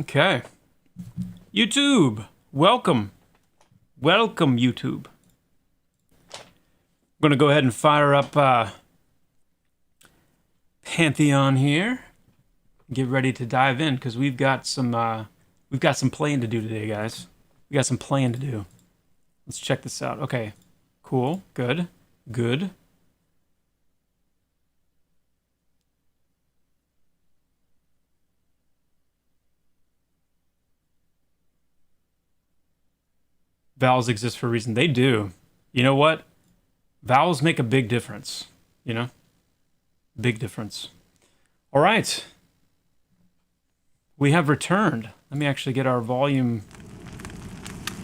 Okay. YouTube, welcome. Welcome, YouTube. I'm going to go ahead and fire up Pantheon here. Get ready to dive in because we've got some playing to do today, guys. We got some playing to do. Let's check this out. Okay. Cool. Good. Good. Vowels exist for a reason. They do. You know what? Vowels make a big difference. You know? Big difference. All right. We have returned. Let me actually get our volume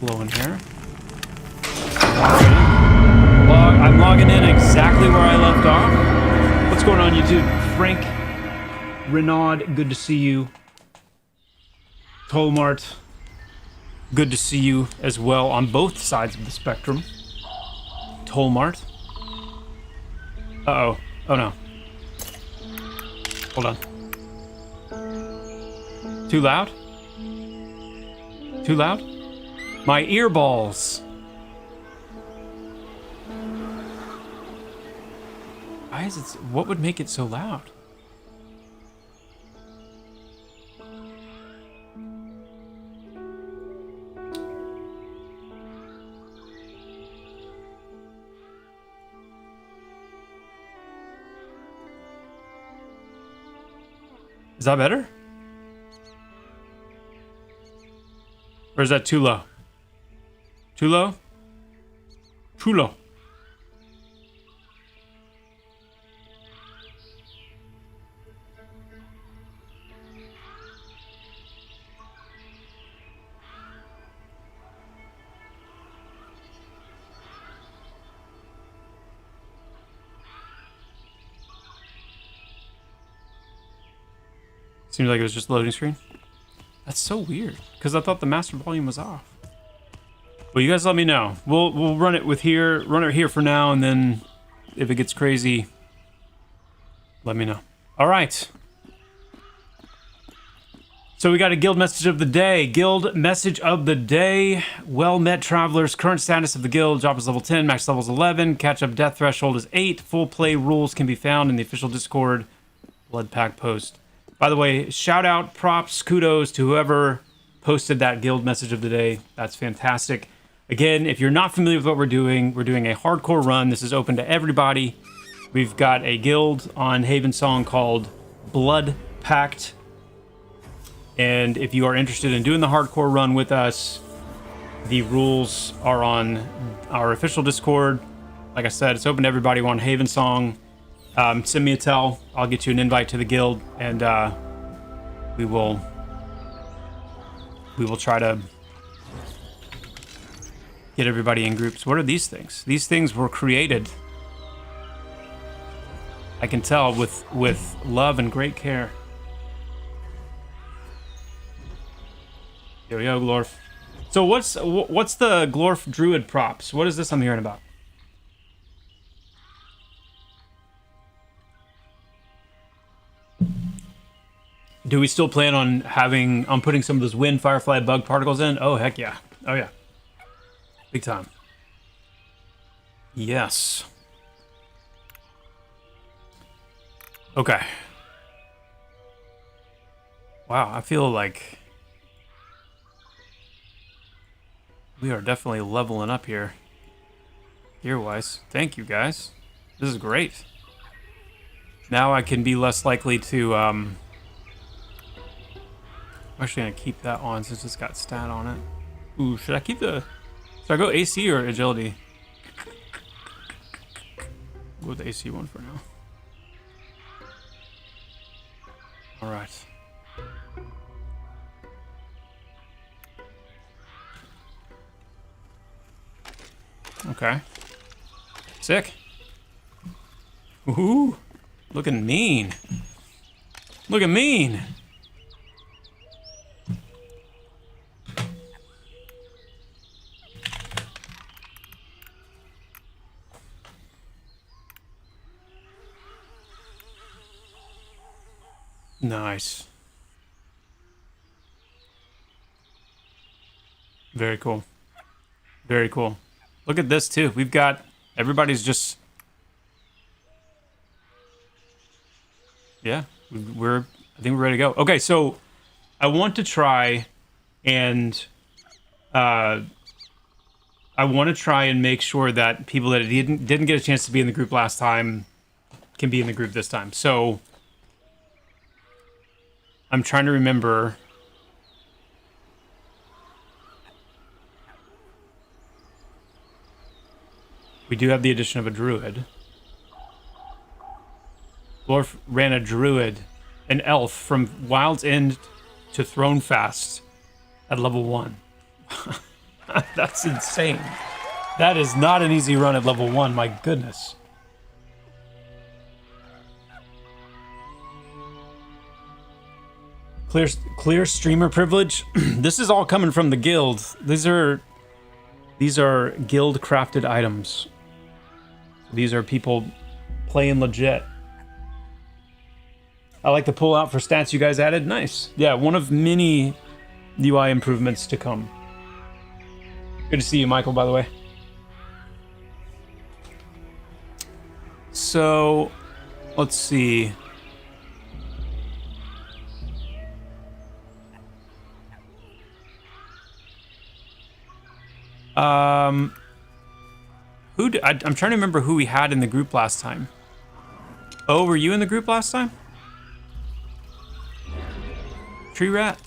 flowing here. I'm logging in exactly where I left off. What's going on, YouTube? Frank, Renaud, good to see you. Tolmart, good to see you as well on both sides of the spectrum. Tolmart. Uh-oh. Oh, no. Hold on. Too loud? Too loud? My earballs. Why is it... What would make it so loud? Is that better? Or is that too low? Too low? Too low. Seems like it was just a loading screen. That's so weird, because I thought the master volume was off. Well, you guys let me know. We'll run it here for now, and then if it gets crazy, let me know. All right. So we got a guild message of the day. Guild message of the day. Well met, travelers. Current status of the guild. Joppa's level 10, max level is 11. Catch-up death threshold is 8. Full play rules can be found in the official Discord Blood Pact post. By the way, shout out, props, kudos to whoever posted that guild message of the day. That's fantastic. Again, if you're not familiar with what we're doing a hardcore run. This is open to everybody. We've got a guild on Haven Song called Blood Pact. And if you are interested in doing the hardcore run with us, the rules are on our official Discord. Like I said, it's open to everybody on Haven Song. Send me a tell. I'll get you an invite to the guild, and we will try to get everybody in groups. What are these things? These things were created, I can tell, with love and great care. Yo, Glorf. So what's the Glorf Druid props? What is this I'm hearing about? Do we still plan on putting some of those wind firefly bug particles in? Oh, heck yeah. Oh, yeah. Big time. Yes. Okay. Wow, I feel like we are definitely leveling up here. Gear-wise. Thank you, guys. This is great. Now I can be less likely to, I'm actually going to keep that on since it's got stat on it. Ooh, should I go AC or agility? Go with the AC one for now. Alright. Okay. Sick. Ooh, looking mean. Looking mean. Nice. Very cool. Very cool. Look at this too. We've got everybody's just yeah. I think we're ready to go. Okay, so I want to try and make sure that people that didn't get a chance to be in the group last time can be in the group this time. So I'm trying to remember. We do have the addition of a druid. Lorf ran a druid, an elf, from Wild's End to Throne Fast at level 1. That's insane. That is not an easy run at level 1, my goodness. Clear streamer privilege. This is all coming from the guild. These are guild crafted items. These are people playing legit. I like the pull out for stats you guys added. Nice. Yeah, one of many UI improvements to come. Good to see you, Michael, by the way. So, let's see. I'm trying to remember who we had in the group last time. Oh, were you in the group last time? Tree rat?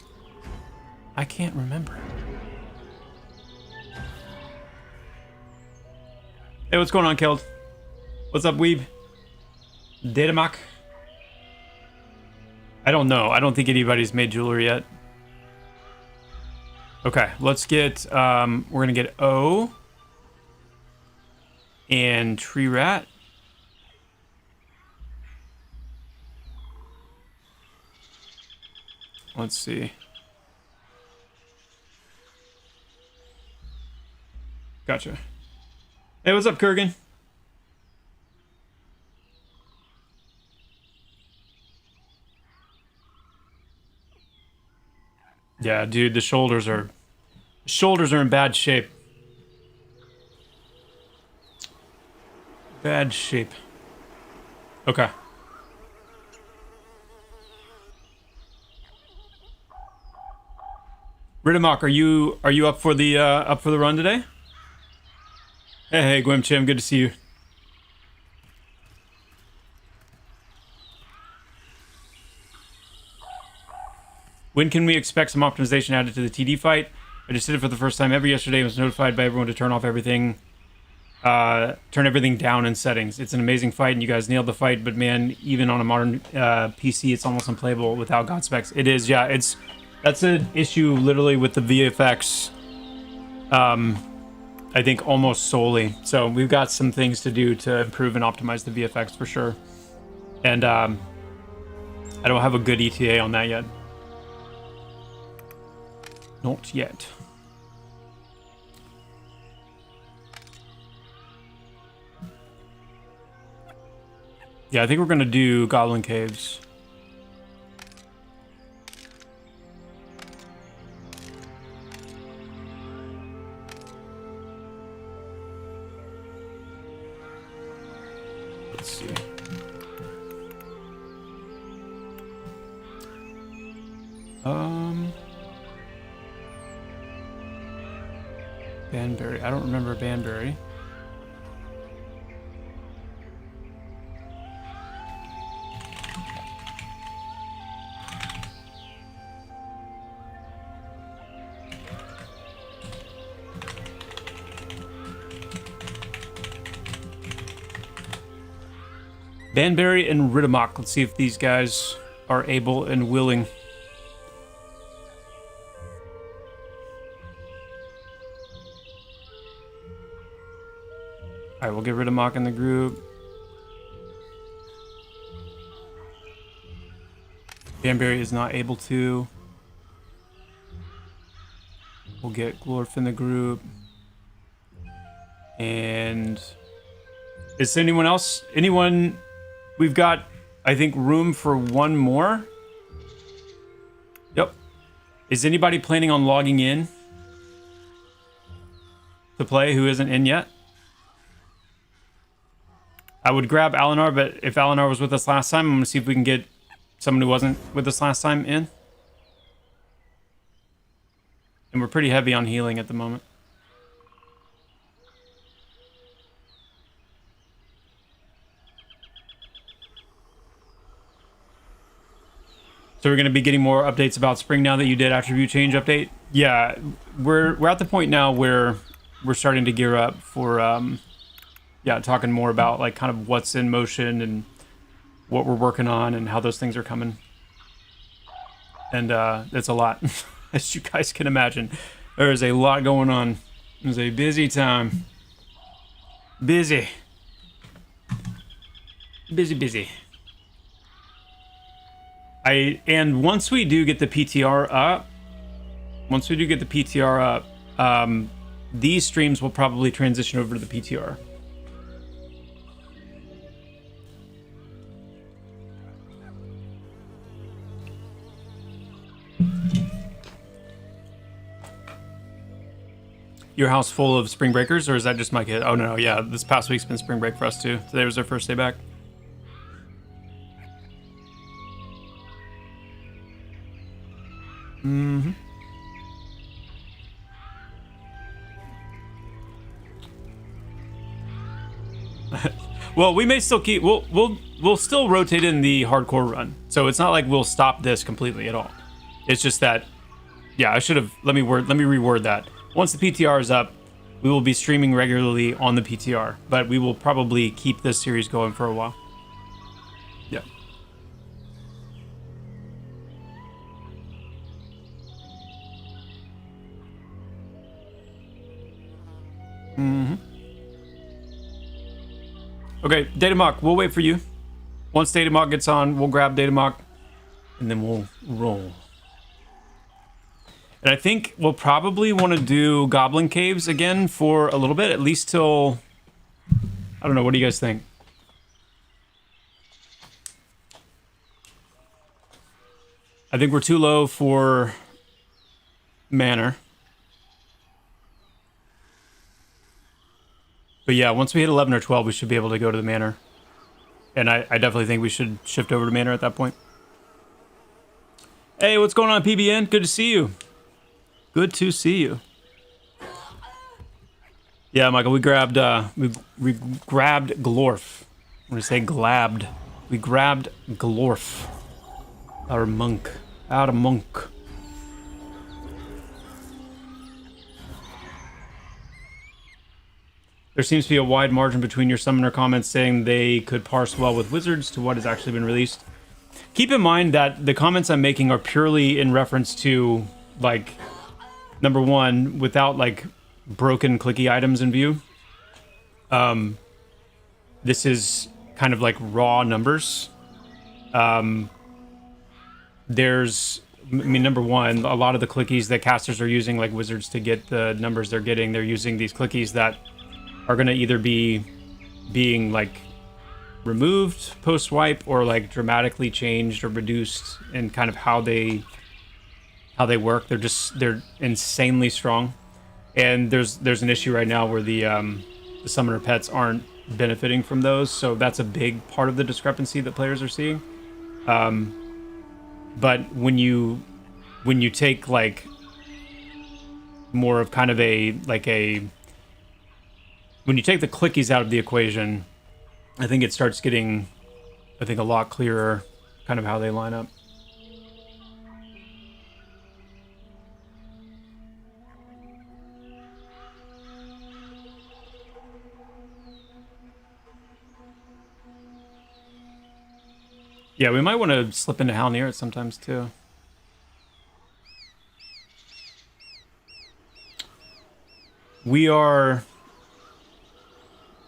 I can't remember. Hey, what's going on, Killed? What's up, Weeb? Datamak? I don't know. I don't think anybody's made jewelry yet. Okay, let's get, we're gonna get O and Tree Rat. Let's see. Gotcha. Hey, what's up, Kurgan? Yeah, dude, the shoulders are in bad shape. Bad shape. Okay. Ridamok, are you up for the run today? Hey, Gwim Chim, good to see you. When can we expect some optimization added to the TD fight? I just did it for the first time ever yesterday and was notified by everyone to turn off everything, turn everything down in settings. It's an amazing fight and you guys nailed the fight, but man, even on a modern PC, it's almost unplayable without God specs. It is, yeah, that's an issue literally with the VFX, I think almost solely. So we've got some things to do to improve and optimize the VFX for sure. And I don't have a good ETA on that yet. Not yet. Yeah, I think we're gonna do Goblin Caves. Let's see. Banbury. I don't remember Banbury. Banbury and Ridamok. Let's see if these guys are able and willing. Alright, we'll get rid of Mock in the group. Banbury is not able to. We'll get Glorf in the group. And is anyone else? We've got, I think, room for one more. Yep. Is anybody planning on logging in? to play who isn't in yet. I would grab Alinar, but if Alinar was with us last time, I'm going to see if we can get someone who wasn't with us last time in. And we're pretty heavy on healing at the moment. So we're going to be getting more updates about spring now that you did attribute change update. Yeah, we're at the point now where we're starting to gear up for yeah, talking more about like kind of what's in motion and what we're working on and how those things are coming. And it's a lot, as you guys can imagine. There is a lot going on. It was a busy time. Busy. Busy. And once we do get the PTR up, these streams will probably transition over to the PTR. Your house full of spring breakers, or is that just my kid? Oh no, yeah, this past week's been spring break for us too. Today was our first day back. Mm-hmm. Well, we may still keep. We'll still rotate in the hardcore run, so it's not like we'll stop this completely at all. It's just that, yeah, I should have. Let me reword that. Once the PTR is up, we will be streaming regularly on the PTR, but we will probably keep this series going for a while. Yeah. Mm-hmm. Okay, Datamok, we'll wait for you. Once Datamok gets on, we'll grab Datamok, and then we'll roll. And I think we'll probably want to do Goblin Caves again for a little bit, at least till... I don't know, what do you guys think? I think we're too low for Manor. But yeah, once we hit 11 or 12, we should be able to go to the Manor. And I definitely think we should shift over to Manor at that point. Hey, what's going on, PBN? Good to see you. Good to see you. Yeah, Michael, we grabbed Glorf. I'm gonna say glabbed. We grabbed Glorf. Our monk. Out of monk. There seems to be a wide margin between your summoner comments saying they could parse well with wizards to what has actually been released. Keep in mind that the comments I'm making are purely in reference to, like, number one, without, like, broken clicky items in view. This is kind of like raw numbers. There's, I mean, number one, a lot of the clickies that casters are using, like wizards, to get the numbers they're getting, they're using these clickies that are going to either be being like removed post wipe or like dramatically changed or reduced in kind of how they work. They're insanely strong, and there's an issue right now where the summoner pets aren't benefiting from those, so that's a big part of the discrepancy that players are seeing. But when you take like more of kind of when you take the clickies out of the equation, I think it starts getting, a lot clearer kind of how they line up. Yeah, we might want to slip into Hal near it sometimes too. We are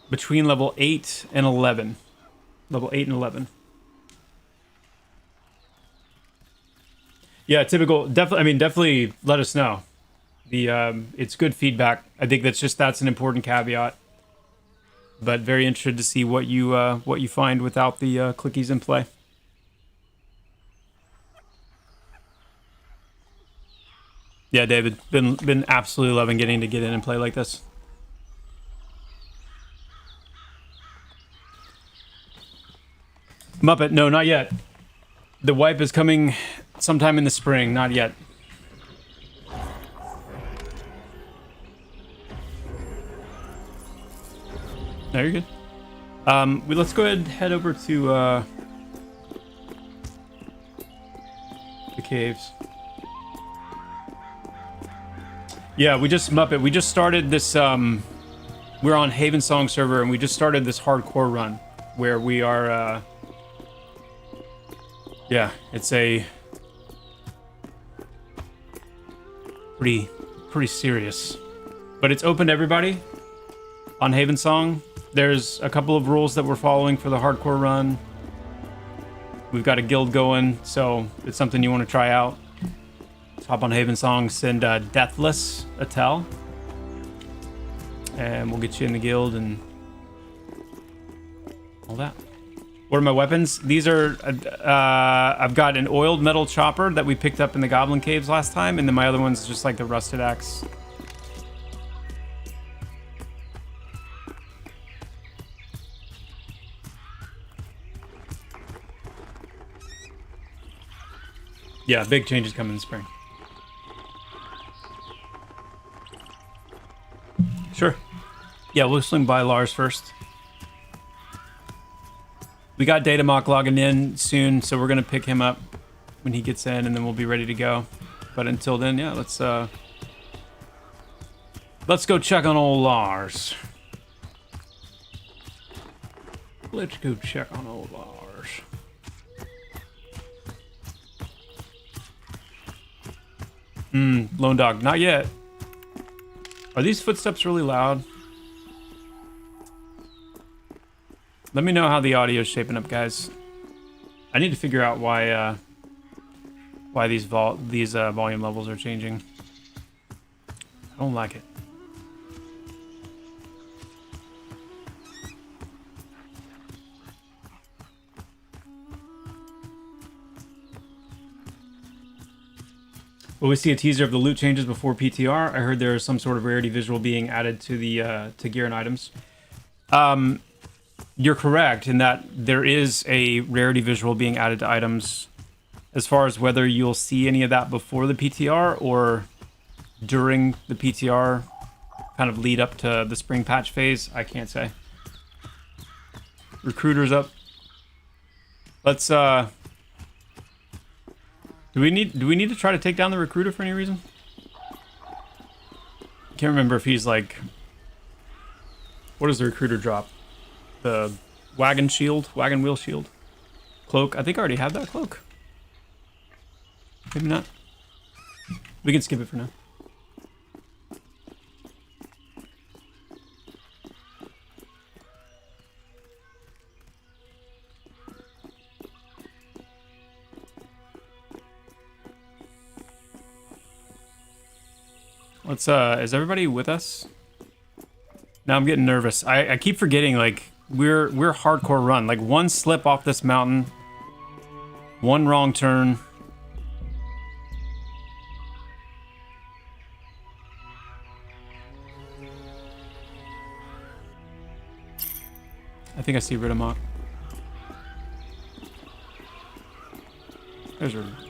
between level 8 and 11. Level 8 and 11. Yeah, typical. Definitely let us know. It's good feedback. I think that's an important caveat. But very interested to see what you find without the clickies in play. Yeah, David, been absolutely loving getting to get in and play like this. Muppet, no, not yet. The wipe is coming sometime in the spring, not yet. No, you're good. Let's go ahead and head over to the caves. Yeah, we just started this, we're on Haven Song server, and we just started this hardcore run where we are, yeah, it's a pretty serious, but it's open to everybody on Haven Song. There's a couple of rules that we're following for the hardcore run. We've got a guild going, so if it's something you want to try out, just hop on Haven Song, send Deathless a tell, and we'll get you in the guild and all that. What are my weapons? These are, I've got an oiled metal chopper that we picked up in the Goblin Caves last time, and then my other one's just like the rusted axe. Yeah, big changes coming in the spring. Sure. Yeah, we'll swing by Lars first. We got Datamok logging in soon, so we're gonna pick him up when he gets in, and then we'll be ready to go. But until then, yeah, let's go check on old Lars. Let's go check on old Lars. Lone Dog, not yet. Are these footsteps really loud? Let me know how the audio is shaping up, guys. I need to figure out why these volume levels are changing. I don't like it. Will we see a teaser of the loot changes before PTR? I heard there is some sort of rarity visual being added to the to gear and items. You're correct in that there is a rarity visual being added to items. As far as whether you'll see any of that before the PTR or during the PTR, kind of lead up to the spring patch phase, I can't say. Recruiter's up. Let's Do we need to try to take down the recruiter for any reason? Can't remember if he's like, what does the recruiter drop? The wagon wheel shield, cloak. I think I already have that cloak. Maybe not. We can skip it for now. Let's is everybody with us? Now I'm getting nervous. I keep forgetting, like, we're hardcore run. Like, one slip off this mountain, one wrong turn. I think I see Ridamok. There's Ridamok.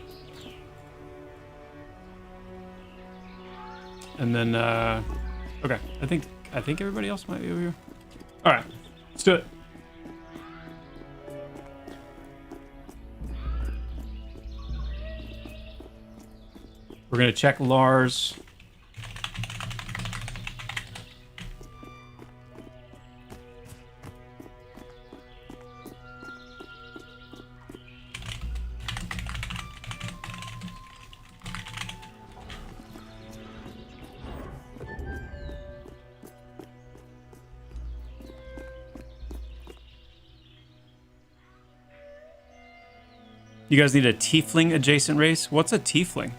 And then, okay, I think everybody else might be over here. All right, let's do it. We're gonna check Lars. You guys need a tiefling adjacent race? What's a tiefling?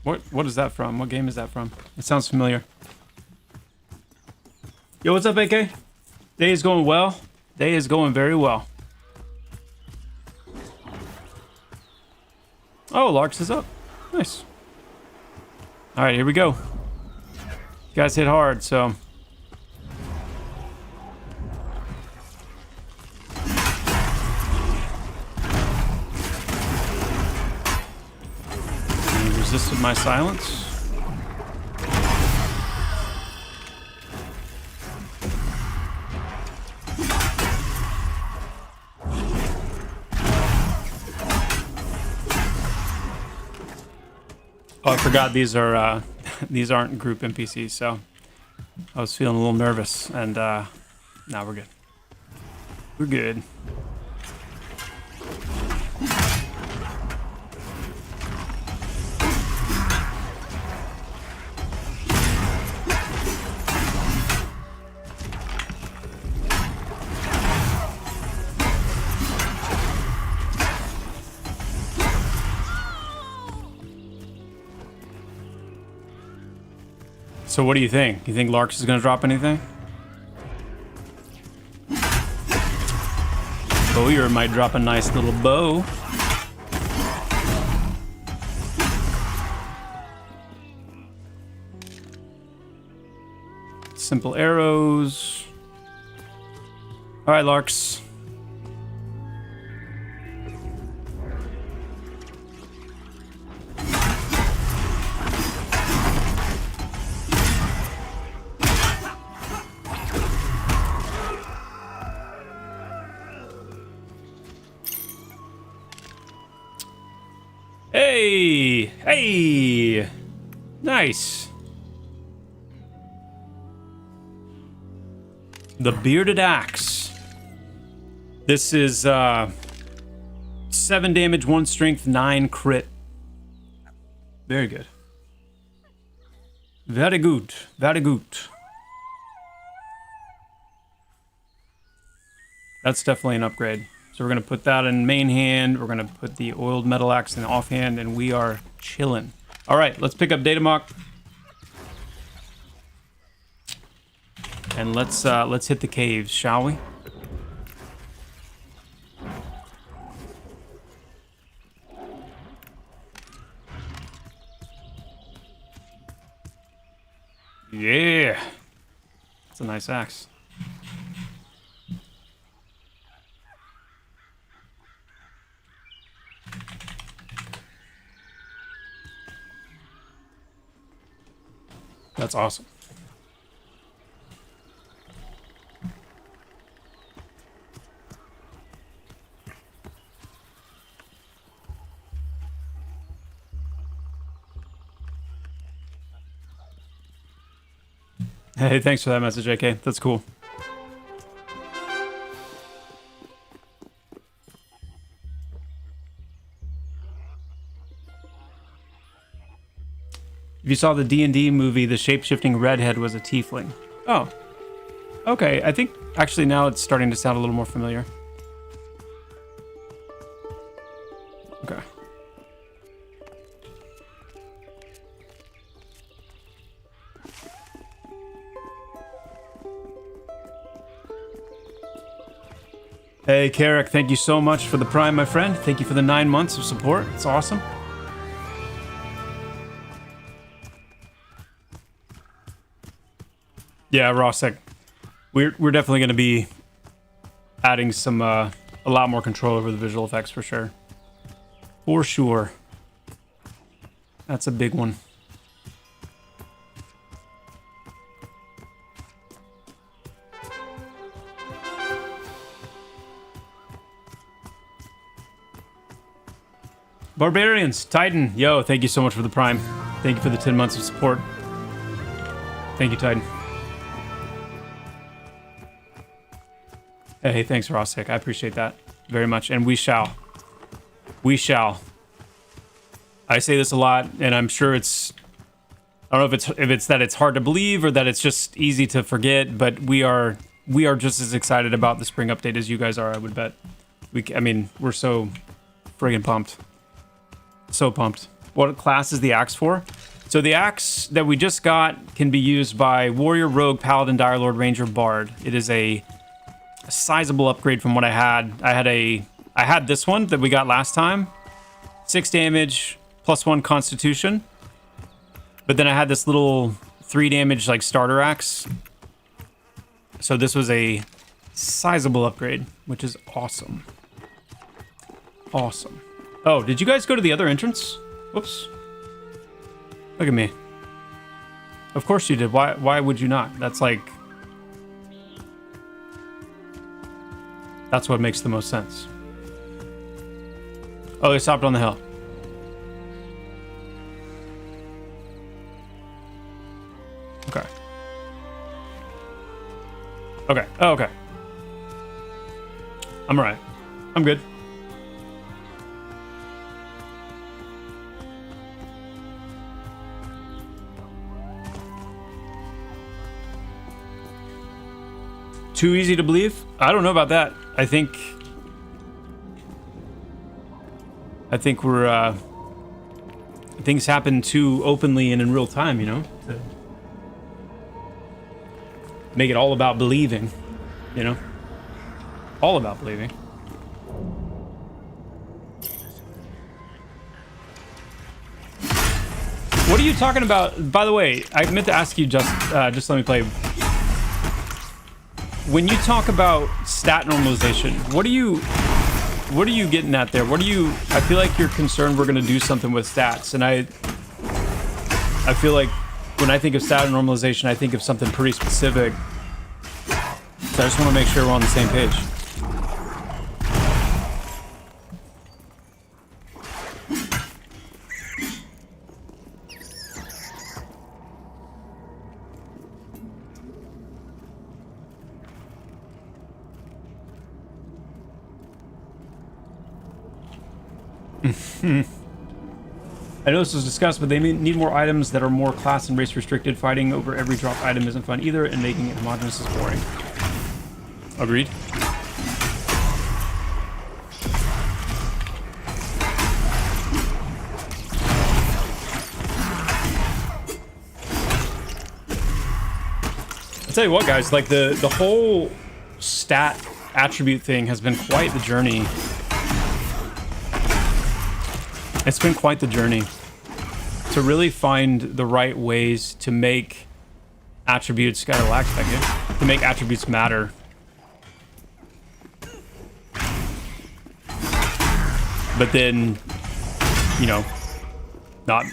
What is that from? What game is that from? It sounds familiar. Yo, what's up, AK? Day is going well. Day is going very well. Oh, Larks is up. Nice. All right, here we go. You guys hit hard, so. You resisted my silence. Oh, I forgot these are these aren't group NPCs, so I was feeling a little nervous, and now we're good. We're good. So what do you think? You think Larks is going to drop anything? Bowyer might drop a nice little bow. Simple arrows. All right, Larks. Hey! Hey! Nice. The Bearded Axe. This is 7 damage, 1 strength, 9 crit. Very good. Very good. Very good. That's definitely an upgrade. So we're going to put that in main hand. We're going to put the oiled metal axe in the offhand, and we are chilling. All right, let's pick up Data Mock. And let's hit the caves, shall we? Yeah. That's a nice axe. That's awesome. Hey, thanks for that message, AK. That's cool. If you saw the D&D movie, the shape-shifting redhead was a tiefling. Oh. Okay, I think actually now it's starting to sound a little more familiar. Okay. Hey, Carrick, thank you so much for the Prime, my friend. Thank you for the 9 months of support. It's awesome. Yeah, Rossek. We're definitely going to be adding some a lot more control over the visual effects for sure. For sure. That's a big one. Barbarians, Titan, yo, thank you so much for the Prime. Thank you for the 10 months of support. Thank you, Titan. Hey, thanks, Rossek. I appreciate that very much. And we shall. We shall. I say this a lot, and I'm sure it's... I don't know if it's that it's hard to believe or that it's just easy to forget, but we are just as excited about the spring update as you guys are, I would bet. I mean, we're so friggin' pumped. So pumped. What class is the axe for? So the axe that we just got can be used by Warrior, Rogue, Paladin, Dire Lord, Ranger, Bard. It is a sizable upgrade from what I had. I had this one that we got last time. 6 damage, +1 Constitution. But then I had this little 3 damage like starter axe. So this was a sizable upgrade, which is awesome. Awesome. Oh, did you guys go to the other entrance? Whoops. Look at me. Of course you did. Why would you not? That's like... That's what makes the most sense. Oh, they stopped on the hill. Okay. Okay. Oh, okay. I'm alright. I'm good. Too easy to believe? I don't know about that. I think we're things happen too openly and in real time, you know, to make it all about believing, you know, all about believing. What are you talking about? By the way, I meant to ask you just let me play. When you talk about stat normalization, what are you getting at there? I feel like you're concerned we're going to do something with stats, and I feel like when I think of stat normalization, I think of something pretty specific. So I just want to make sure we're on the same page. I know this was discussed, but they need more items that are more class and race restricted. Fighting over every dropped item isn't fun either, and making it homogenous is boring. Agreed. I'll tell you what, guys, like the whole stat attribute thing has been quite the journey. It's been quite the journey to really find the right ways to make attributes, gotta relax back here, to make attributes matter. But then, you know, not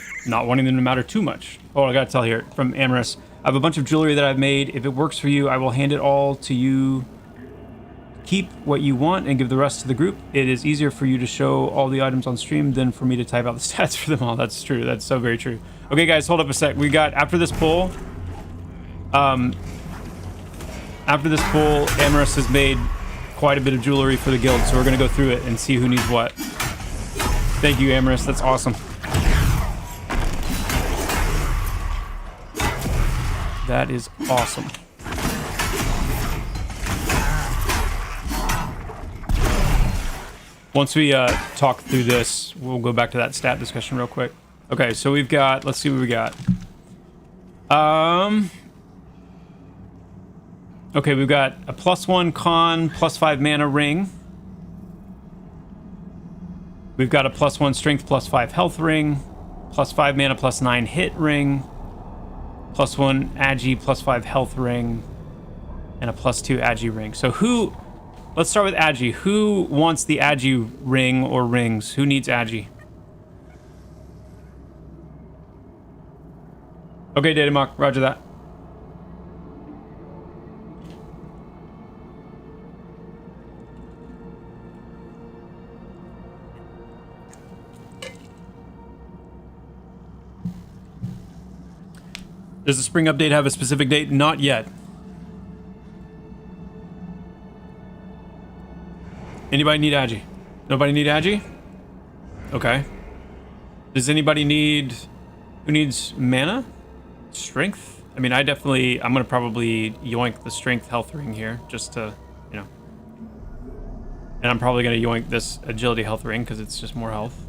wanting them to matter too much. Oh, I gotta tell here from Amorous, I have a bunch of jewelry that I've made. If it works for you, I will hand it all to you. Keep what you want and give the rest to the group. It is easier for you to show all the items on stream than for me to type out the stats for them all. That's true. That's so very true. Okay, guys, hold up a sec. We got, after this poll, Amorous has made quite a bit of jewelry for the guild, so we're going to go through it and see who needs what. Thank you, Amorous. That's awesome. That is awesome. Once we talk through this, we'll go back to that stat discussion real quick. Okay, so we've got, let's see what we got. Okay, we've got a +1 con, +5 mana ring. We've got a +1 strength, +5 health ring, +5 mana, +9 hit ring, +1 agi, +5 health ring, and a +2 agi ring. So who... Let's start with agi. Who wants the agi ring or rings? Who needs agi? Okay, Datamock, roger that. Does the spring update have a specific date? Not yet. Anybody need agi? Nobody need agi? Okay. Does anybody need... Who needs mana? Strength? I mean, I'm gonna probably yoink the strength health ring here, just to, you know. And I'm probably gonna yoink this agility health ring, because it's just more health.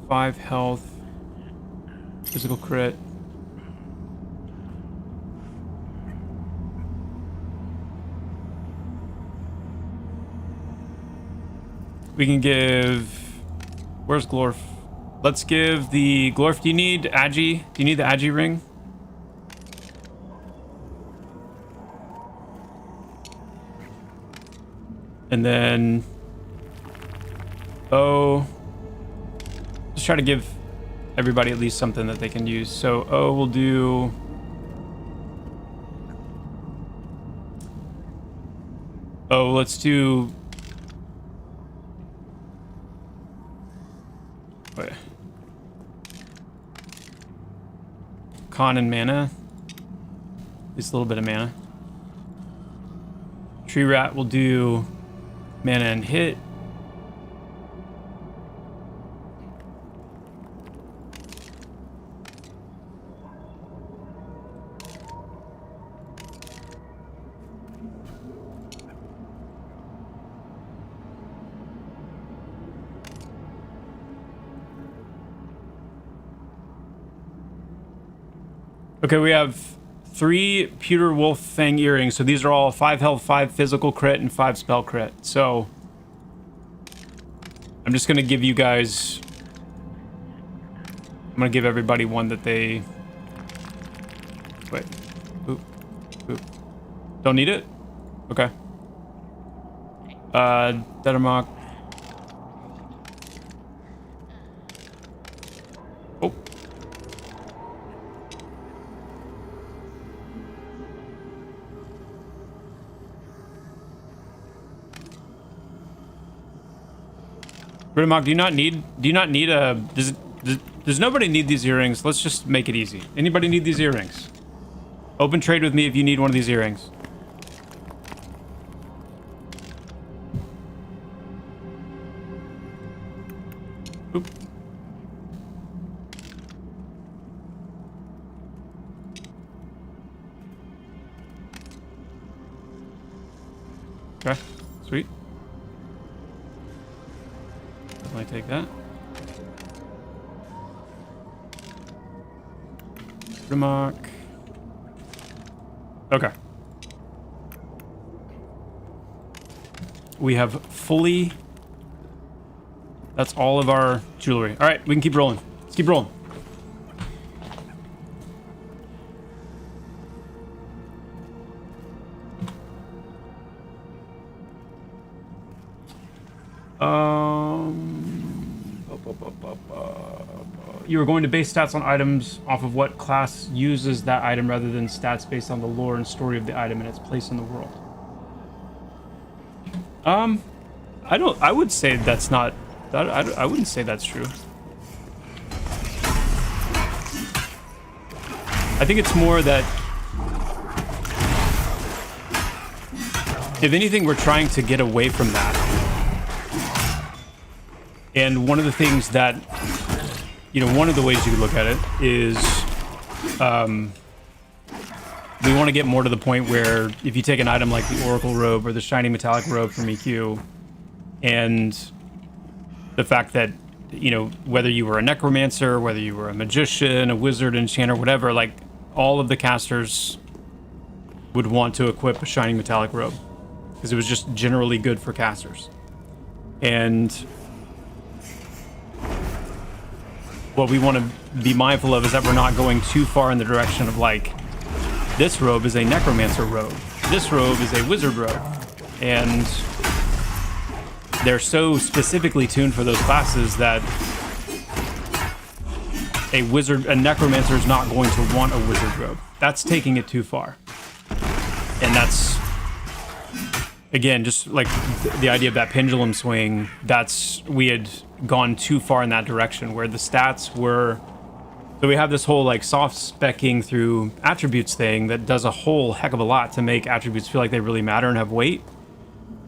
Five health, physical crit. We can give... Where's Glorf? Let's give the... Glorf, do you need Agi? Do you need the Agi ring? And then... O... Let's try to give everybody at least something that they can use. So O will do... Oh, let's do... Wait. Con and mana. At least a little bit of mana. Tree Rat will do mana and hit. Okay, we have 3 Pewter Wolf Fang earrings. So these are all 5 health, 5 physical crit, and 5 spell crit. So I'm just going to give you guys... I'm going to give everybody one that they... Wait. Oop. Oop. Don't need it? Okay. Detamok. Oh. Ridamok, do you not need a... Does nobody need these earrings? Let's just make it easy. Anybody need these earrings? Open trade with me if you need one of these earrings. Oop. Okay, sweet. I take that. Remark. Okay. We have fully... That's all of our jewelry. All right, we can keep rolling. Let's keep rolling. You are going to base stats on items off of what class uses that item rather than stats based on the lore and story of the item and its place in the world. I would say that's not, I wouldn't say that's true. I think it's more that, if anything, we're trying to get away from that. And one of the things that, you know, one of the ways you could look at it is we want to get more to the point where if you take an item like the Oracle Robe or the Shiny Metallic Robe from EQ, and the fact that, you know, whether you were a Necromancer, whether you were a Magician, a Wizard, Enchanter, whatever, like, all of the casters would want to equip a Shiny Metallic Robe because it was just generally good for casters. And what we want to be mindful of is that we're not going too far in the direction of, like, this robe is a Necromancer robe, this robe is a Wizard robe, and they're so specifically tuned for those classes that a Necromancer is not going to want a Wizard robe. That's taking it too far. And that's, again, just like the idea of that pendulum swing, we had gone too far in that direction where the stats were... So we have this whole like soft specking through attributes thing that does a whole heck of a lot to make attributes feel like they really matter and have weight,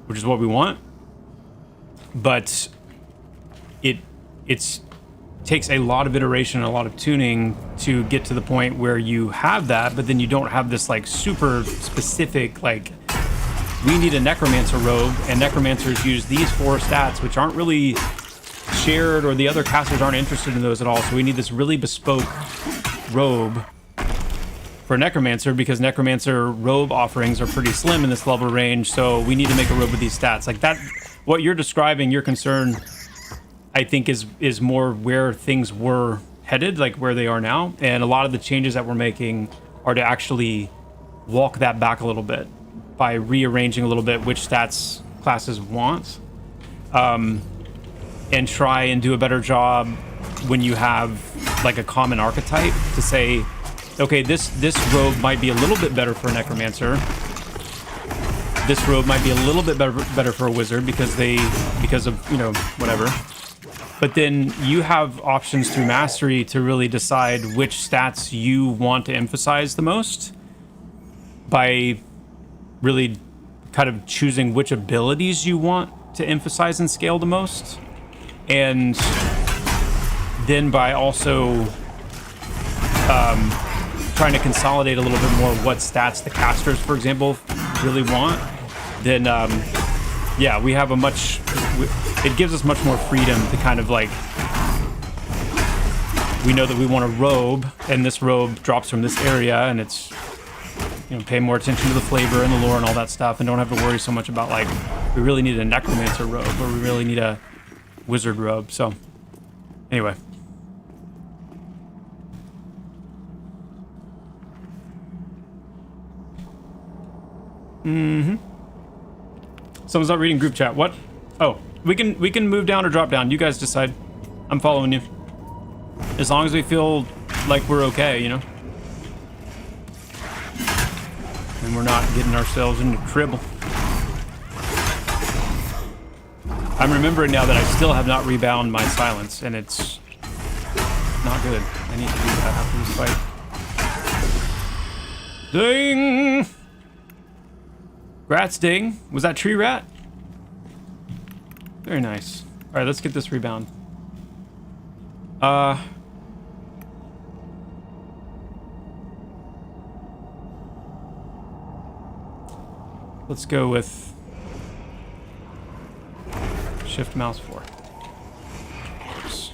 which is what we want. But it takes a lot of iteration and a lot of tuning to get to the point where you have that, but then you don't have this like super specific, like, we need a Necromancer robe, and Necromancers use these 4 stats, which aren't really shared, or the other casters aren't interested in those at all. So we need this really bespoke robe for Necromancer, because Necromancer robe offerings are pretty slim in this level range. So we need to make a robe with these stats. Like what you're describing, your concern, I think is more where things were headed, like where they are now. And a lot of the changes that we're making are to actually walk that back a little bit by rearranging a little bit which stats classes want, and try and do a better job when you have like a common archetype to say, okay, this robe might be a little bit better for a necromancer. This robe might be a little bit better for a wizard because of, you know, whatever. But then you have options through mastery to really decide which stats you want to emphasize the most by really kind of choosing which abilities you want to emphasize and scale the most. And then by also trying to consolidate a little bit more what stats the casters, for example, really want, then yeah, we have it gives us much more freedom to kind of like, we know that we want a robe, and this robe drops from this area, and it's, you know, pay more attention to the flavor and the lore and all that stuff, and don't have to worry so much about like, we really need a necromancer robe, or we really need a wizard robe. So anyway. Someone's not reading group chat. What? Oh, we can move down or drop down. You guys decide. I'm following you. As long as we feel like we're okay, you know? And we're not getting ourselves into trouble. I'm remembering now that I still have not rebound my silence, and it's not good. I need to do that after this fight. Ding! Rats ding. Was that tree rat? Very nice. All right, let's get this rebound. Let's go with Shift mouse 4. Oops.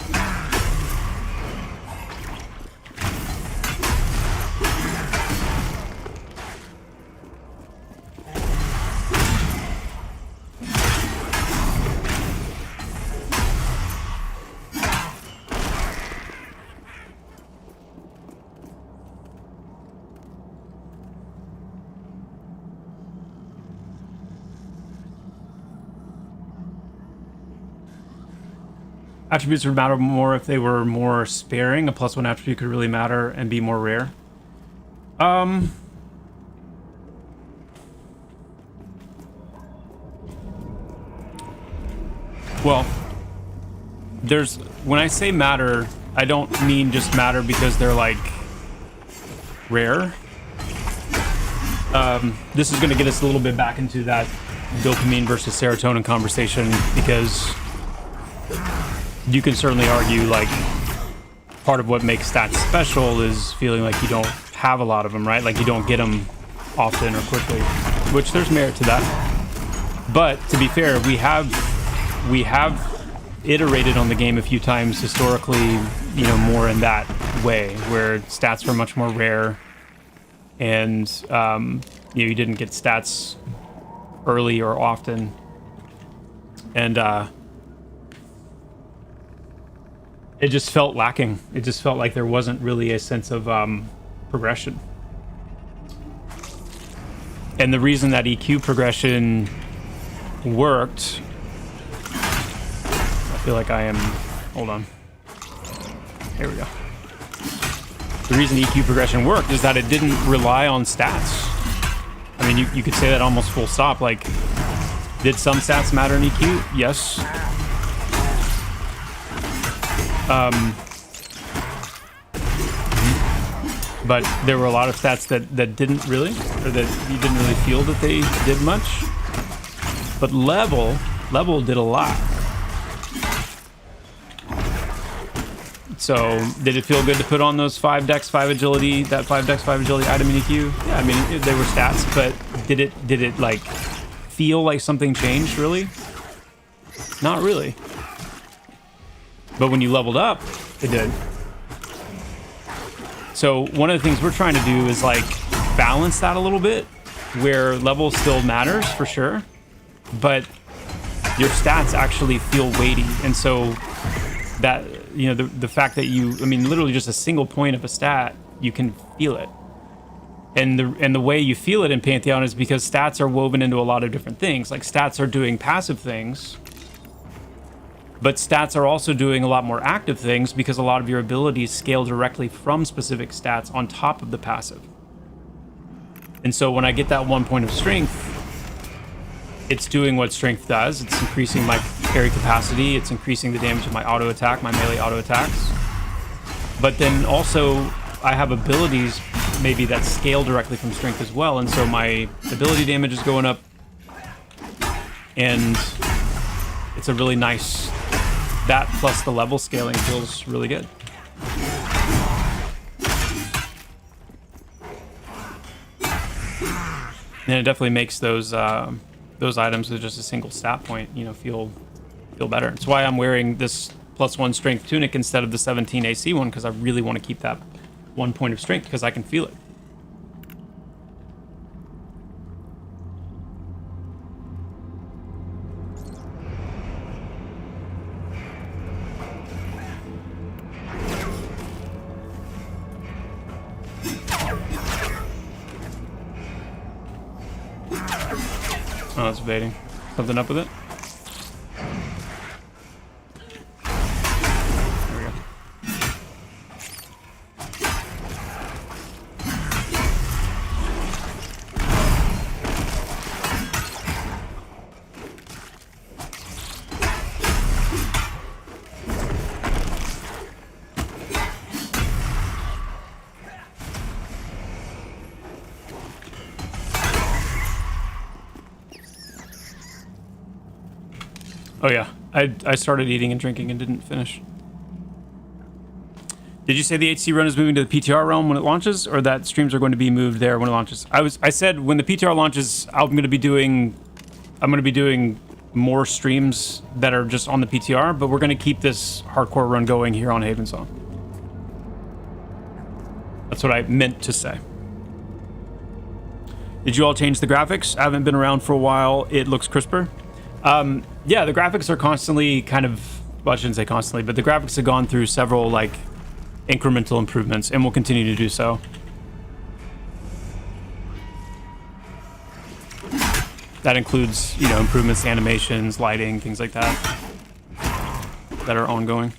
Attributes would matter more if they were more sparing. A +1 attribute could really matter and be more rare. Well, when I say matter, I don't mean just matter because they're like rare. This is going to get us a little bit back into that dopamine versus serotonin conversation, because you can certainly argue like part of what makes stats special is feeling like you don't have a lot of them, right? Like you don't get them often or quickly, which there's merit to that. But to be fair, we have iterated on the game a few times historically, you know, more in that way where stats were much more rare, and you know, you didn't get stats early or often, and it just felt lacking. It just felt like there wasn't really a sense of progression. And the reason that EQ progression worked, I feel like I am, hold on. Here we go. The reason EQ progression worked is that it didn't rely on stats. I mean, you could say that almost full stop. Like, did some stats matter in EQ? Yes. But there were a lot of stats that didn't really, or that you didn't really feel that they did much. But level did a lot. So did it feel good to put on those 5 dex, 5 agility, that 5 dex, 5 agility item in EQ? Yeah, I mean, they were stats, but did it like feel like something changed really? Not really. But when you leveled up, it did. So one of the things we're trying to do is like balance that a little bit, where level still matters for sure, but your stats actually feel weighty. And so that, you know, the fact that you, I mean, literally just a single point of a stat, you can feel it. And the way you feel it in Pantheon is because stats are woven into a lot of different things. Like, stats are doing passive things, but stats are also doing a lot more active things because a lot of your abilities scale directly from specific stats on top of the passive. And so when I get that 1 point of strength, it's doing what strength does. It's increasing my parry capacity. It's increasing the damage of my auto attack, my melee auto attacks. But then also I have abilities maybe that scale directly from strength as well. And so my ability damage is going up. And it's a really nice, that plus the level scaling feels really good. And it definitely makes those items with just a single stat point, you know, feel better. It's why I'm wearing this +1 strength tunic instead of the 17 AC one, because I really want to keep that 1 point of strength because I can feel it. Oh, it's evading. Something up with it? There we go. Oh yeah, I started eating and drinking and didn't finish. Did you say the HC run is moving to the PTR realm when it launches, or that streams are going to be moved there when it launches? I said when the PTR launches, I'm going to be doing more streams that are just on the PTR, but we're going to keep this hardcore run going here on Havensong. That's what I meant to say. Did you all change the graphics? I haven't been around for a while. It looks crisper. Yeah, the graphics are constantly kind of, well, I shouldn't say constantly, but the graphics have gone through several, like, incremental improvements, and will continue to do so. That includes, you know, improvements to animations, lighting, things like that, that are ongoing.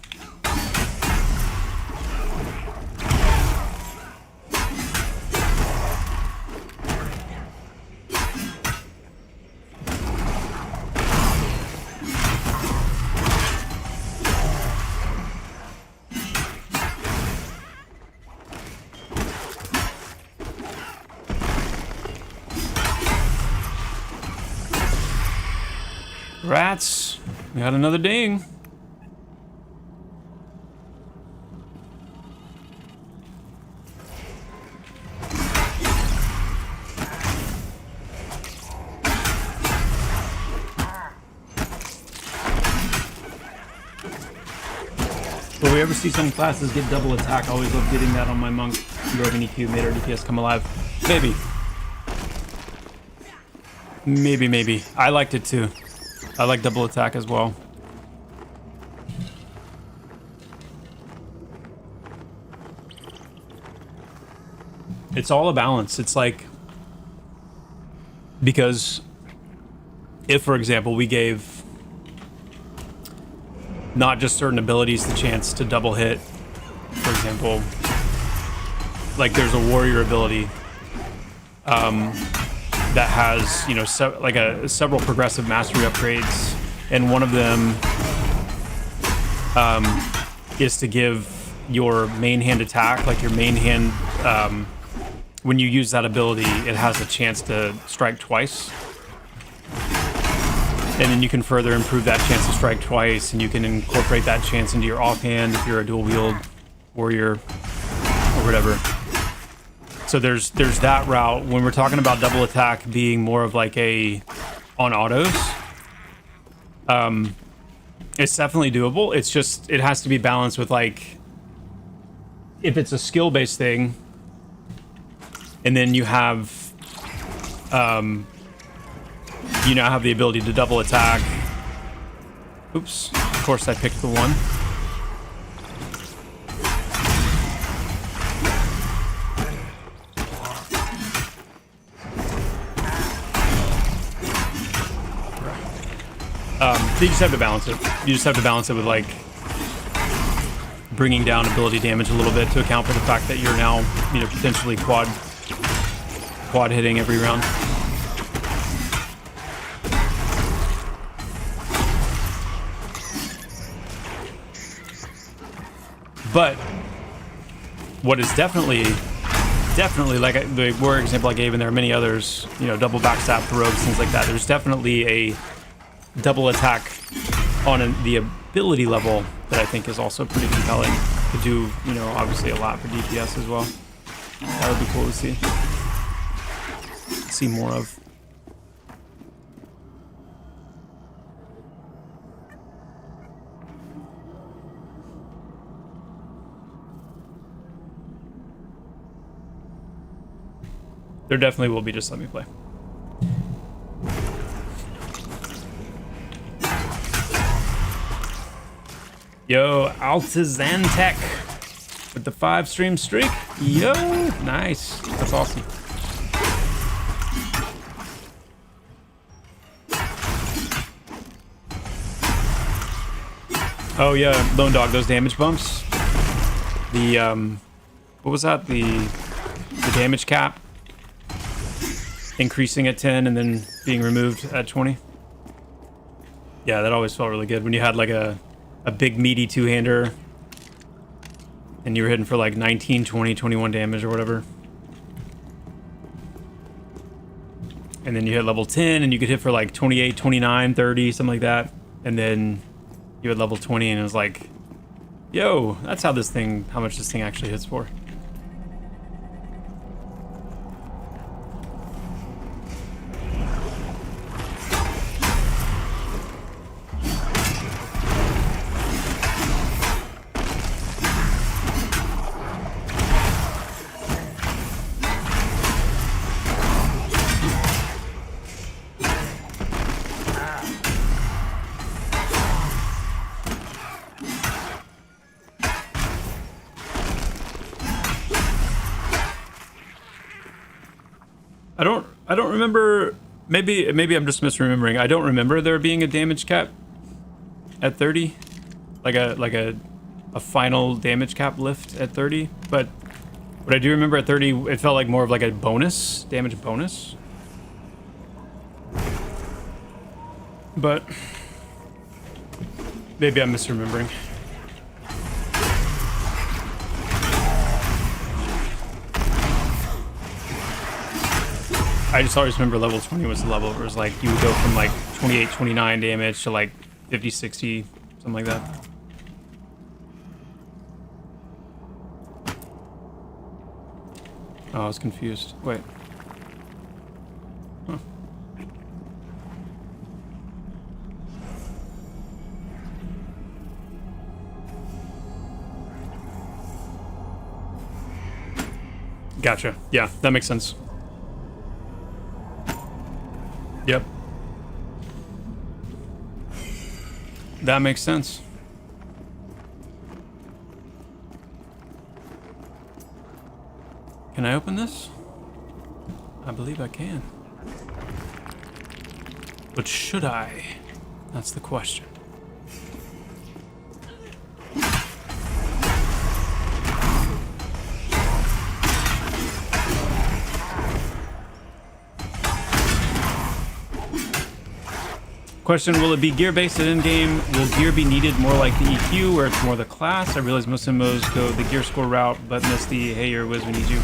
Rats, we got another ding. Will we ever see some classes get double attack? I always love getting that on my monk. You have an EQ, made our DPS come alive. Maybe. Maybe. I liked it too. I like double attack as well. It's all a balance. It's like, because if, for example, we gave not just certain abilities the chance to double hit, for example, like there's a warrior ability that has, you know, several progressive mastery upgrades, and one of them is to give your main hand attack, like your main hand, when you use that ability, it has a chance to strike twice. And then you can further improve that chance to strike twice, and you can incorporate that chance into your offhand if you're a dual wield warrior or whatever. So there's that route. When we're talking about double attack being more of like a on autos, it's definitely doable. It's just, it has to be balanced with, like, if it's a skill based thing, and then you have you now have the ability to double attack, Oops. Of course I picked the one. You just have to balance it. You just have to balance it with like bringing down ability damage a little bit to account for the fact that you're now, you know, potentially quad hitting every round. But what is definitely like the war example I gave, and there are many others, you know, double backstab for rogues, things like that. There's definitely a double attack on the ability level that I think is also pretty compelling to do, you know, obviously a lot for DPS as well. That would be cool to see more of. There definitely will be, just let me play. Yo, Altazantech with the 5-stream streak. Yo, nice. That's awesome. Oh yeah, Lone Dog, those damage bumps. The what was that? The damage cap increasing at 10 and then being removed at 20. Yeah, that always felt really good when you had like a big meaty two-hander and you were hitting for like 19, 20, 21 damage or whatever. And then you hit level 10 and you could hit for like 28, 29, 30, something like that. And then you had level 20 and it was like, yo, that's how much this thing actually hits for. I don't remember. Maybe I'm just misremembering. I don't remember there being a damage cap at 30, like a final damage cap lift at 30. But what I do remember at 30, it felt like more of like a damage bonus. But maybe I'm misremembering. I just always remember level 20 was the level where it was like you would go from like 28, 29 damage to like 50, 60, something like that. Oh, I was confused. Wait. Huh. Gotcha. Yeah, that makes sense. Yep. That makes sense. Can I open this? I believe I can. But should I? That's the question. Question, will it be gear-based at in-game? Will gear be needed more like the EQ, where it's more the class? I realize most MMOs go the gear score route, but miss the, hey, you're a whiz, we need you.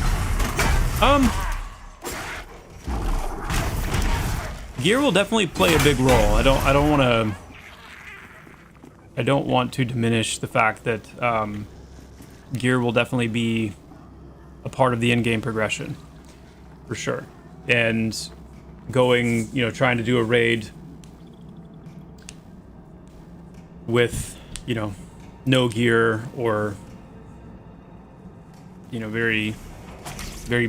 Gear will definitely play a big role. I don't want to diminish the fact that gear will definitely be a part of the in-game progression, for sure. And going, you know, trying to do a raid with, you know, no gear or, you know, very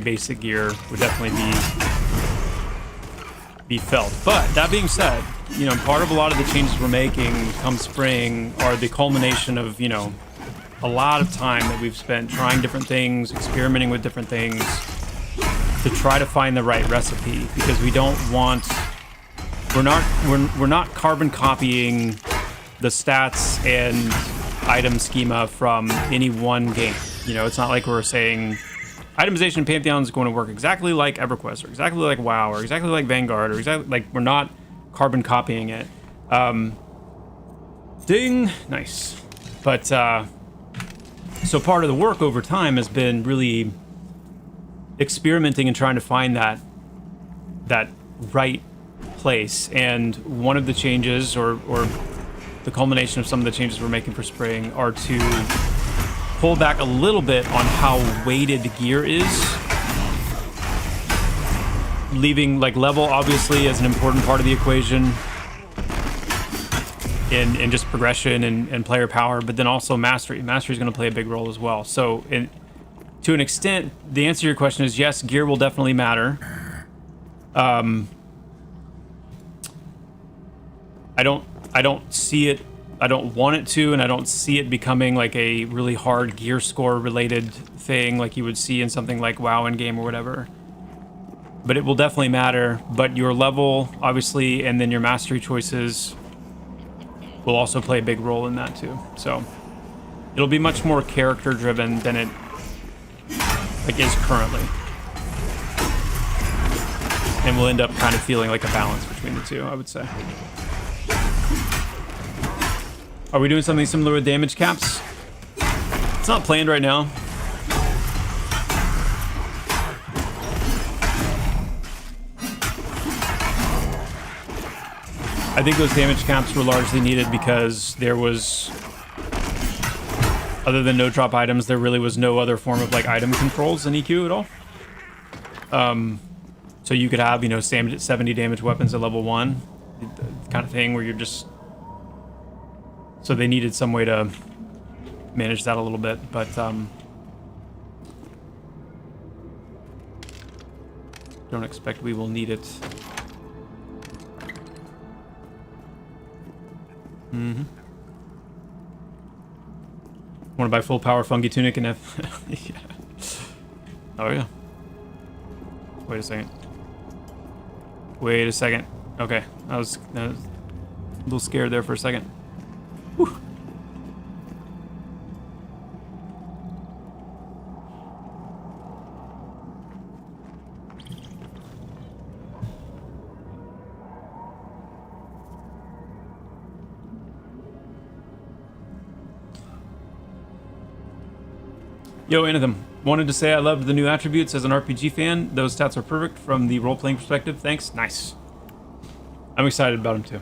basic gear would definitely be felt. But that being said, you know, part of a lot of the changes we're making come spring are the culmination of, you know, a lot of time that we've spent trying different things, experimenting with different things to try to find the right recipe, because we don't want, we're not carbon copying the stats and item schema from any one game. You know, it's not like we're saying itemization Pantheon is going to work exactly like EverQuest or exactly like WoW or exactly like Vanguard or exactly like, we're not carbon copying it. Ding, nice. But so part of the work over time has been really experimenting and trying to find that right place. And one of the changes, or the culmination of some of the changes we're making for spring, are to pull back a little bit on how weighted gear is, leaving like level obviously as an important part of the equation in just progression and player power, but then also mastery is going to play a big role as well. So to an extent, the answer to your question is yes, gear will definitely matter. I don't see it, I don't want it to, and I don't see it becoming like a really hard gear score related thing like you would see in something like WoW in game or whatever. But it will definitely matter. But your level, obviously, and then your mastery choices will also play a big role in that too. So it'll be much more character driven than it like is currently. And we'll end up kind of feeling like a balance between the two, I would say. Are we doing something similar with damage caps? It's not planned right now. I think those damage caps were largely needed because there was, other than no drop items, there really was no other form of like item controls in EQ at all. So you could have, you know, 70 damage weapons at level 1, the kind of thing where you're just, so they needed some way to manage that a little bit, but don't expect we will need it. Mm-hmm. Want to buy full power fungi tunic and F? Yeah. Oh yeah. Wait a second. Wait a second. Okay, I was a little scared there for a second. Whew. Yo, Anthem. Wanted to say I loved the new attributes as an RPG fan. Those stats are perfect from the role-playing perspective. Thanks. Nice. I'm excited about them too.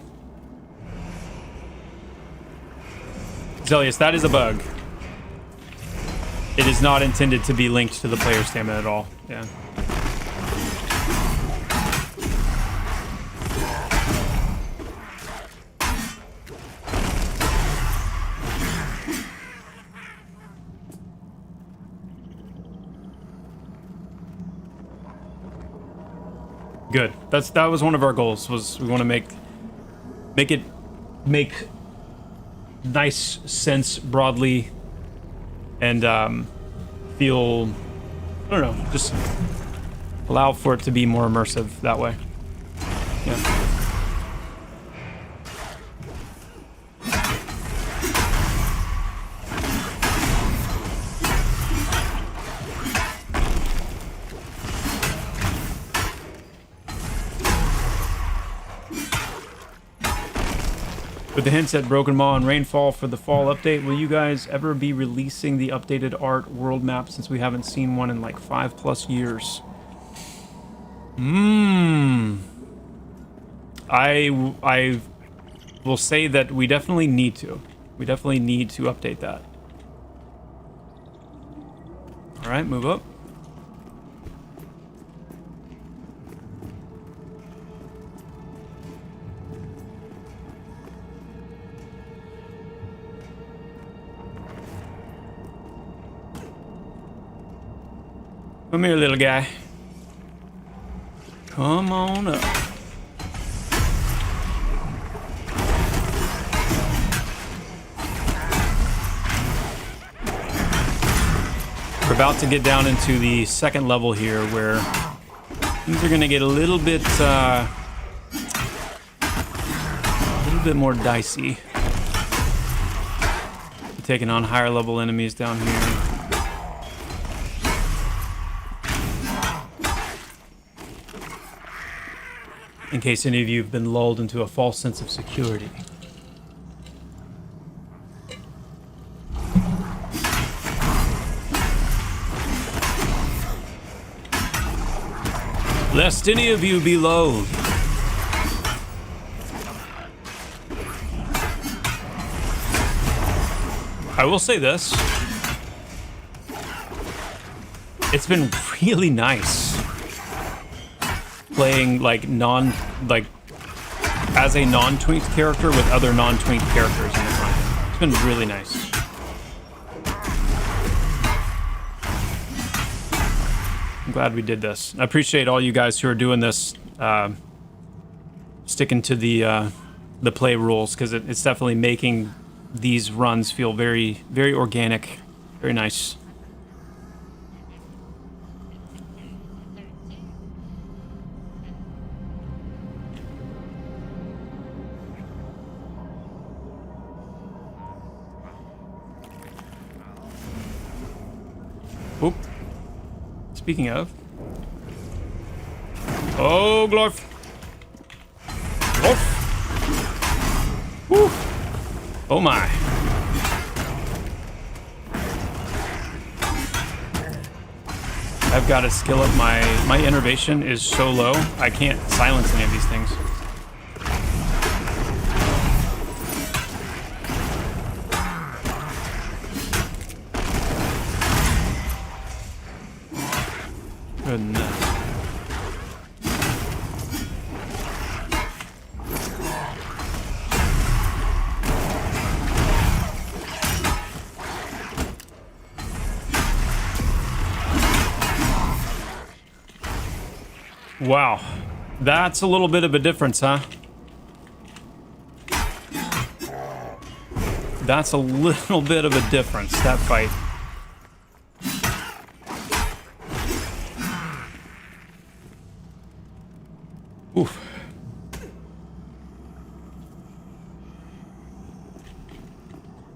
Zelius, that is a bug. It is not intended to be linked to the player stamina at all. Yeah. Good. That was one of our goals. Was we want to make nice sense broadly, and feel, I don't know, just allow for it to be more immersive that way. Yeah. With the hints at Broken Maw and Rainfall for the fall update, will you guys ever be releasing the updated art world map, since we haven't seen one in like 5+ years? I will say that we definitely need to. We definitely need to update that. All right, move up. Come here, little guy. Come on up. We're about to get down into the second level here, where things are going to get a little bit more dicey. We're taking on higher level enemies down here. In case any of you have been lulled into a false sense of security. Lest any of you be lulled. I will say this. It's been really nice playing as a non-twinked character with other non-twinked characters in the content. It's been really nice. I'm glad we did this. I appreciate all you guys who are doing this, sticking to the play rules, because it's definitely making these runs feel very, very organic, very nice. Oop. Speaking of. Oh, Glorf. Glorf. Woo. Oh my. I've got to skill up my innervation is so low, I can't silence any of these things. Goodness. Wow, that's a little bit of a difference, huh? That's a little bit of a difference, that fight. Oof.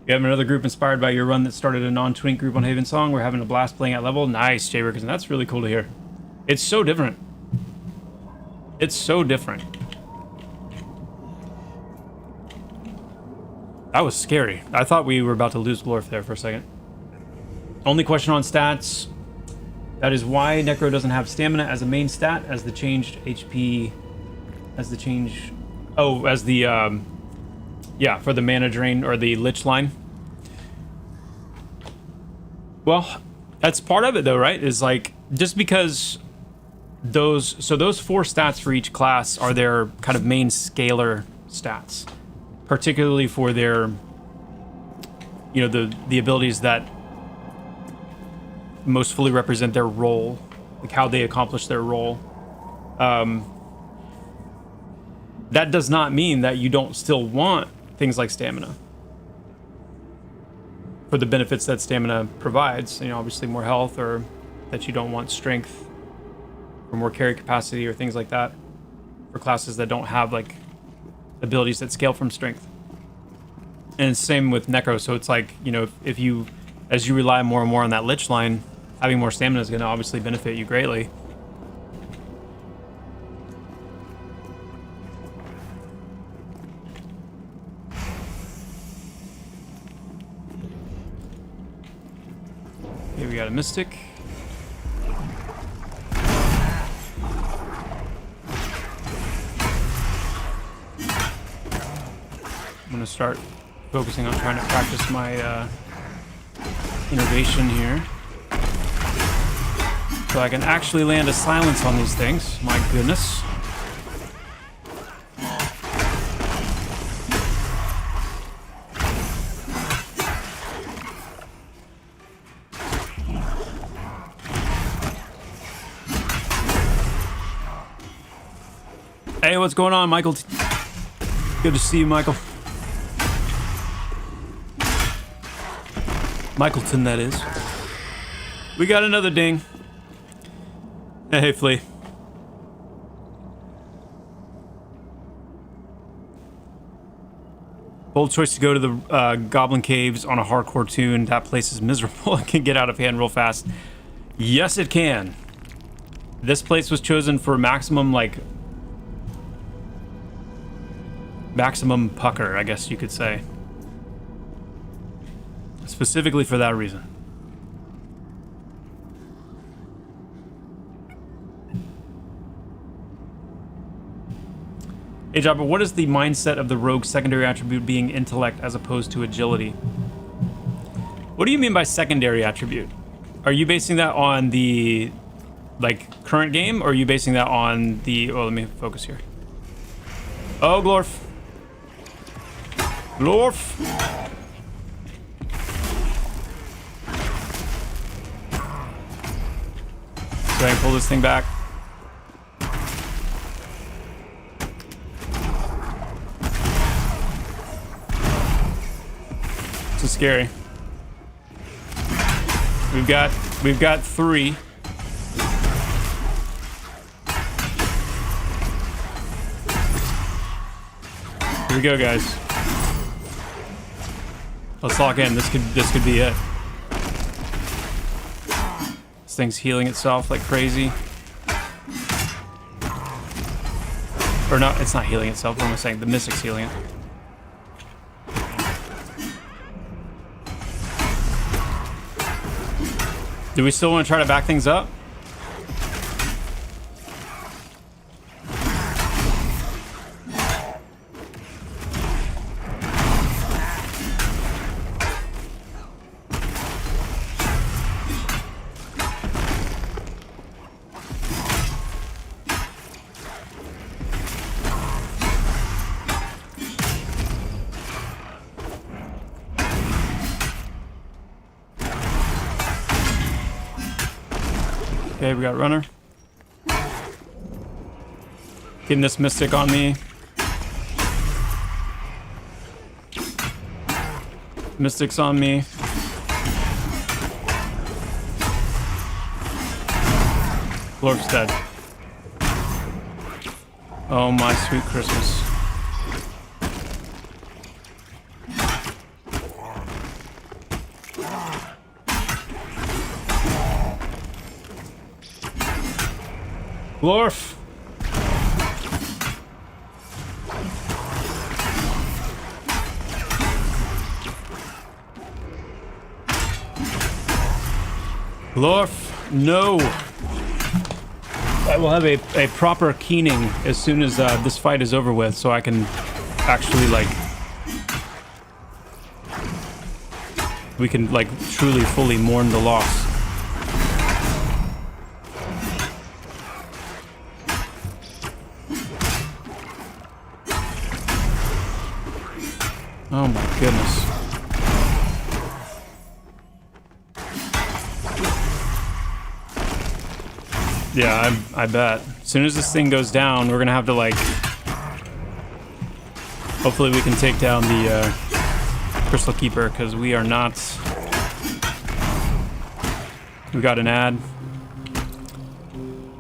You have another group inspired by your run that started a non-twink group on Haven Song. We're having a blast playing at level. Nice, Jay Rickers, and that's really cool to hear. It's so different. It's so different. That was scary. I thought we were about to lose Glorf there for a second. Only question on stats. That is why Necro doesn't have stamina as a main stat, as the changed HP, as the change... Oh, as the, yeah, for the mana drain or the lich line. Well, that's part of it though, right? Is like, just because those 4 stats for each class are their kind of main scalar stats, particularly for their, you know, the abilities that most fully represent their role, like how they accomplish their role. That does not mean that you don't still want things like stamina for the benefits that stamina provides. You know, obviously more health, or that you don't want strength or more carry capacity or things like that for classes that don't have like abilities that scale from strength. And same with Necro. So it's like, you know, if you, as you rely more and more on that lich line, having more stamina is going to obviously benefit you greatly. Here we got a Mystic. I'm going to start focusing on trying to practice my innovation here, so I can actually land a silence on these things. My goodness. Hey, what's going on, Michael? Good to see you, Michael. Michaelton, that is. We got another ding. Hey, Flea. Bold choice to go to the Goblin Caves on a hardcore tune. That place is miserable. It can get out of hand real fast. Yes, it can. This place was chosen for maximum, like... maximum pucker, I guess you could say. Specifically for that reason. Hey, Joppa, what is the mindset of the rogue's secondary attribute being intellect as opposed to agility? What do you mean by secondary attribute? Are you basing that on the, like, current game, or are you basing that on the... oh, let me focus here. Oh, Glorf. Glorf! Try and pull this thing back. This is scary. We've got 3. Here we go, guys. Let's lock in. This could be it. This thing's healing itself like crazy. Or not, it's not healing itself, what am I saying? The Mystic's healing it. Do we still want to try to back things up? Okay, we got runner. Getting this Mystic on me. Mystic's on me. Glorf's dead. Oh my sweet Christmas. Glorf! Glorf, no! I will have a proper keening as soon as this fight is over with, so I can actually, like... we can, like, truly, fully mourn the loss. Oh my goodness. Yeah, I bet. As soon as this thing goes down, we're gonna have to, like... hopefully we can take down the Crystal Keeper, because we are not... we got an ad.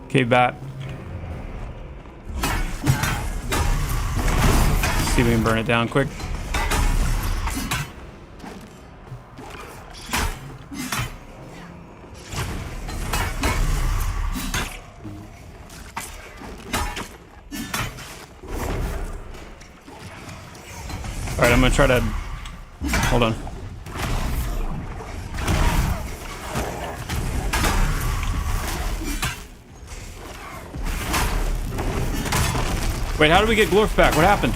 Cave Bat. See if we can burn it down quick. Alright, I'm gonna try to... hold on. Wait, how did we get Glorf back? What happened?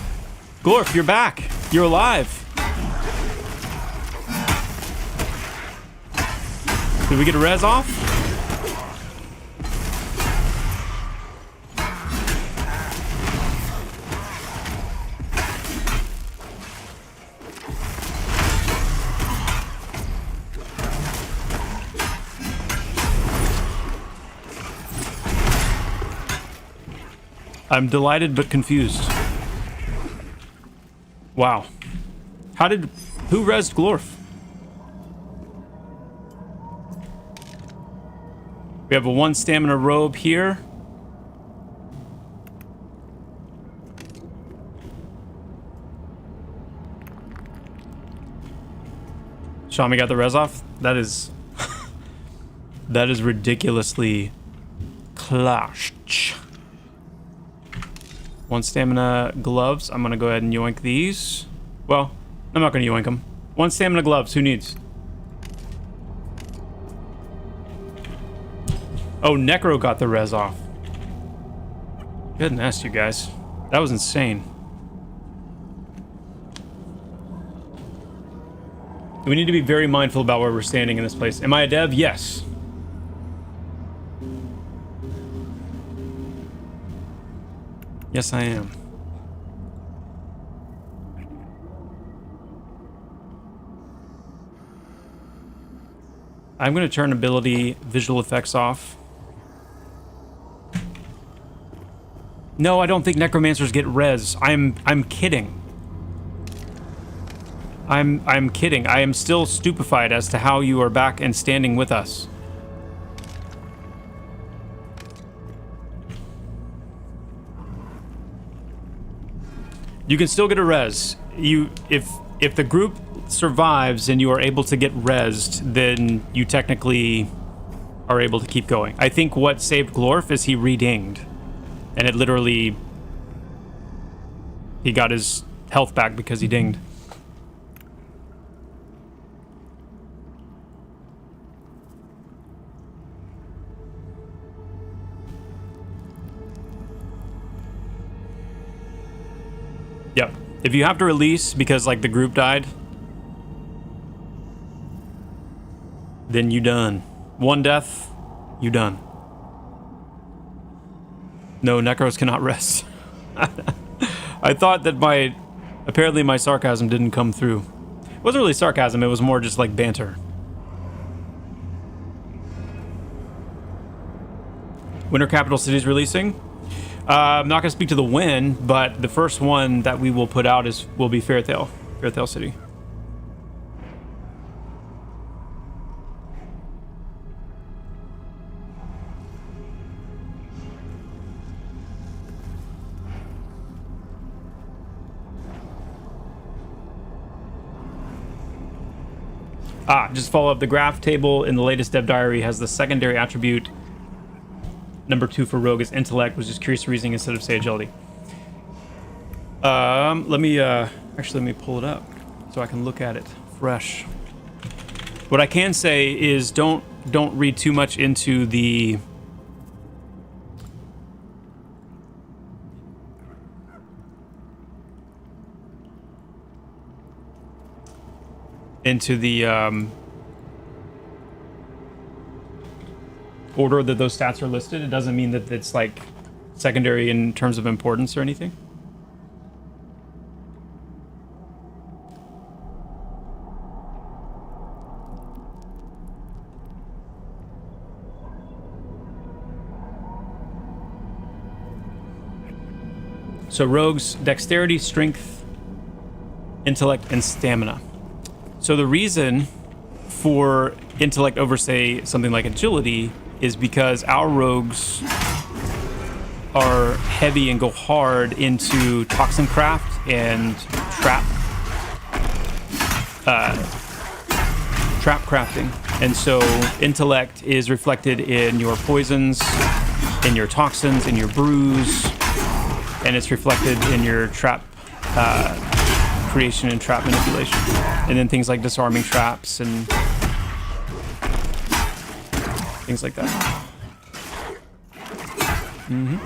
Glorf, you're back! You're alive! Did we get a res off? I'm delighted but confused. Wow. Who rezzed Glorf? We have a 1 stamina robe here. Shami got the res off? That is... that is ridiculously clutch. 1 stamina gloves. I'm gonna go ahead and yoink these. Well, I'm not gonna yoink them. 1 stamina gloves. Who needs? Oh, Necro got the res off. Goodness, you guys. That was insane. We need to be very mindful about where we're standing in this place. Am I a dev? Yes. Yes, I am. I'm going to turn ability visual effects off. No, I don't think necromancers get res. I'm kidding. I'm kidding. I am still stupefied as to how you are back and standing with us. You can still get a res. If the group survives and you are able to get resed, then you technically are able to keep going. I think what saved Glorf is he redinged. And it literally... he got his health back because he dinged. Yep. If you have to release because, like, the group died, then you done. 1 death, you done. No, Necros cannot rest. I thought that apparently my sarcasm didn't come through. It wasn't really sarcasm, it was more just like banter. Winter Capital City's releasing. I'm not going to speak to the when, but the first one that we will put out will be Fairtail City. Just follow up. The graph table in the latest dev diary has the secondary attribute number 2 for rogue is intellect, which is curious reasoning instead of say agility. Let me pull it up so I can look at it fresh. What I can say is don't read too much into the order that those stats are listed. It doesn't mean that it's like secondary in terms of importance or anything. So rogues, dexterity, strength, intellect, and stamina. So the reason for intellect over, say, something like agility is because our rogues are heavy and go hard into toxin craft and trap crafting. And so intellect is reflected in your poisons, in your toxins, in your brews, and it's reflected in your trap creation and trap manipulation. And then things like disarming traps and things like that. Mm-hmm.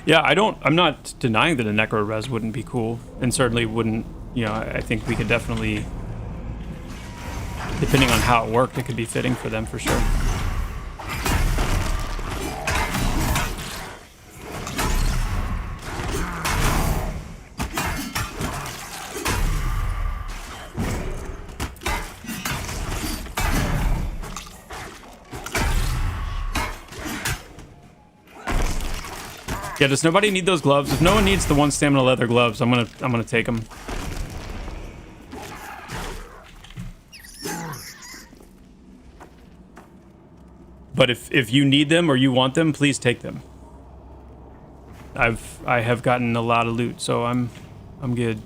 Yeah, I'm not denying that a necro res wouldn't be cool, and certainly wouldn't, I think we could definitely, depending on how it worked, it could be fitting for them for sure. Yeah, does nobody need those gloves? If no one needs the 1 stamina leather gloves, I'm gonna take them. But if you need them or you want them, please take them. I have gotten a lot of loot, so I'm good.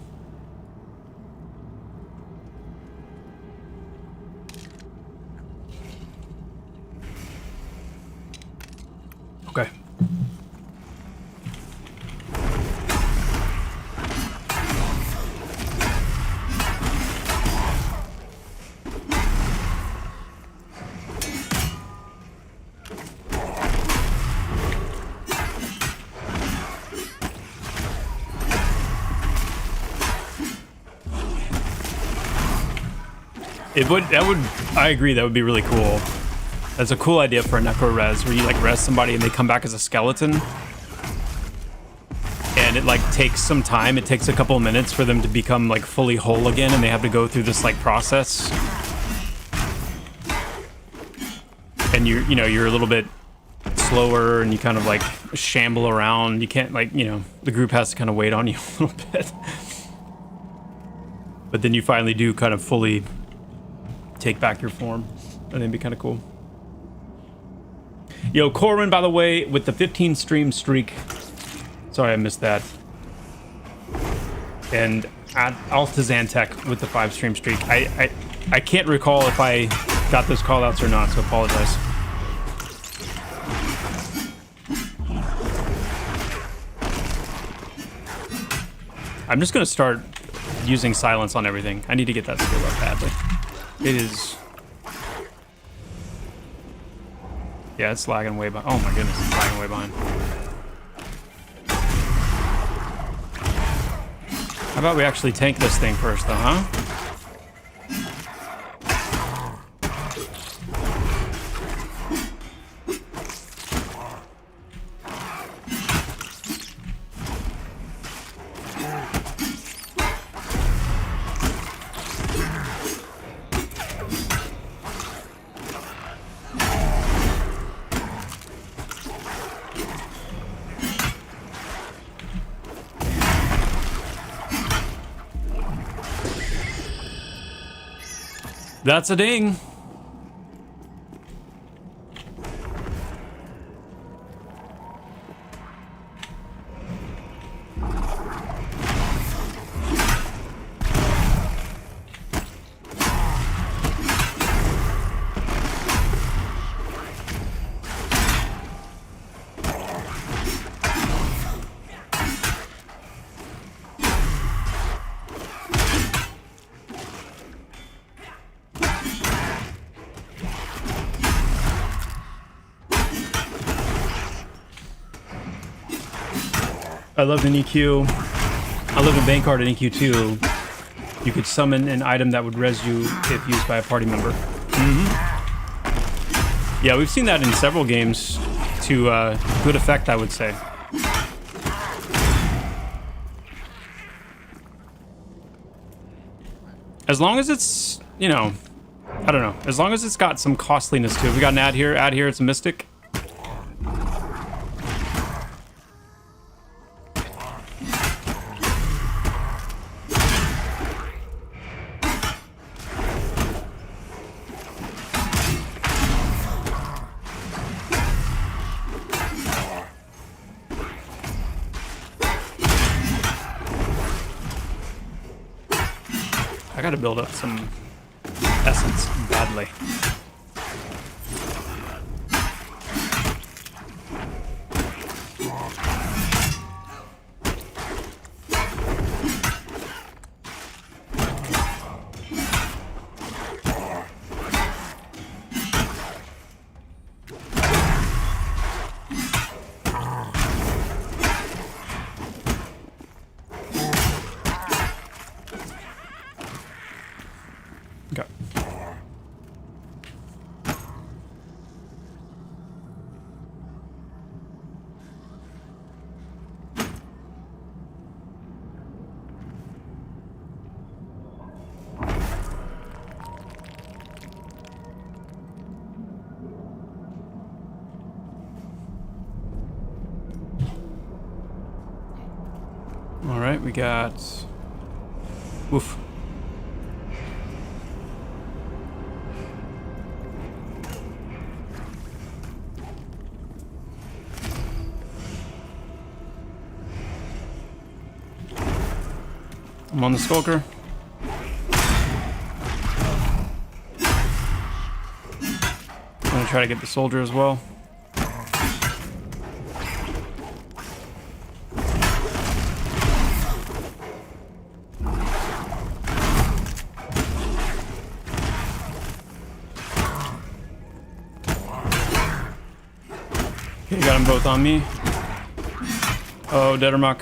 Okay. I agree, that would be really cool. That's a cool idea for a necro res, where you like res somebody and they come back as a skeleton. And it like takes some time, it takes a couple of minutes for them to become like fully whole again, and they have to go through this like process. And you're a little bit slower and you kind of like shamble around. You can't like, the group has to kind of wait on you a little bit. But then you finally do kind of fully take back your form. I think it'd be kind of cool. Yo, Corwin, by the way, with the 15 stream streak. Sorry, I missed that. And Altazan Tech with the 5 stream streak. I can't recall if I got those callouts or not, so apologize. I'm just gonna start using silence on everything. I need to get that skill up badly. It is. Yeah, it's lagging way behind. Oh my goodness, it's lagging way behind. How about we actually tank this thing first, though, huh? That's a ding. I loved an EQ. I love a bank card in EQ too. You could summon an item that would res you if used by a party member. Yeah, we've seen that in several games to good effect, I would say. As long as it's, I don't know. As long as it's got some costliness to it. We got an ad here. Ad here, it's a mystic. I gotta build up some essence badly. We got... Oof. I'm on the Skulker. I'm gonna try to get the Soldier as well. Okay, got them both on me. Oh, Dettermock.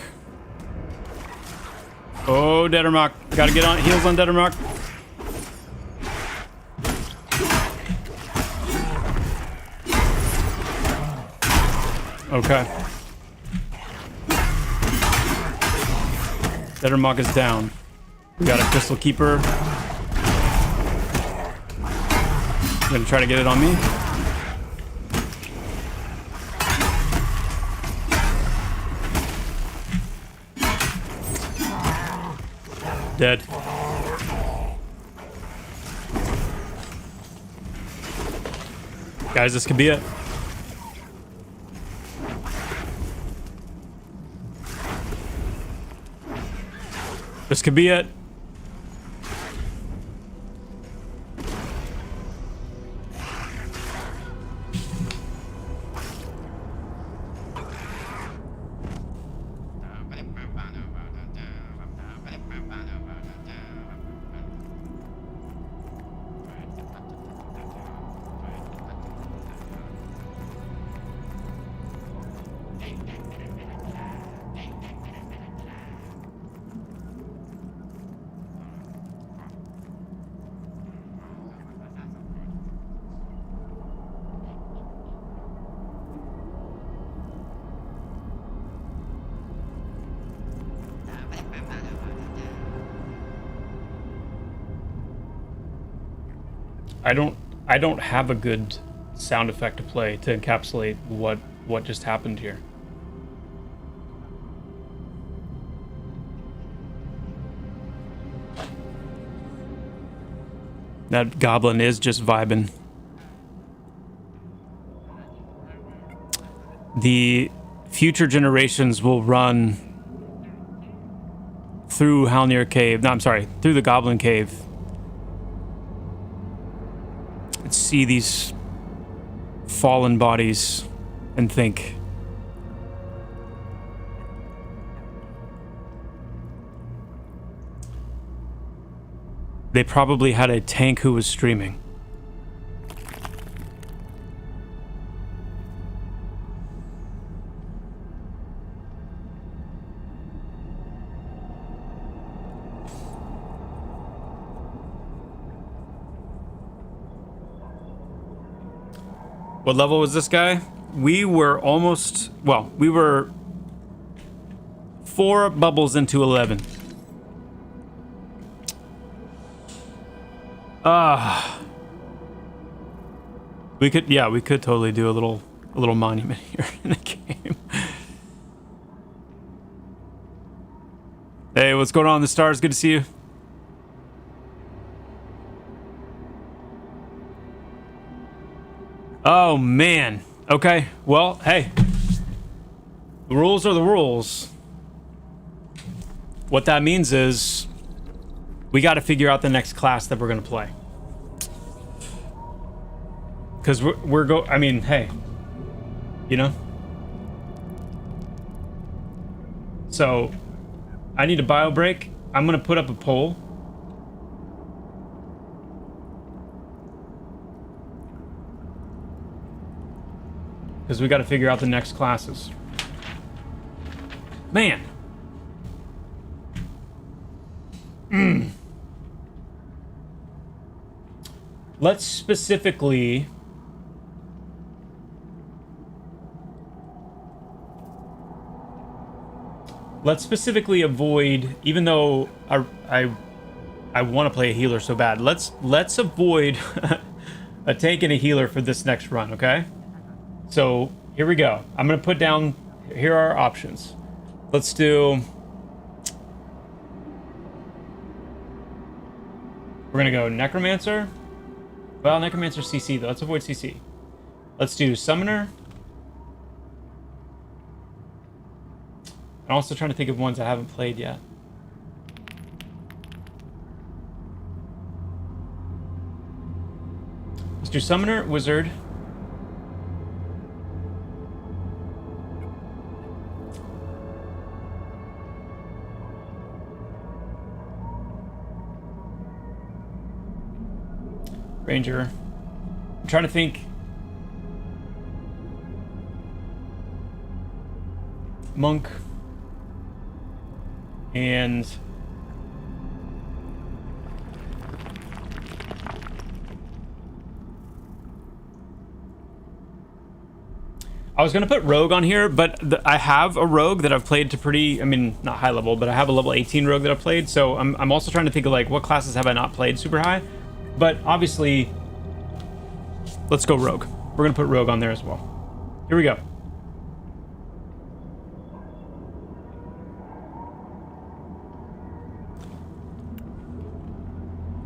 Oh, Dettermock. Gotta get on heals on Dettermock. Okay. Dettermock is down. We got a Crystal Keeper. I'm gonna try to get it on me. Dead. Guys, this could be it. This could be it. I don't have a good sound effect to play to encapsulate what just happened here. That goblin is just vibing. The future generations will run through Halnir Cave. No, I'm sorry, through the Goblin Cave. See these fallen bodies and think, they probably had a tank who was streaming. What level was this guy? We were almost, well, we were 4 bubbles into 11. We could totally do a little monument here in the game. Hey, what's going on, the stars? Good to see you. Oh, man. Okay, well, hey. The rules are the rules. What that means is we got to figure out the next class that we're going to play. Because I mean, hey. You know? So, I need a bio break. I'm going to put up a poll. Because we got to figure out the next classes. Man. Let's specifically... avoid, even though I want to play a healer so bad, let's avoid a tank and a healer for this next run, okay? So here we go. I'm gonna put down, here are our options. Let's do We're gonna go Necromancer. Well, Necromancer CC though. Let's avoid CC. Let's do Summoner. I'm also trying to think of ones I haven't played yet. Let's do Summoner, Wizard. Ranger. I'm trying to think. Monk. And I was gonna put Rogue on here, but I have a Rogue that I've played to pretty, I mean, not high level, but I have a level 18 Rogue that I've played, so I'm also trying to think of like what classes have I not played super high, but obviously, let's go Rogue. We're gonna put Rogue on there as well. Here we go.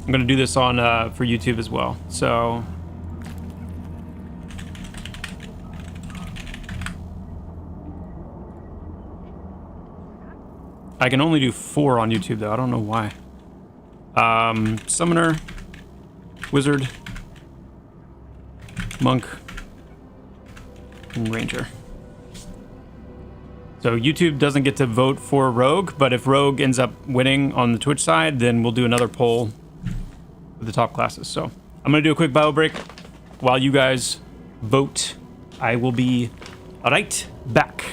I'm gonna do this on for YouTube as well, so. I can only do 4 on YouTube though, I don't know why. Summoner, Wizard, Monk, and Ranger. So YouTube doesn't get to vote for Rogue, but if Rogue ends up winning on the Twitch side, then we'll do another poll with the top classes. So I'm gonna do a quick bio break while you guys vote. I will be right back.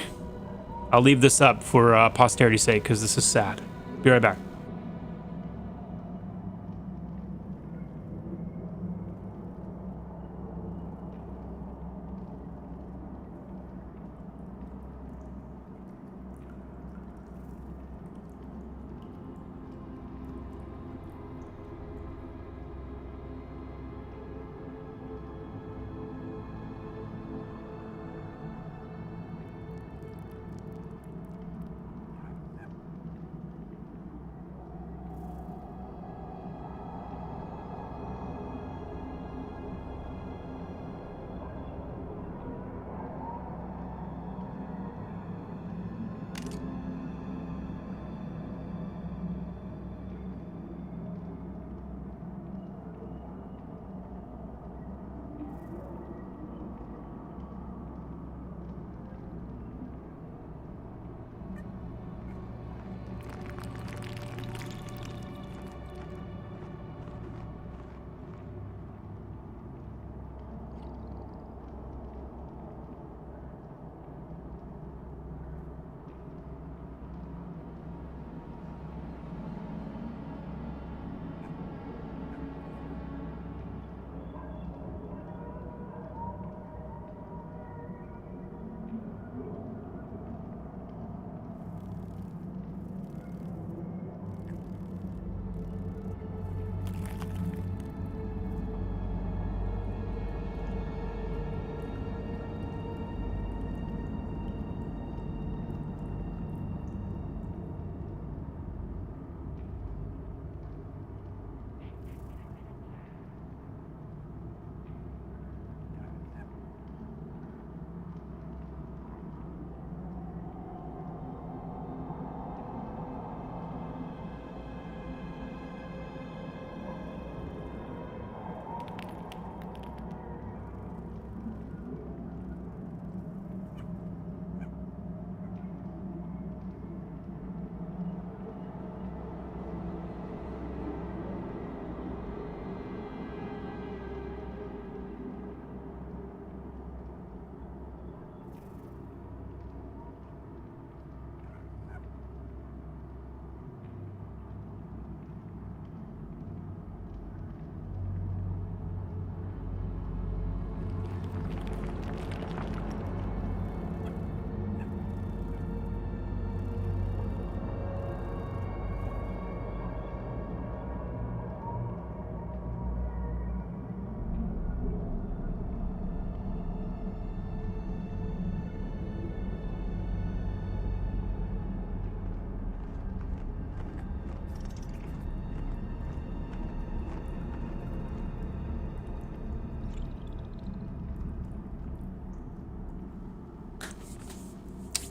I'll leave this up for posterity's sake because this is sad. Be right back.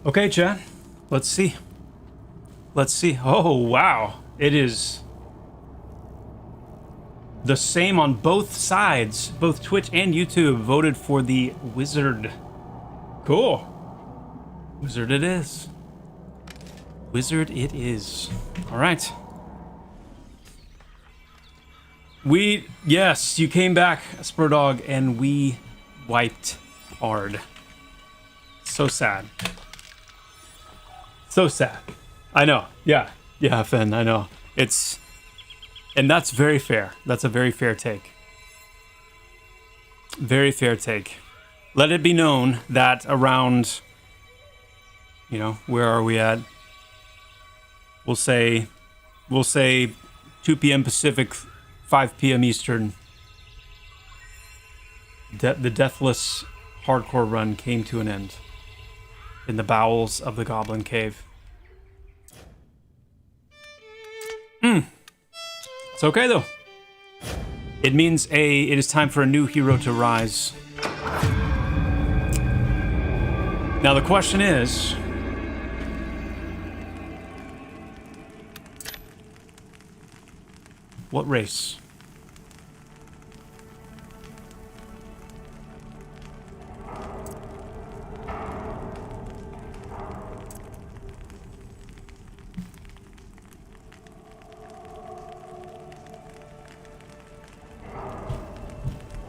Okay, chat. Let's see. Let's see. Oh, wow. It is the same on both sides. Both Twitch and YouTube voted for the wizard. Cool. Wizard it is. Wizard it is. All right. Yes, you came back, Spurdog, and we wiped hard. So sad. So sad. I know. Yeah, Finn, I know. And that's very fair. That's a very fair take. Very fair take. Let it be known that around, where are we at? We'll say 2 p.m. Pacific, 5 p.m. Eastern. The deathless hardcore run came to an end in the bowels of the Goblin Cave. It's okay though. It means it is time for a new hero to rise. Now the question is, what race?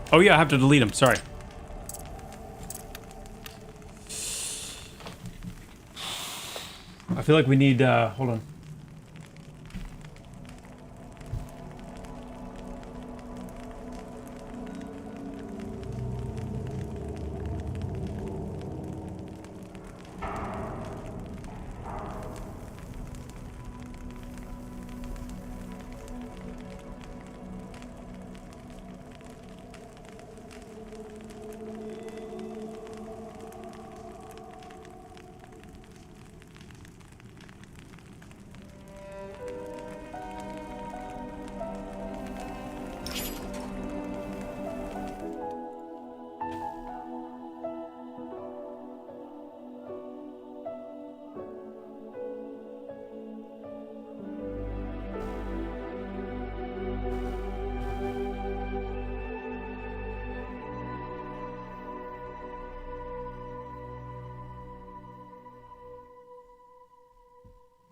Oh yeah, I have to delete him, sorry. I feel like we need, hold on.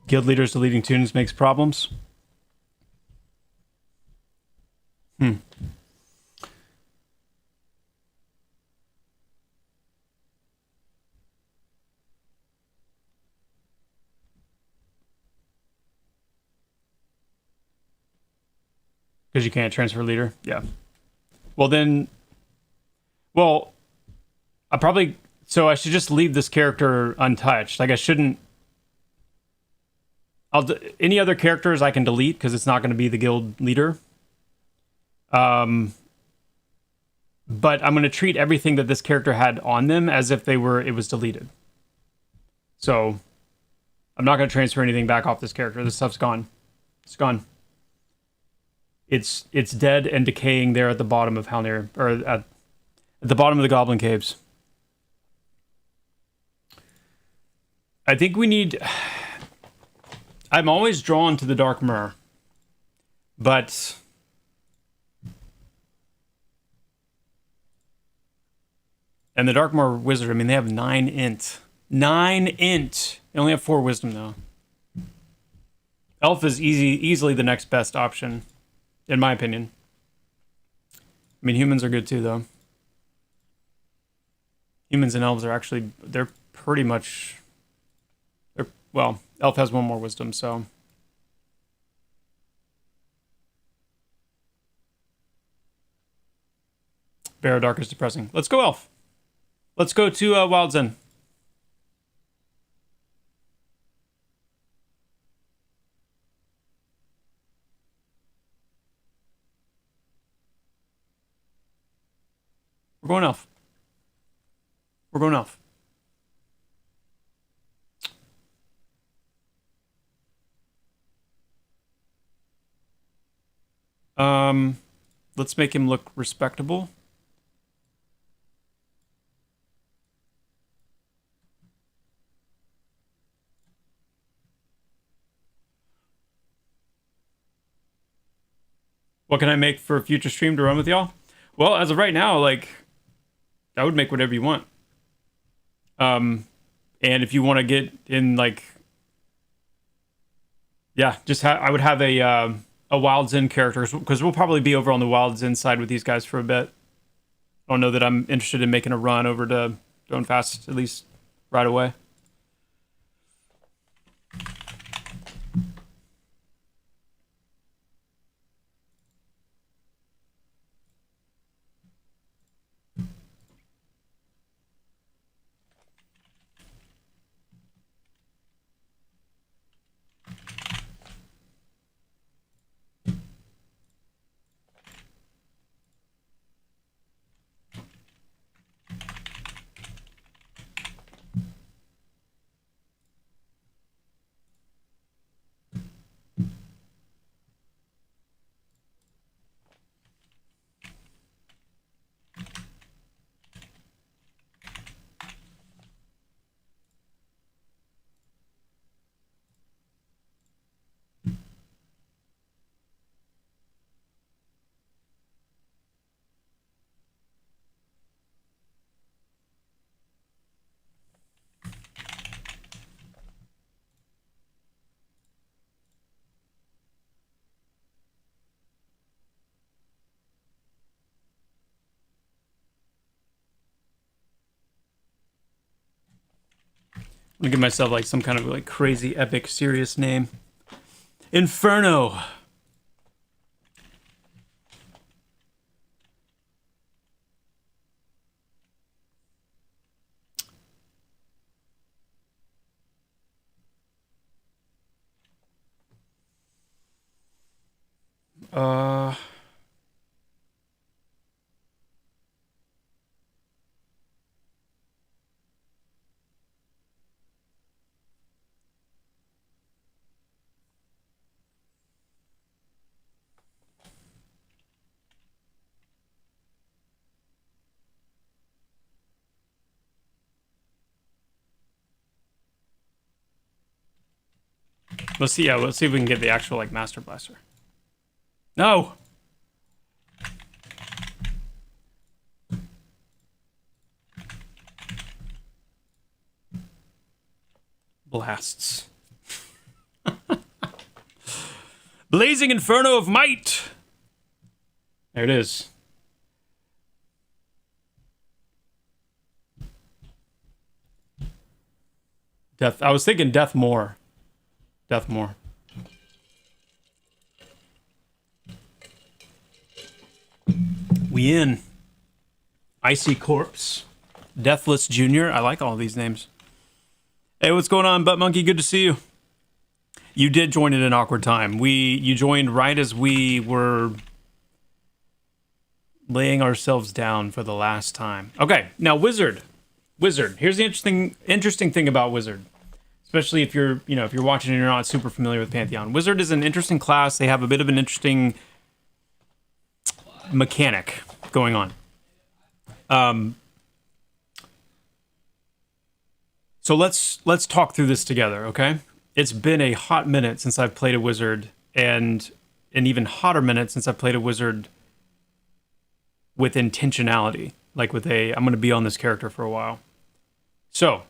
Guild leaders deleting tunes makes problems. Because you can't transfer leader? Yeah. Well then... Well, so I should just leave this character untouched. Like I shouldn't... Any other characters I can delete because it's not going to be the guild leader. But I'm going to treat everything that this character had on them as if it was deleted. So I'm not going to transfer anything back off this character. This stuff's gone. It's gone. It's dead and decaying there at the bottom of Halnir, or at the bottom of the Goblin Caves. I think we need... I'm always drawn to the Dark Myrrh, but and the Dark Myrrh Wizard, I mean, they have 9 int. 9 int! They only have 4 wisdom, though. Elf is easily the next best option, in my opinion. I mean, humans are good too, though. Humans and elves are actually, they're pretty much... Well, elf has 1 more wisdom, so... Barrow Dark is depressing. Let's go elf. Let's go to Wild Zen. We're going elf. We're going elf. Let's make him look respectable. What can I make for a future stream to run with y'all? Well, as of right now, like, I would make whatever you want. And if you want to get in, like, yeah, I would have a Wild Zen character, because we'll probably be over on the Wild Zen side with these guys for a bit. I don't know that I'm interested in making a run over to Going Fast, at least right away. I'm gonna give myself like some kind of like crazy epic serious name. Inferno. Let's see. Yeah, let's see if we can get the actual like Master Blaster. No. Blasts. Blazing Inferno of Might. There it is. Death. I was thinking Death More. Death More. We in. Icy Corpse. Deathless Jr. I like all these names. Hey, what's going on, Butt Monkey? Good to see you. You did join at an awkward time. You joined right as we were laying ourselves down for the last time. Okay, now Wizard. Here's the interesting thing about Wizard. Especially if you're watching and you're not super familiar with Pantheon. Wizard is an interesting class. They have a bit of an interesting mechanic going on. So let's talk through this together, okay? It's been a hot minute since I've played a Wizard, and an even hotter minute since I've played a Wizard with intentionality. Like I'm going to be on this character for a while. So,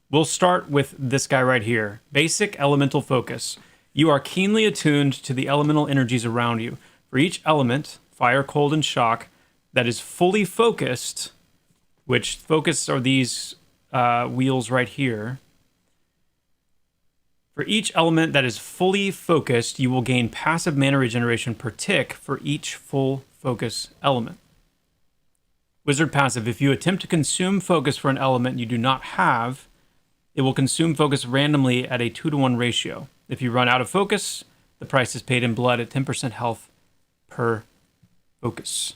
we'll start with this guy right here. Basic Elemental Focus. You are keenly attuned to the elemental energies around you. For each element, fire, cold, and shock, that is fully focused, which focus are these wheels right here. For each element that is fully focused, you will gain passive mana regeneration per tick for each full focus element. Wizard passive. If you attempt to consume focus for an element you do not have, it will consume focus randomly at a 2-to-1 ratio. If you run out of focus, the price is paid in blood at 10% health per focus.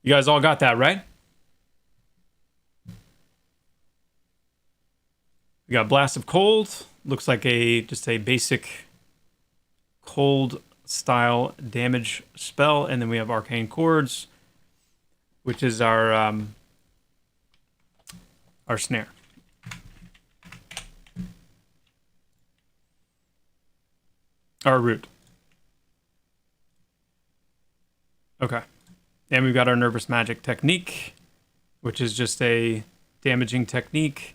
You guys all got that, right? We got Blast of Cold. Looks like just a basic cold style damage spell. And then we have Arcane Chords, which is our snare. Or root. Okay. And we've got our Nervous Magic technique, which is just a damaging technique.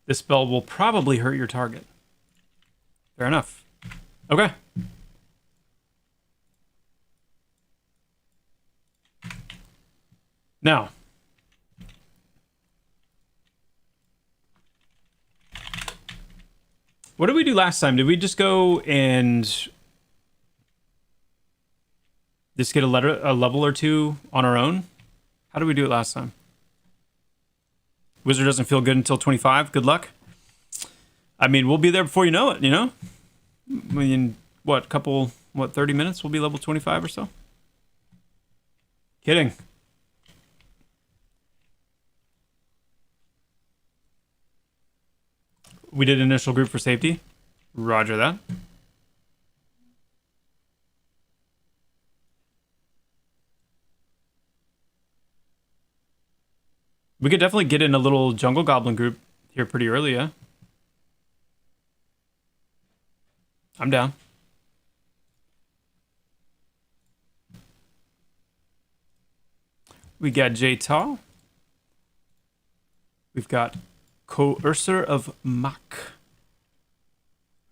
This spell will probably hurt your target. Fair enough. Okay. Now, what did we do last time? Did we just go and just get a level or two on our own? How did we do it last time? Wizard doesn't feel good until 25. Good luck. I mean, we'll be there before you know it, you know? I mean, what, 30 minutes? We'll be level 25 or so? Kidding. We did initial group for safety. Roger that. We could definitely get in a little jungle goblin group here pretty early, yeah? I'm down. We got Jaytal. We've got Coercer of Mach.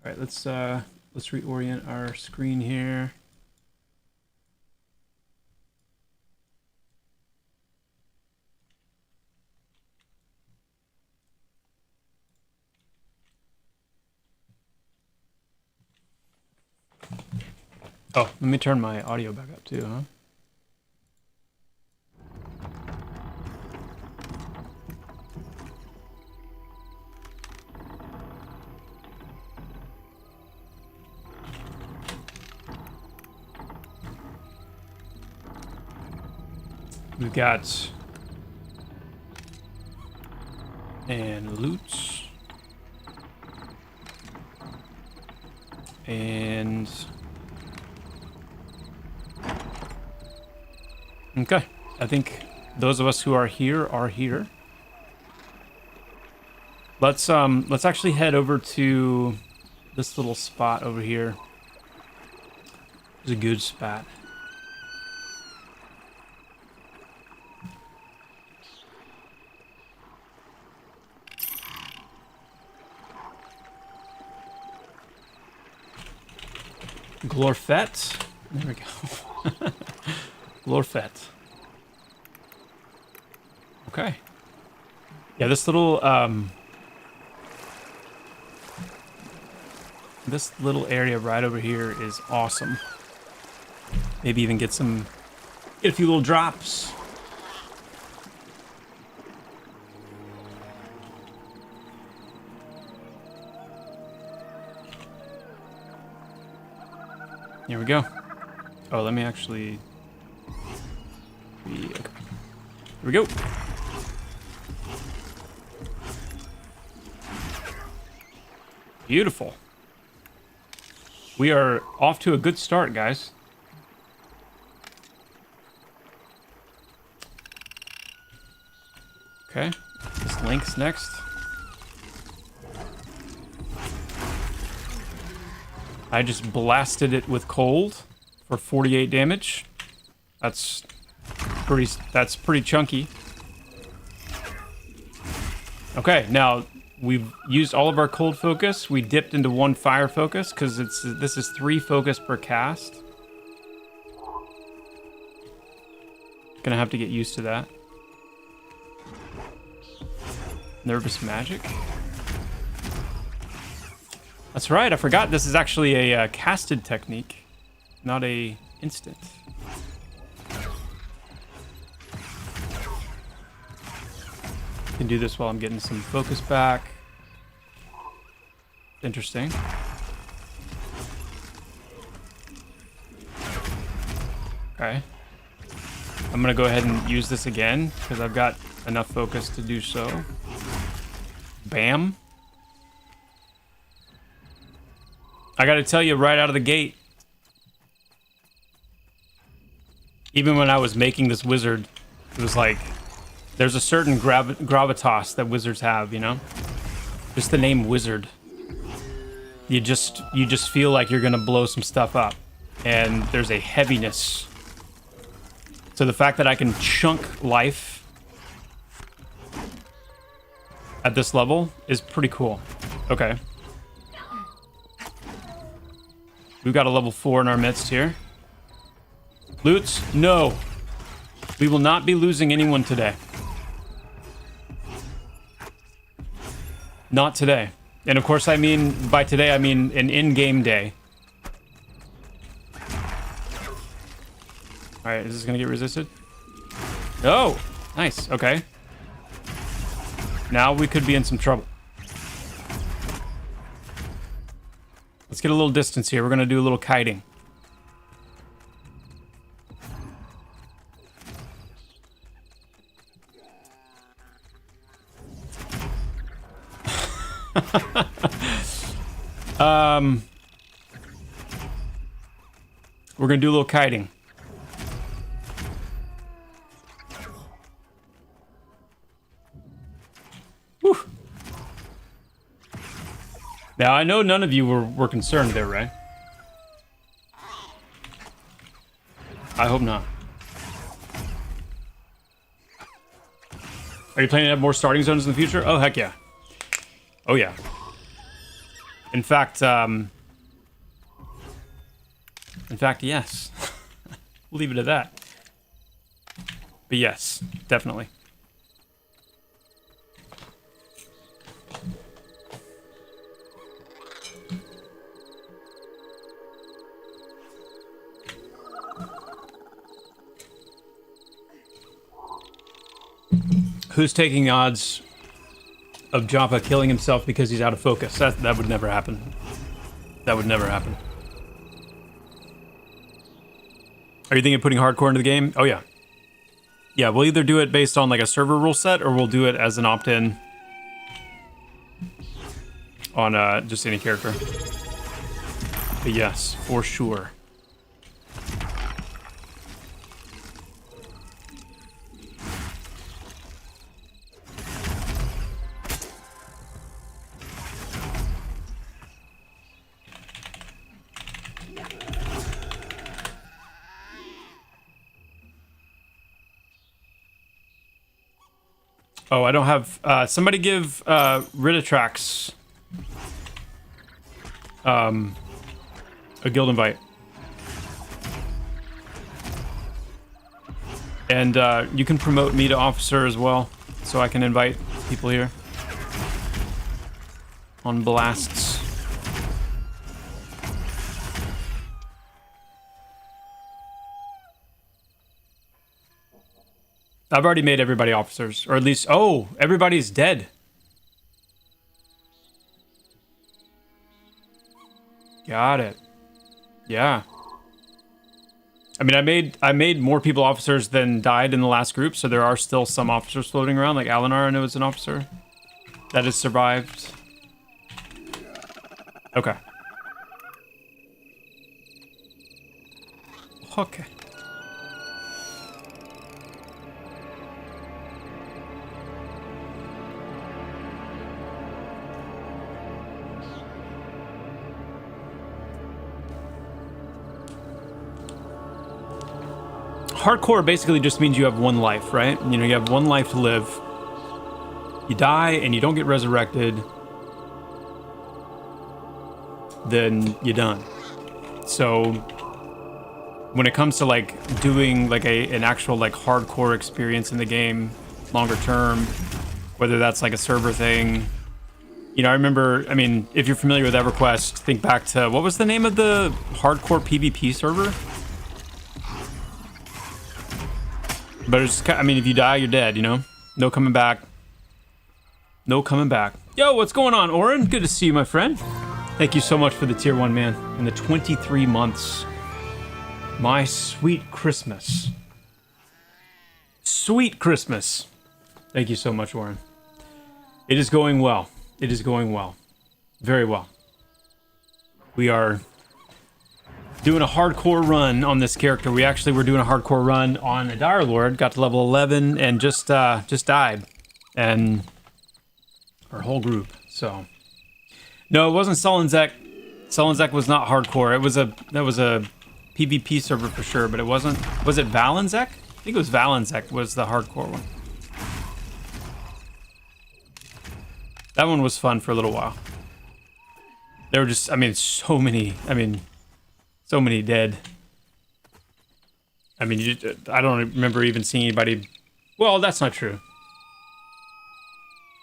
All right, let's reorient our screen here. Oh, let me turn my audio back up too, huh? We've got and loot and okay. I think those of us who are here are here. Let's actually head over to this little spot over here. It's a good spot. Glorfet. There we go. Glorfet. Okay. Yeah, this little area right over here is awesome. Maybe even get a few little drops. Here we go. Oh, let me actually... Okay. Here we go. Beautiful. We are off to a good start, guys. Okay. This Link's next. I just blasted it with cold for 48 damage. That's pretty chunky. Okay, now we've used all of our cold focus. We dipped into one fire focus because this is 3 focus per cast. Gonna have to get used to that. Nervous magic. That's right, I forgot this is actually a casted technique, not a instant. Can do this while I'm getting some focus back. Interesting. Okay. I'm gonna go ahead and use this again because I've got enough focus to do so. Bam. I gotta tell you right out of the gate, even when I was making this wizard, it was like, there's a certain gravitas that wizards have, you know? Just the name wizard. You just feel like you're gonna blow some stuff up, and there's a heaviness. So the fact that I can chunk life at this level is pretty cool. Okay. We've got a level 4 in our midst here. Loots? No. We will not be losing anyone today. Not today. And of course, I mean, by today, I mean an in-game day. Alright, is this gonna get resisted? Oh! Nice, okay. Now we could be in some trouble. Let's get a little distance here. We're gonna do a little kiting. We're gonna do a little kiting. Whew. Now I know none of you were concerned there, right? I hope not. Are you planning to have more starting zones in the future? Oh heck yeah. Oh yeah. In fact, yes. We'll leave it at that. But yes, definitely. Who's taking odds of Joppa killing himself because he's out of focus? That would never happen. That would never happen. Are you thinking of putting hardcore into the game? Oh yeah. Yeah, we'll either do it based on like a server rule set, or we'll do it as an opt-in on just any character. But yes, for sure. Oh, I don't have... somebody give Ritatrax a guild invite. And you can promote me to officer as well, so I can invite people here on blasts. I've already made everybody officers, or at least, oh, everybody's dead. Got it. Yeah. I mean, I made more people officers than died in the last group, so there are still some officers floating around, like Alinar, I know is an officer that has survived. Okay. Okay. Hardcore basically just means you have one life, right? You know, you have one life to live. You die and you don't get resurrected, then you're done. So when it comes to like doing like an actual like hardcore experience in the game, longer term, whether that's like a server thing, you know, I remember, I mean, if you're familiar with EverQuest, think back to, what was the name of the hardcore PvP server? But it's, I mean, if you die, you're dead, you know? No coming back. No coming back. Yo, what's going on, Oren? Good to see you, my friend. Thank you so much for the tier 1, man. And the 23 months. My sweet Christmas. Sweet Christmas. Thank you so much, Oren. It is going well. It is going well. Very well. We are doing a hardcore run on this character. We actually were doing a hardcore run on a Dire Lord, got to level 11, and just died. And our whole group, so. No, it wasn't Sullen Zek. Selenzek was not hardcore. That was a PvP server for sure, but it wasn't. Was it Valenczek? I think it was Valenczek was the hardcore one. That one was fun for a little while. There were just, I mean, so many dead. I mean, I don't remember even seeing anybody. Well, that's not true.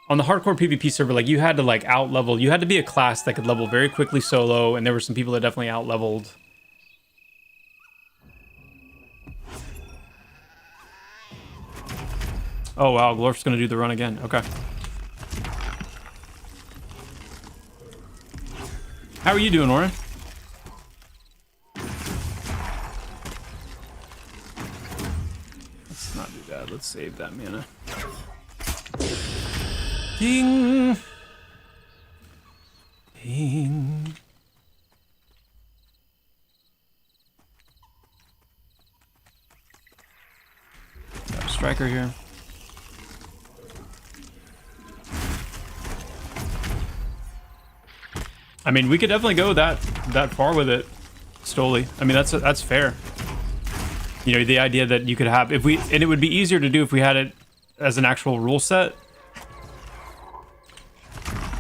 On the hardcore PvP server, like, you had to, like, out-level. You had to be a class that could level very quickly solo, and there were some people that definitely out-leveled. Oh, wow, Glorf's gonna do the run again. Okay. How are you doing, Oren? Let's not do that. Let's save that mana. Ding! Ding. Got a striker here. I mean, we could definitely go that far with it, Stoli. I mean, that's fair. You know, the idea that you could have and it would be easier to do if we had it as an actual rule set,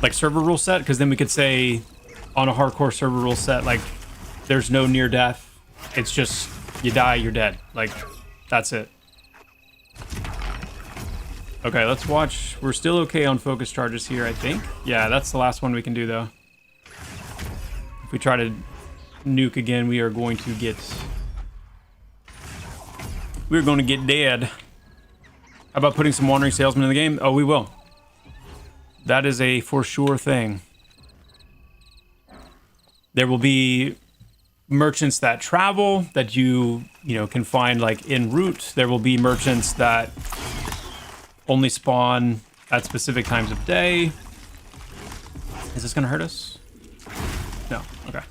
like server rule set, because then we could say on a hardcore server rule set, like, there's no near death. It's just you die, you're dead. Like, that's it. Okay, let's watch. We're still okay on focus charges here, I think. Yeah, that's the last one we can do though. If we try to nuke again, we are going to get... We're going to get dead. How about putting some Wandering Salesmen in the game? Oh, we will. That is a for sure thing. There will be merchants that travel, that you know, can find, like, en route. There will be merchants that only spawn at specific times of day. Is this going to hurt us? No, okay.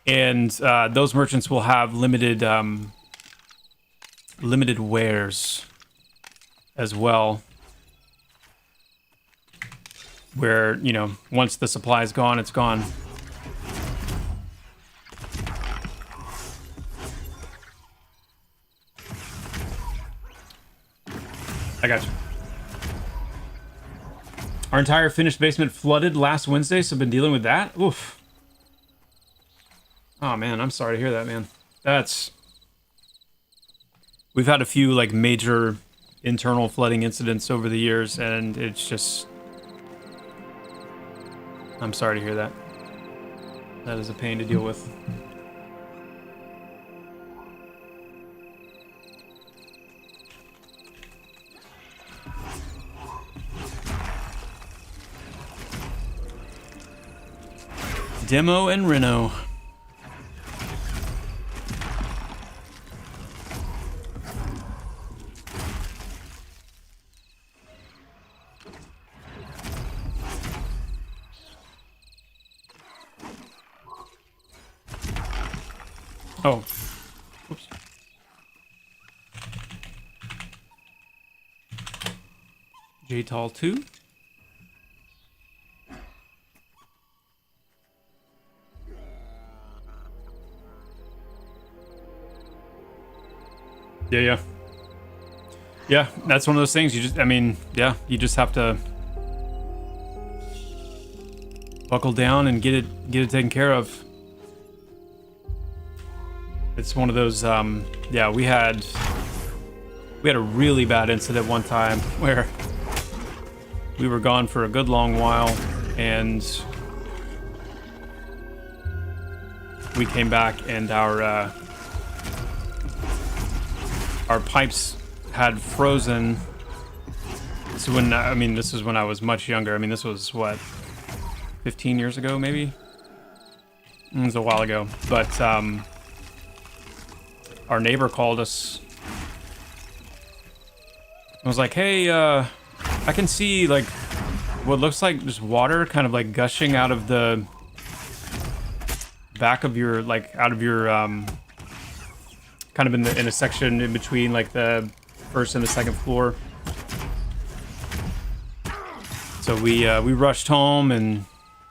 And those merchants will have limited wares as well, where, you know, once the supply is gone, it's gone. I got you. Our entire finished basement flooded last Wednesday, so I've been dealing with that. Oof. Oh man, I'm sorry to hear that, man. We've had a few, like, major internal flooding incidents over the years, and it's just... I'm sorry to hear that. That is a pain to deal with. Demo and Reno. Oh. Oops. J-Tall 2. Yeah, that's one of those things you just, I mean, yeah, you just have to buckle down and get it taken care of. It's one of those, yeah, we had a really bad incident one time where we were gone for a good long while, and we came back and our pipes had frozen. So when, I mean, this is when I was much younger. I mean, this was what, 15 years ago, maybe? It was a while ago. But our neighbor called us. I was like, hey, I can see, like, what looks like just water kind of, like, gushing out of the back of your, like, out of your, kind of in a section in between, like, the first and the second floor. So we rushed home and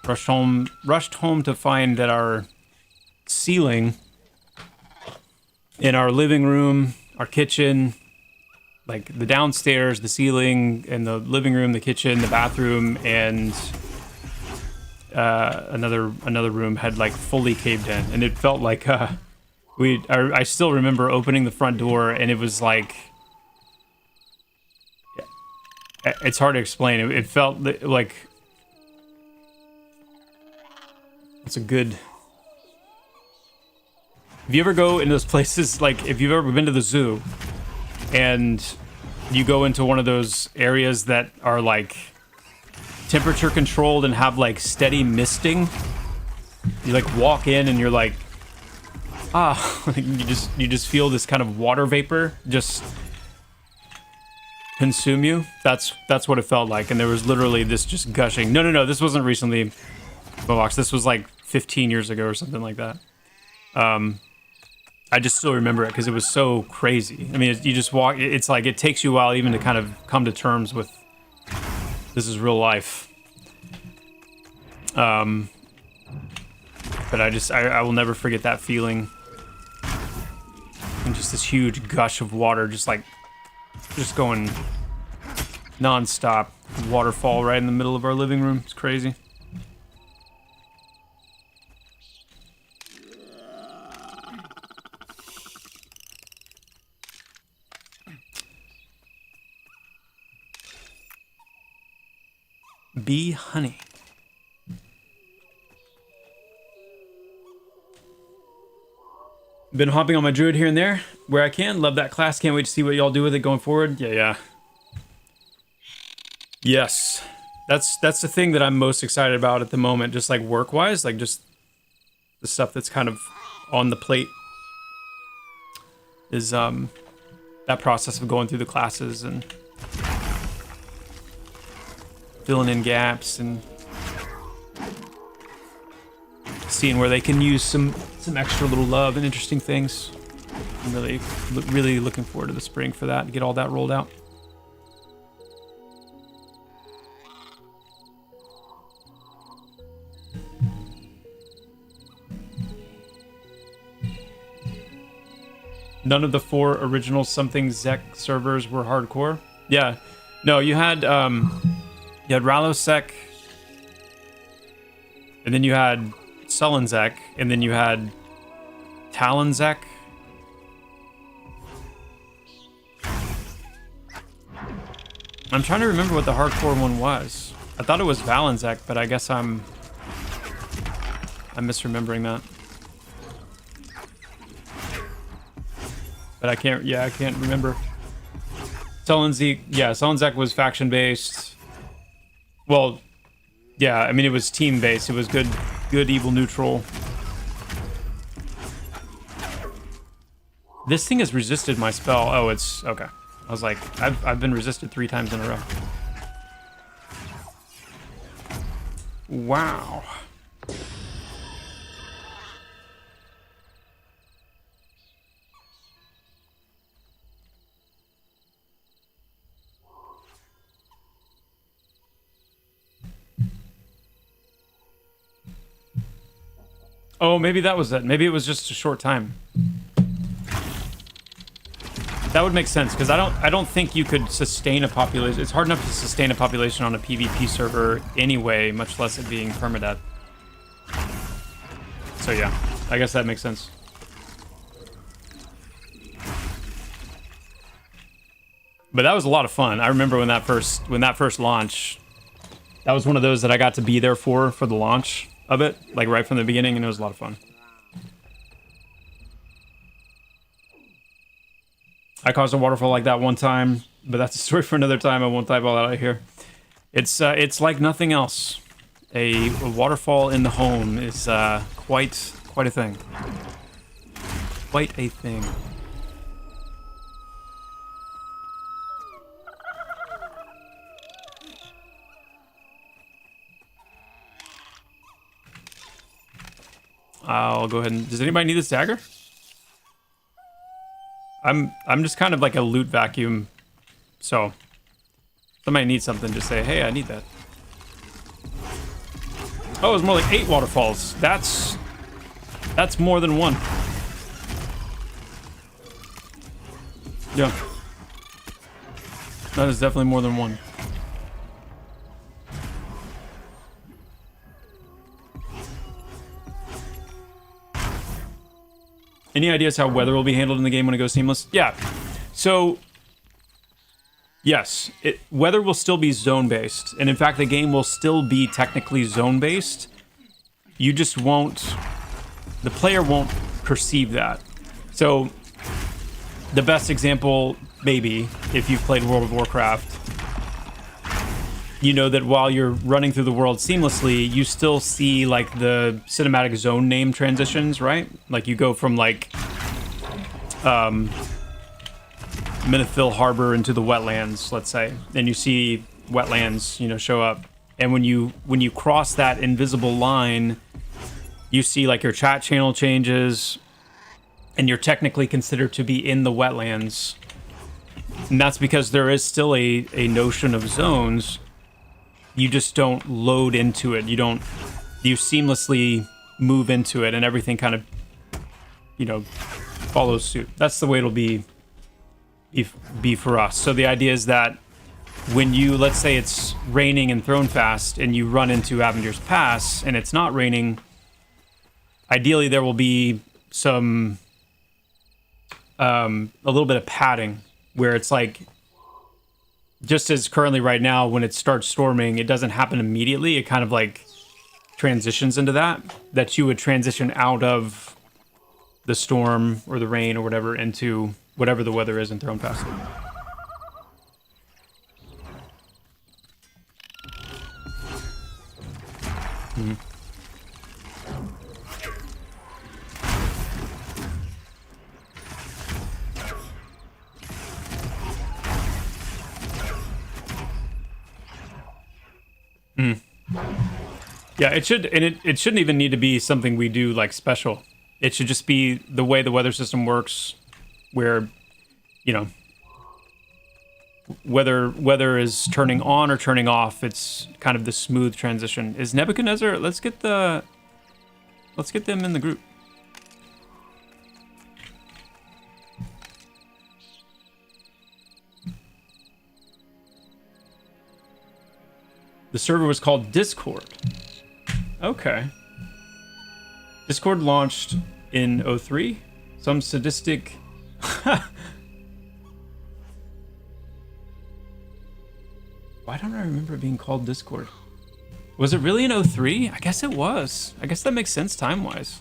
Rushed home to find that our ceiling in our living room, our kitchen, like the downstairs, the ceiling in the living room, the kitchen, the bathroom, and another room had like fully caved in, and it felt like I still remember opening the front door, and it was like, it's hard to explain. It felt like, it's a good. If you ever go into those places, like if you've ever been to the zoo, and you go into one of those areas that are like temperature controlled and have like steady misting, you like walk in and you're like, you just feel this kind of water vapor just consume you. That's what it felt like, and there was literally this just gushing. No, this wasn't recently, Box. This was like 15 years ago or something like that. I just still remember it because it was so crazy. I mean, you just walk. It's like it takes you a while even to kind of come to terms with this is real life. But I will never forget that feeling. And just this huge gush of water, just going non-stop. Waterfall right in the middle of our living room. It's crazy. Bee honey. Been hopping on my druid here and there where I can. Love that class. Can't wait to see what y'all do with it going forward. Yeah. Yes. That's the thing that I'm most excited about at the moment, just like work-wise, like just the stuff that's kind of on the plate is that process of going through the classes and filling in gaps and seeing where they can use some extra little love and interesting things. I'm really looking forward to the spring for that, to get all that rolled out. None of the 4 original something Zek servers were hardcore. Yeah, no, you had Rallosek, and then you had Sullenzek, and then you had Talonzek. I'm trying to remember what the hardcore one was. I thought it was Valenczek, but I guess I'm misremembering that. But I can't remember. Sullenzek was faction based. Well, yeah, I mean it was team based. It was good, evil, neutral. This thing has resisted my spell. Oh, it's okay. I was like, I've been resisted 3 times in a row. Wow. Oh, maybe that was it. Maybe it was just a short time. That would make sense, because I don't think you could sustain a population. It's hard enough to sustain a population on a PvP server anyway, much less it being permadeath. So yeah, I guess that makes sense. But that was a lot of fun. I remember when that first launch, that was one of those that I got to be there for the launch of it, like right from the beginning, and it was a lot of fun. I caused a waterfall like that one time, but that's a story for another time. I won't type all that out here. It's like nothing else. A waterfall in the home is quite a thing. Quite a thing. I'll go ahead and... Does anybody need this dagger? I'm just kind of like a loot vacuum, so somebody needs something, just say, hey, I need that. Oh, it's more like 8 waterfalls. That's more than one. Yeah. That is definitely more than one. Any ideas how weather will be handled in the game when it goes seamless? Yeah. So, yes, weather will still be zone-based. And in fact, the game will still be technically zone-based. You just won't... The player won't perceive that. So, the best example, maybe, if you've played World of Warcraft, you know that while you're running through the world seamlessly, you still see, like, the cinematic zone name transitions, right? Like, you go from, like, Menethil Harbor into the wetlands, let's say, and you see wetlands, you know, show up. And when you cross that invisible line, you see, like, your chat channel changes, and you're technically considered to be in the wetlands. And that's because there is still a notion of zones. You just don't load into it. You seamlessly move into it, and everything kind of, you know, follows suit. That's the way it'll be for us. So the idea is that when you, let's say it's raining in Thronefast, and you run into Avenger's Pass, and it's not raining, ideally there will be some, a little bit of padding, where it's like, just as currently right now, when it starts storming, it doesn't happen immediately. It kind of like transitions into that you would transition out of the storm or the rain or whatever into whatever the weather is in Thronefast. Mm-hmm. Yeah, it should, and it shouldn't even need to be something we do like special. It should just be the way the weather system works, where, you know, whether is turning on or turning off, it's kind of the smooth transition. Is Nebuchadnezzar? Let's get them in the group. The server was called Discord. Okay. Discord launched in 03. Some sadistic... Why don't I remember it being called Discord? Was it really in 03? I guess it was. I guess that makes sense time-wise.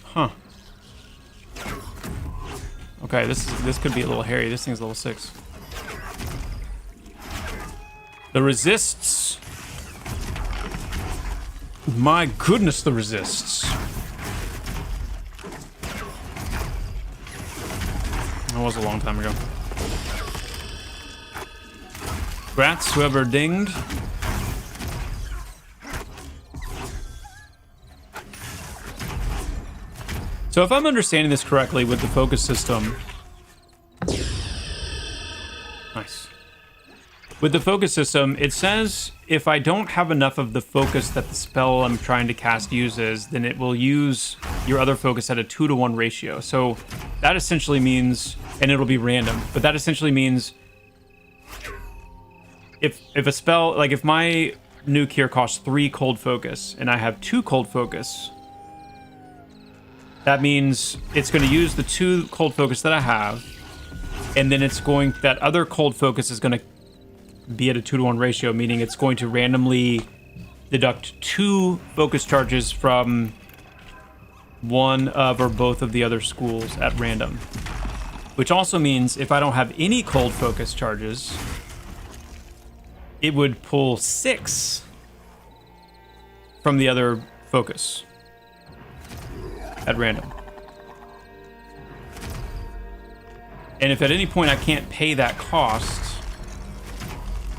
Huh. Okay, this could be a little hairy. This thing's level 6. The resists. My goodness, the resists. That was a long time ago. Grats, whoever dinged. So if I'm understanding this correctly with the focus system... Nice. With the focus system, it says if I don't have enough of the focus that the spell I'm trying to cast uses, then it will use your other focus at a 2-to-1 ratio. So that essentially means, and it'll be random, but that essentially means if a spell, like if my nuke here costs 3 cold focus and I have 2 cold focus, that means it's going to use the 2 cold focus that I have, and then it's going, that other cold focus is going to be at a 2-to-1 ratio, meaning it's going to randomly deduct 2 focus charges from one of or both of the other schools at random. Which also means if I don't have any cold focus charges, it would pull 6 from the other focus at random. And if at any point I can't pay that cost,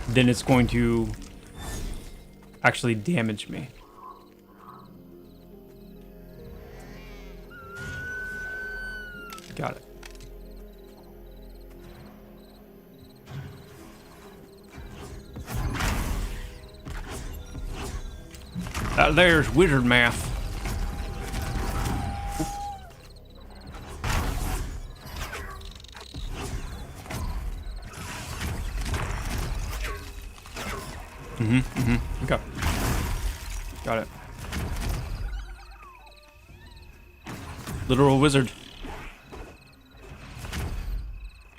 then it's going to actually damage me. Got it. There's wizard math. Okay. Got it. Literal wizard.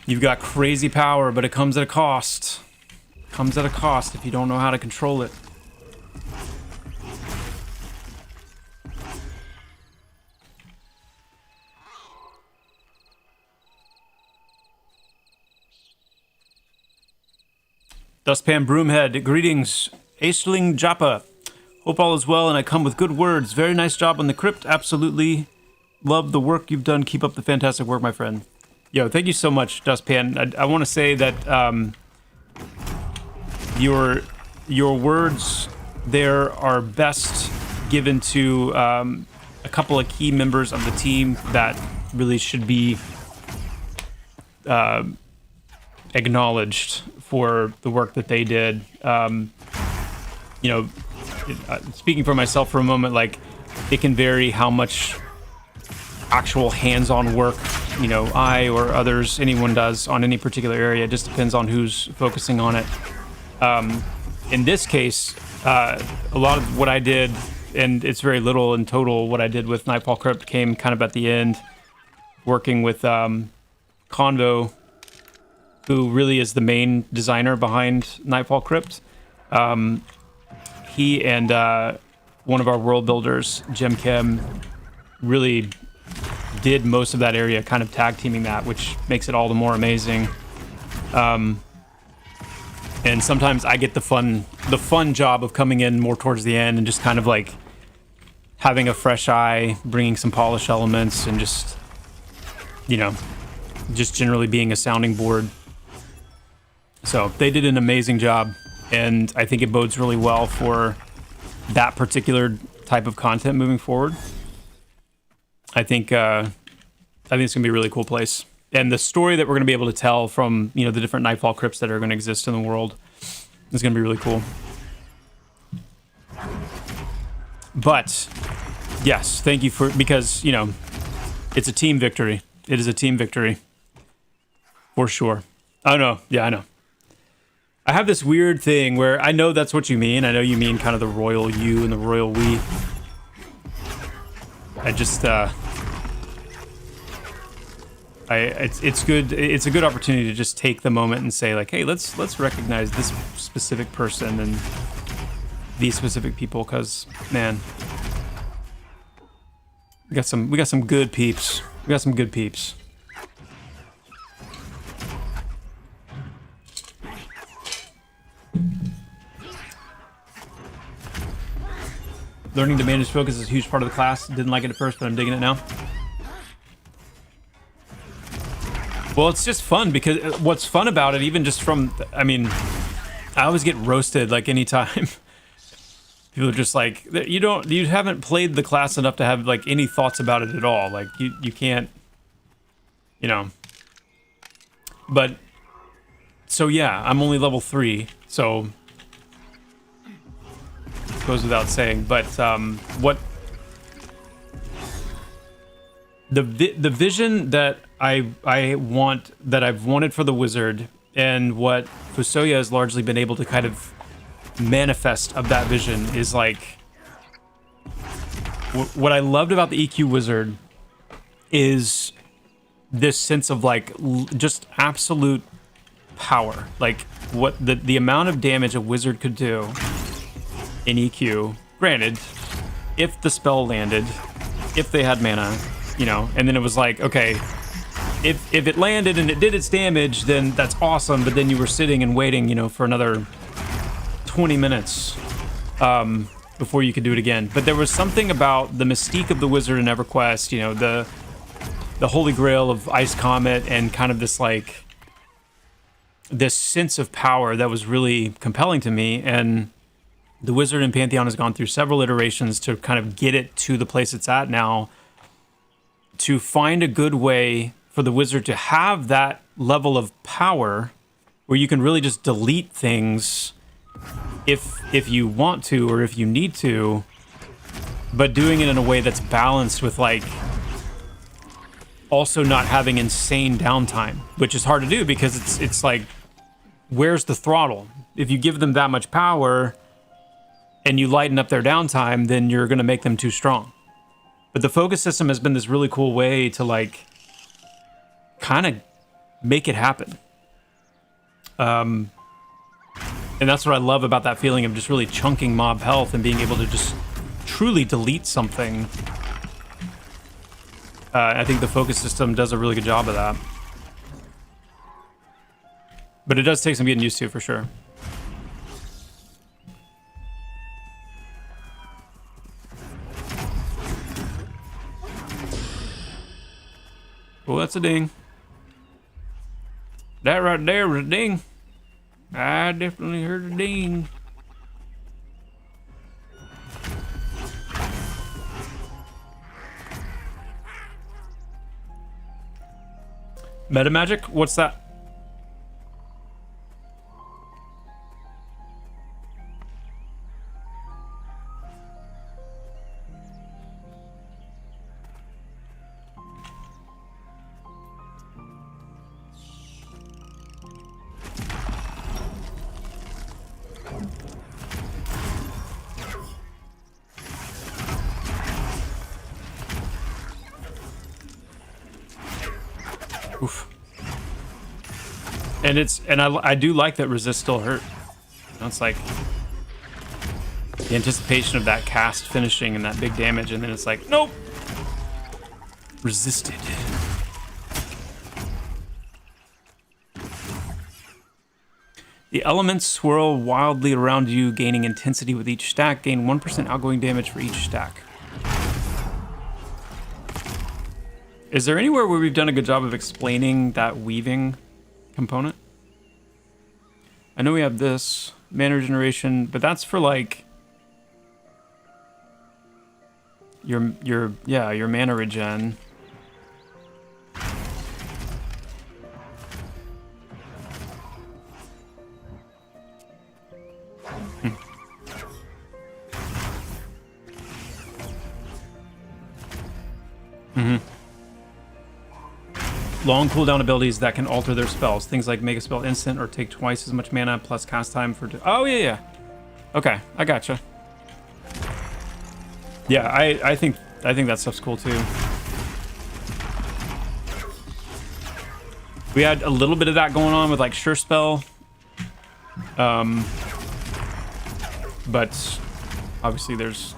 You've got crazy power, but it comes at a cost. Comes at a cost if you don't know how to control it. Dustpan Broomhead, greetings, Aisling Joppa. Hope all is well and I come with good words. Very nice job on the crypt. Absolutely love the work you've done. Keep up the fantastic work, my friend. Yo, thank you so much, Dustpan. I want to say that your words there are best given to a couple of key members of the team that really should be acknowledged for the work that they did. You know, speaking for myself for a moment, like, it can vary how much actual hands-on work, you know, I or others, anyone does on any particular area. It just depends on who's focusing on it. In this case, a lot of what I did, and it's very little in total, what I did with Nightfall Crypt came kind of at the end, working with Convo, who really is the main designer behind Nightfall Crypt. He and one of our world builders, Jim Kim, really did most of that area, kind of tag teaming that, which makes it all the more amazing. And sometimes I get the fun job of coming in more towards the end and just kind of like having a fresh eye, bringing some polish elements, and just, you know, just generally being a sounding board. So they did an amazing job, and I think it bodes really well for that particular type of content moving forward. I think it's gonna be a really cool place, and the story that we're gonna be able to tell from, you know, the different Nightfall crypts that are gonna exist in the world is gonna be really cool. But yes, thank you because, you know, it's a team victory. It is a team victory for sure. Oh no, yeah, I know. I have this weird thing where I know that's what you mean. I know you mean kind of the royal you and the royal we. I just it's good. It's a good opportunity to just take the moment and say, like, hey, let's recognize this specific person and these specific people, because, man, we got some good peeps. We got some good peeps. Learning to manage focus is a huge part of the class. Didn't like it at first, but I'm digging it now. Well, it's just fun, because what's fun about it, even just from, I mean, I always get roasted, like, anytime. People are just like, you haven't played the class enough to have, like, any thoughts about it at all. Like, you can't, you know. But, so yeah, I'm only level 3, so goes without saying. But what the vision that I want, that I've wanted for the wizard, and what Fusoya has largely been able to kind of manifest of that vision, is like, what I loved about the EQ wizard is this sense of, like, just absolute power. Like, what the amount of damage a wizard could do in EQ, granted, if the spell landed, if they had mana, you know, and then it was like, okay, if it landed and it did its damage, then that's awesome, but then you were sitting and waiting, you know, for another 20 minutes before you could do it again. But there was something about the mystique of the wizard in EverQuest, you know, the holy grail of Ice Comet, and kind of this, like, this sense of power that was really compelling to me. And the wizard in Pantheon has gone through several iterations to kind of get it to the place it's at now, to find a good way for the wizard to have that level of power where you can really just delete things if you want to, or if you need to, but doing it in a way that's balanced with like also not having insane downtime, which is hard to do because it's like, where's the throttle? If you give them that much power and you lighten up their downtime, then you're going to make them too strong. But the focus system has been this really cool way to like kind of make it happen. And that's what I love about that feeling of just really chunking mob health and being able to just truly delete something. I think the focus system does a really good job of that. But it does take some getting used to, for sure. Oh, that's a ding. That right there was a ding. I definitely heard a ding. Meta magic? What's that? Oof. And I do like that resist still hurt. You know, it's like the anticipation of that cast finishing and that big damage, and then it's like, nope, resisted. The elements swirl wildly around you, gaining intensity with each stack. Gain 1% outgoing damage for each stack. Is there anywhere where we've done a good job of explaining that weaving component? I know we have this mana regeneration, but that's for like your mana regen. Long cooldown abilities that can alter their spells. Things like make a spell instant or take twice as much mana plus cast time for... Oh, yeah. Okay, I gotcha. Yeah, I think that stuff's cool, too. We had a little bit of that going on with, like, Sure Spell. But obviously there's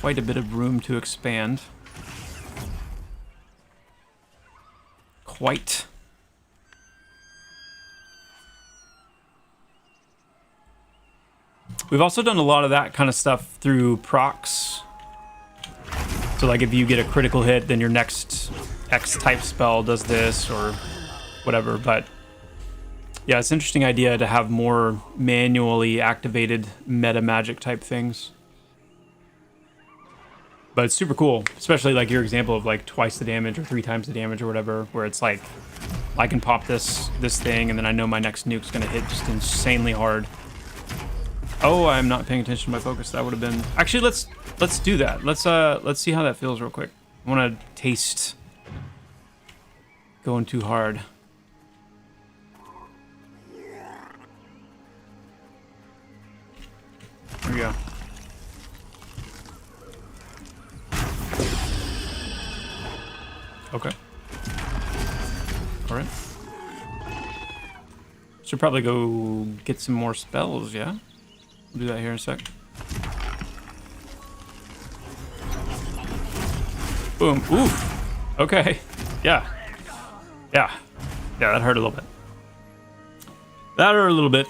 quite a bit of room to expand. Quite. We've also done a lot of that kind of stuff through procs. So like if you get a critical hit, then your next X type spell does this or whatever. But yeah, it's an interesting idea to have more manually activated meta magic type things. But it's super cool, especially like your example of like twice the damage or 3 times the damage or whatever, where it's like I can pop this thing and then I know my next nuke's gonna hit just insanely hard. Oh, I'm not paying attention to my focus. That would have been... Actually, let's do that. Let's see how that feels real quick. I want to taste going too hard. There we go. Okay. All right. Should probably go get some more spells, yeah? We'll do that here in a sec. Boom. Oof. Okay. Yeah. Yeah. Yeah, that hurt a little bit. That hurt a little bit.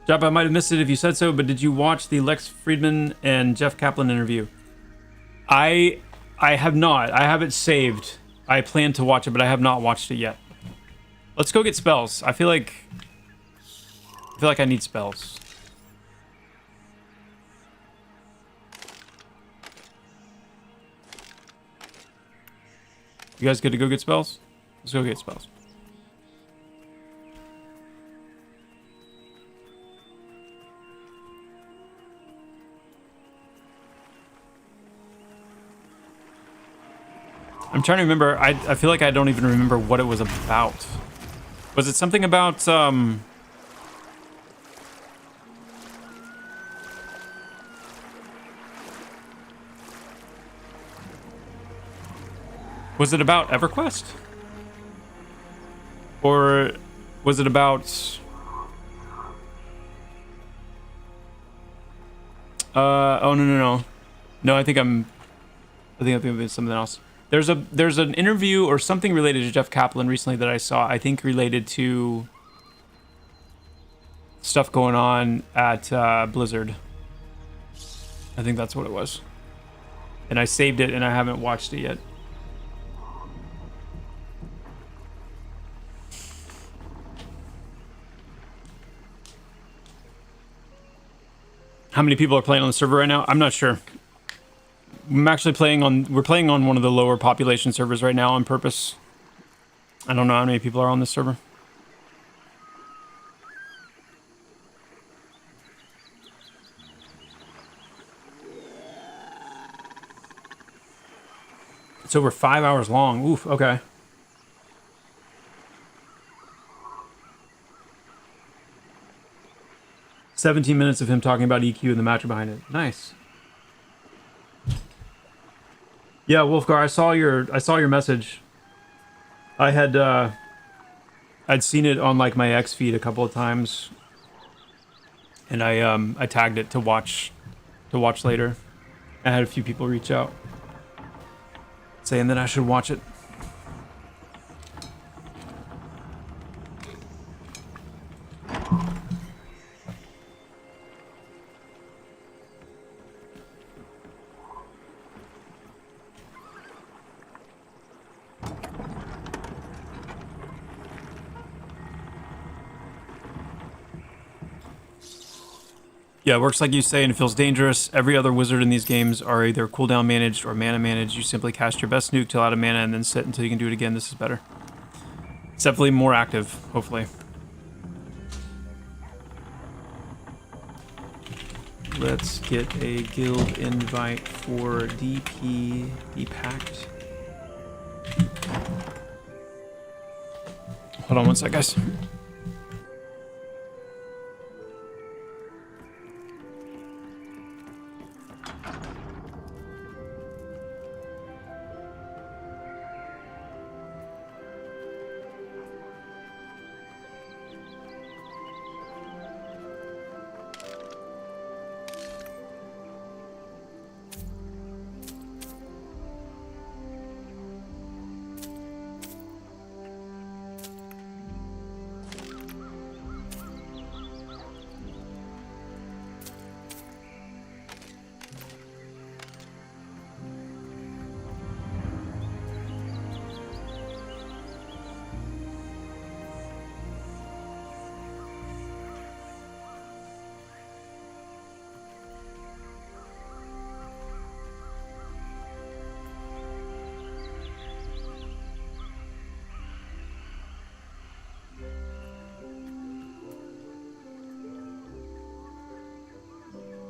Joppa, I might have missed it if you said so, but did you watch the Lex Friedman and Jeff Kaplan interview? I have not. I have it saved. I plan to watch it, but I have not watched it yet. Let's go get spells. I feel like I need spells. You guys good to go get spells? Let's go get spells. I'm trying to remember. I feel like I don't even remember what it was about. Was it something about was it about EverQuest? Or was it about oh no. No, I think I'm thinking of something else. There's an interview or something related to Jeff Kaplan recently that I saw, I think related to stuff going on at Blizzard. I think that's what it was. And I saved it and I haven't watched it yet. How many people are playing on the server right now? I'm not sure. We're playing on one of the lower population servers right now on purpose. I don't know how many people are on this server. It's over 5 hours long. Oof, okay. "17 minutes of him talking about EQ and the matter behind it." Nice. Yeah, Wolfgar, I saw your message. I had I'd seen it on like my X feed a couple of times, and I tagged it to watch later. I had a few people reach out saying that I should watch it. Yeah, it works like you say and it feels dangerous. Every other wizard in these games are either cooldown managed or mana managed. You simply cast your best nuke till out of mana and then sit until you can do it again. This is better. It's definitely more active, hopefully. Let's get a guild invite for DP, the pact. Hold on one sec, guys.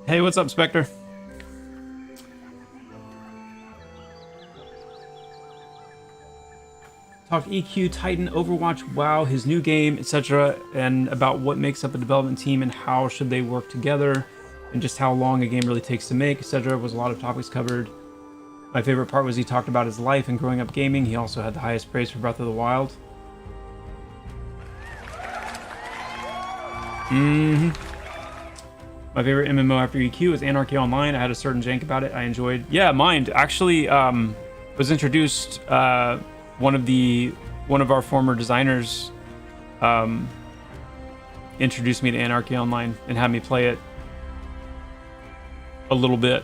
Hey, what's up, Spectre? Talk EQ, Titan, Overwatch, WoW, his new game, etc., and about what makes up a development team and how should they work together, and just how long a game really takes to make, etc. Was a lot of topics covered. My favorite part was he talked about his life and growing up gaming. He also had the highest praise for Breath of the Wild. My favorite MMO after EQ is Anarchy Online. I had a certain jank about it I enjoyed. Yeah, Mind actually was introduced. One of our former designers introduced me to Anarchy Online and had me play it a little bit,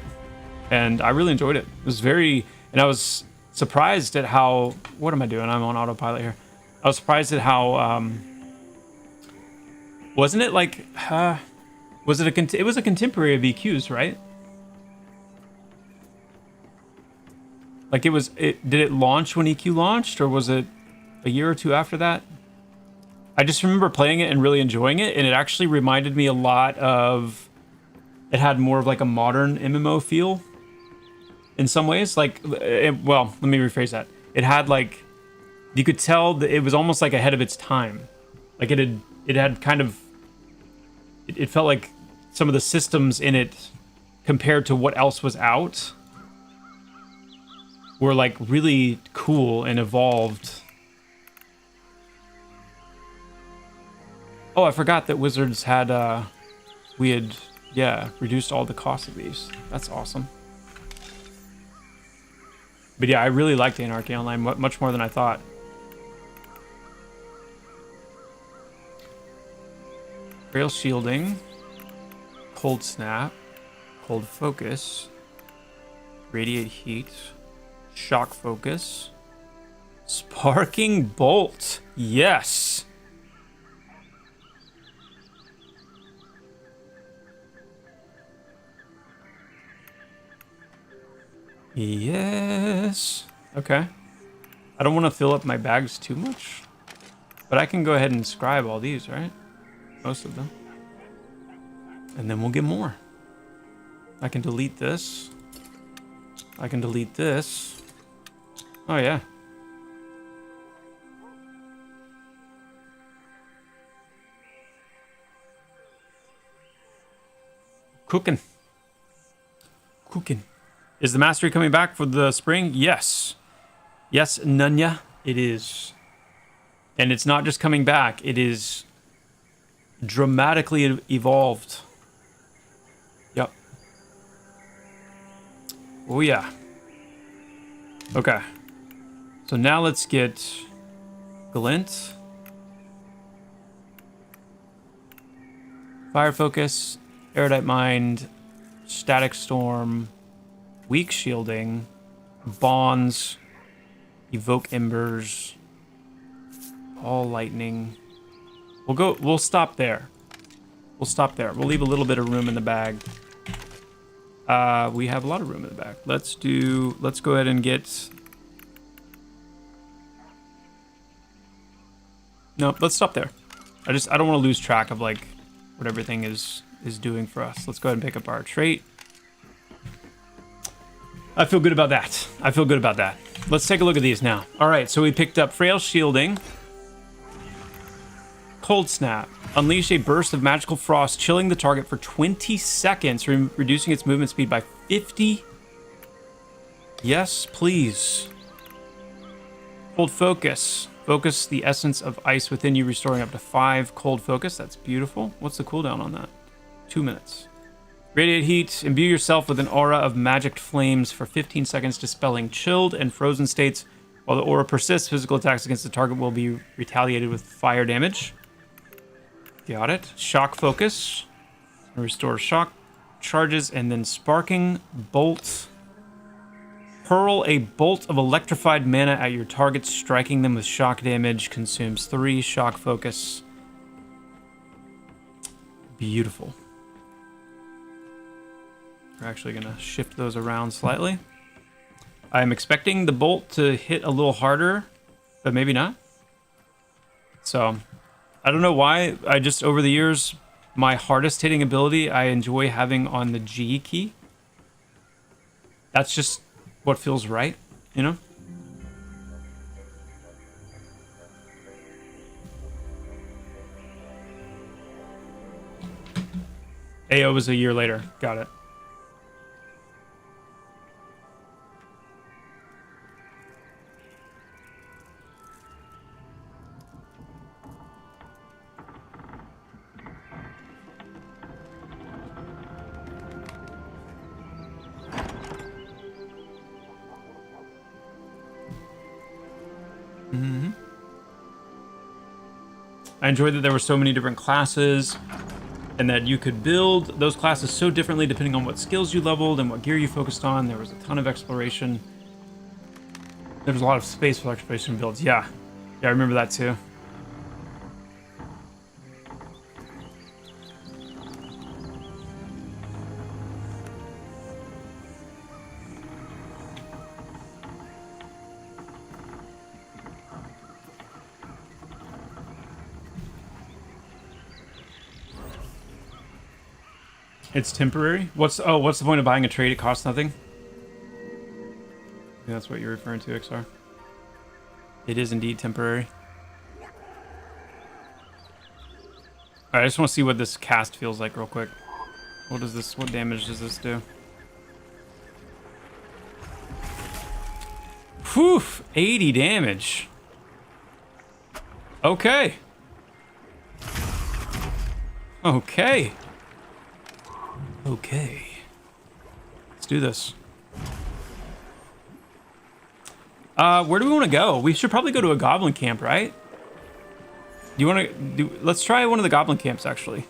and I really enjoyed it. It was and I was surprised at how. What am I doing? I'm on autopilot here. I was surprised at how. Wasn't it like? Was it it was a contemporary of EQ's, right? Like did it launch when EQ launched, or was it a year or two after that? I just remember playing it and really enjoying it, and it actually reminded me a lot of, it had more of like a modern MMO feel in some ways. Like, well, let me rephrase that. it had like, you could tell that it was almost like ahead of its time. Like it had kind of, it felt like some of the systems in it compared to what else was out were like really cool and evolved. Oh, I forgot that Wizards had, we had, yeah, reduced all the cost of these. That's awesome. But yeah, I really like the Anarchy Online much more than I thought. Rail Shielding, Cold Snap, Cold Focus, Radiate Heat, Shock Focus, Sparking Bolt. Yes! Yes. Okay. I don't want to fill up my bags too much, but I can go ahead and scribe all these, right? Most of them. And then we'll get more. I can delete this. I can delete this. Oh, yeah. Cooking. Cooking. Is the mastery coming back for the spring? Yes. Yes, Nunya, it is. And it's not just coming back, it is dramatically evolved. Yep. Oh, yeah. Okay. So now let's get Glint. Fire Focus, Erudite Mind, Static Storm, Weak Shielding, Bonds, Evoke Embers, All Lightning. We'll stop there. We'll stop there. We'll leave a little bit of room in the bag. We have a lot of room in the bag. Let's go ahead and get... No, let's stop there. I don't want to lose track of like what everything is doing for us. Let's go ahead and pick up our trait. I feel good about that. I feel good about that. Let's take a look at these now. All right, so we picked up Frail Shielding, Cold Snap, unleash a burst of magical frost, chilling the target for 20 seconds, reducing its movement speed by 50. Yes, please. Cold Focus. Focus the essence of ice within you, restoring up to 5 cold focus. That's beautiful. What's the cooldown on that? 2 minutes. Radiate Heat. Imbue yourself with an aura of magic flames for 15 seconds, dispelling chilled and frozen states. While the aura persists, physical attacks against the target will be retaliated with fire damage. Got it. Shock Focus. Restore shock charges, and then Sparking Bolt. Hurl a bolt of electrified mana at your target, striking them with shock damage. Consumes 3 shock focus. Beautiful. We're actually going to shift those around slightly. I'm expecting the bolt to hit a little harder, but maybe not. So, I don't know why. I just, over the years, my hardest hitting ability I enjoy having on the G key. That's just what feels right, you know? AO was a year later. Got it. I enjoyed that there were so many different classes and that you could build those classes so differently depending on what skills you leveled and what gear you focused on. There was a ton of exploration. There was a lot of space for exploration builds. Yeah, I remember that too. It's temporary? What's the point of buying a trade? It costs nothing? I think that's what you're referring to, XR. It is indeed temporary. Alright, I just want to see what this cast feels like real quick. What does this, what damage does this do? Whew, 80 damage. Okay. Okay. Okay. Let's do this. Where do we want to go? We should probably go to a goblin camp, right? Do you want to do? Let's try one of the goblin camps, actually.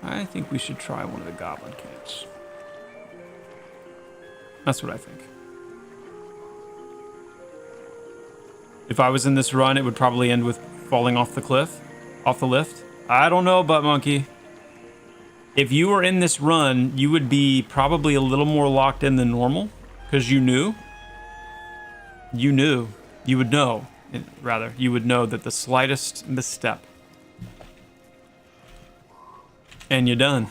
I think we should try one of the goblin camps. That's what I think. If I was in this run, it would probably end with falling off the cliff, off the lift. I don't know, Butt Monkey. If you were in this run, you would be probably a little more locked in than normal, because you knew. You would know, rather, you would know that the slightest misstep, and you're done.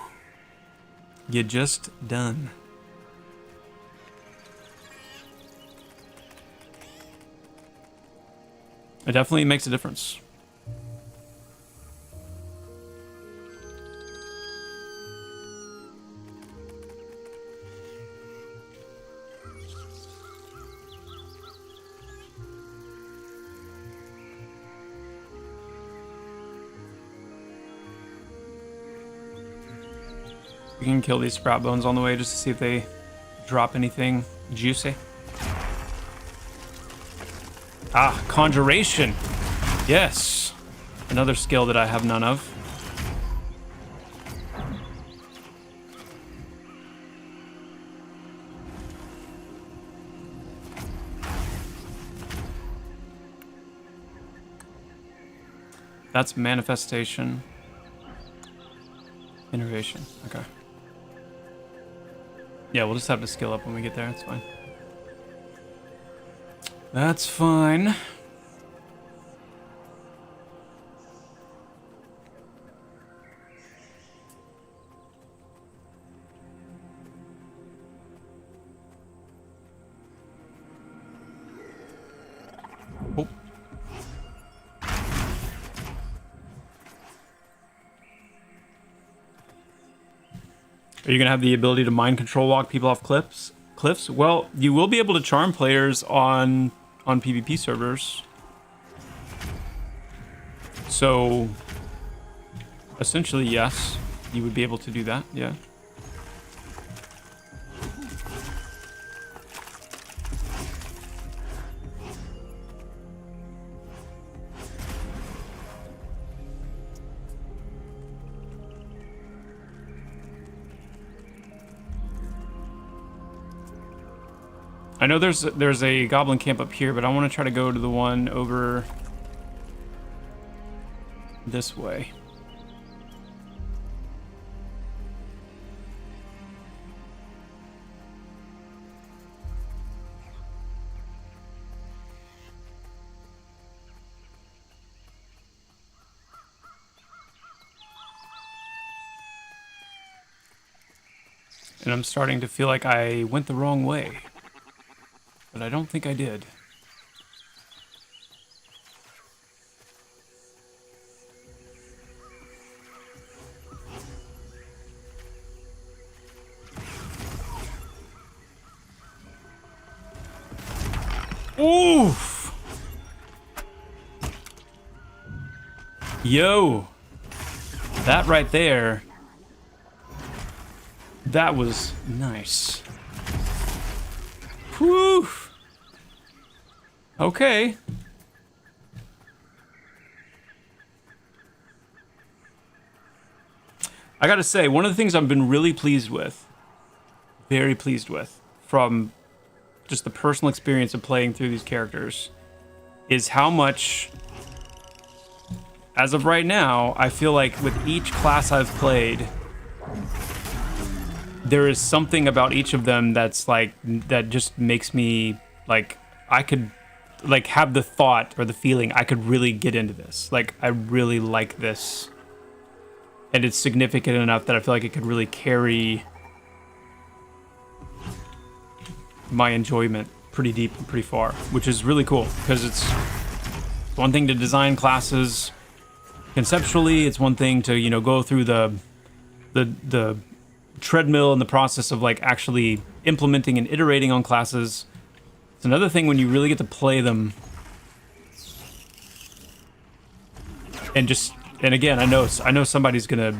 You're just done. It definitely makes a difference. We can kill these sprout bones on the way just to see if they drop anything juicy. Ah, conjuration. Yes. Another skill that I have none of. That's manifestation. Innovation. Okay. Yeah, we'll just have to skill up when we get there. That's fine. That's fine. Oh. Are you gonna have the ability to mind control walk people off cliffs? Well, you will be able to charm players on PvP servers. So essentially, yes, you would be able to do that. Yeah. I know there's a goblin camp up here, but I want to try to go to the one over this way. And I'm starting to feel like I went the wrong way. But I don't think I did. Oof! Yo! That right there. That was nice. Whew! Okay. I gotta say, one of the things I've been really pleased with, very pleased with, from just the personal experience of playing through these characters, is how much, as of right now, I feel like with each class I've played, there is something about each of them that's like, that just makes me, like, I could, like, have the thought or the feeling I could really get into this. Like, I really like this. And it's significant enough that I feel like it could really carry my enjoyment pretty deep and pretty far, which is really cool because it's one thing to design classes conceptually. It's one thing to, you know, go through the treadmill and the process of like actually implementing and iterating on classes. It's another thing when you really get to play them. And again, I know somebody's gonna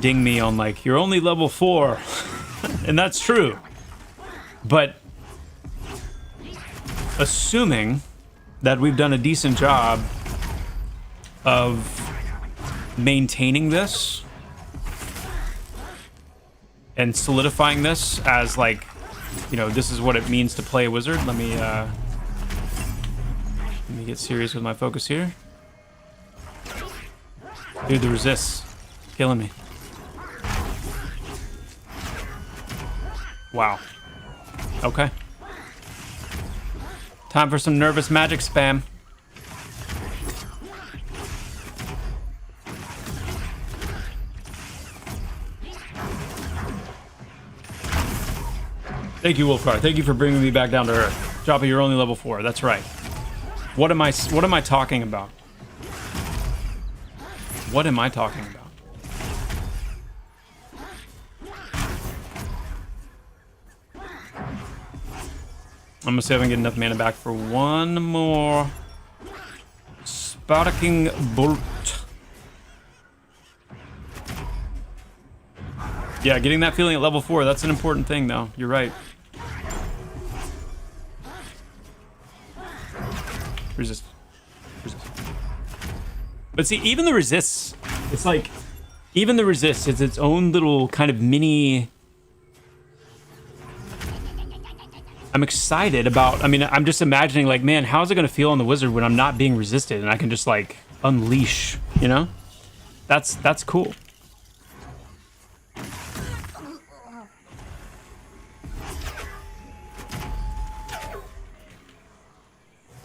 ding me on like, you're only level 4. And that's true. But assuming that we've done a decent job of maintaining this and solidifying this as like, you know, this is what it means to play a wizard. Let me get serious with my focus here. Dude, the resists killing me. Wow. Okay. Time for some nervous magic spam. Thank you, Wolfgar. Thank you for bringing me back down to earth. Joppa, you're only level 4. That's right. What am I talking about? What am I talking about? I'm gonna see if I can get enough mana back for one more Sparking Bolt. Yeah, getting that feeling at level 4, that's an important thing though. You're right. Resist. But see, even the resists, it's like, even the resist is its own little kind of mini. I'm excited about, I mean, I'm just imagining like, man, how's it gonna feel on the wizard when I'm not being resisted and I can just like unleash, you know? That's cool.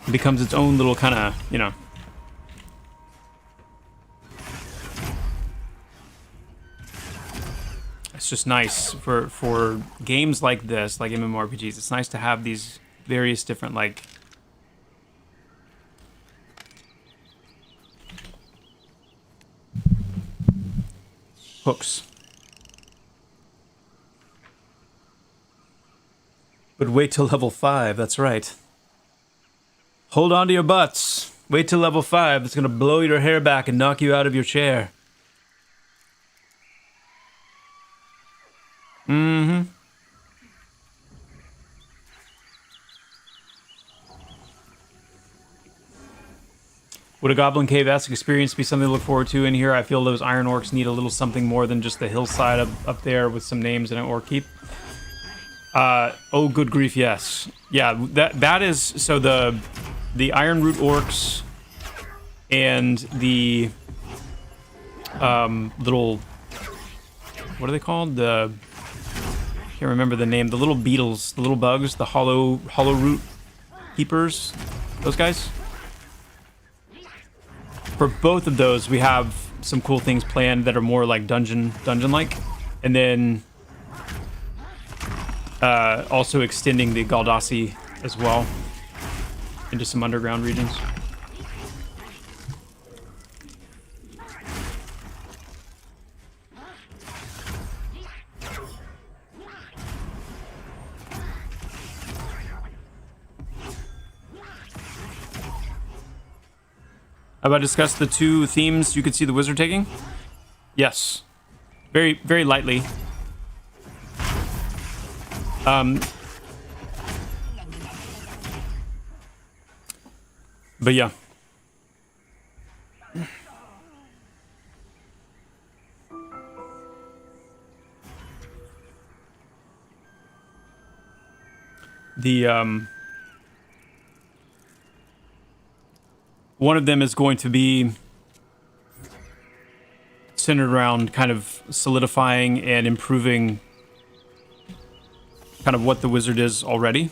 It becomes its own little kind of, you know. It's just nice for games like this, like MMORPGs. It's nice to have these various different like hooks. But wait till level 5, that's right. Hold on to your butts. Wait till level 5. It's gonna blow your hair back and knock you out of your chair. Mm-hmm. Would a Goblin Cave-esque experience be something to look forward to in here? I feel those Iron Orcs need a little something more than just the hillside up there with some names in an Orc keep. Oh, good grief, yes. Yeah, that is... So the Iron Root Orcs and the little... What are they called? The... Can't remember the name. The little beetles, the little bugs, the hollow root keepers. Those guys. For both of those, we have some cool things planned that are more like dungeon-like, and then also extending the Galdassi as well into some underground regions. Have I discussed the 2 themes you could see the wizard taking? Yes. Very, very lightly. But yeah. The, one of them is going to be centered around kind of solidifying and improving kind of what the wizard is already.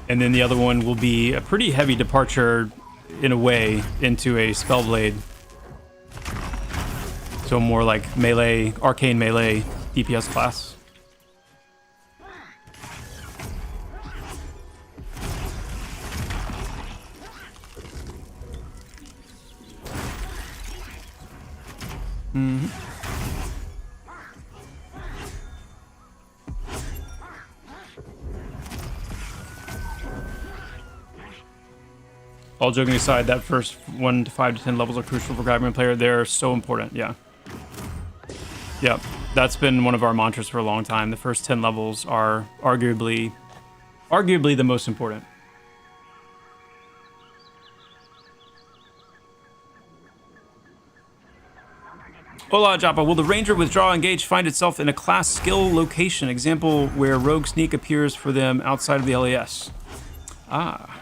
And then the other one will be a pretty heavy departure, in a way, into a Spellblade. So more like melee, arcane melee DPS class. All joking aside, that first 1 to 5 to 10 levels are crucial for grabbing a player. They're so important, yeah. Yep, that's been one of our mantras for a long time. The first 10 levels are arguably the most important. Hola, Joppa. Will the Ranger withdraw engage find itself in a class skill location? Example where Rogue Sneak appears for them outside of the LAS. Ah.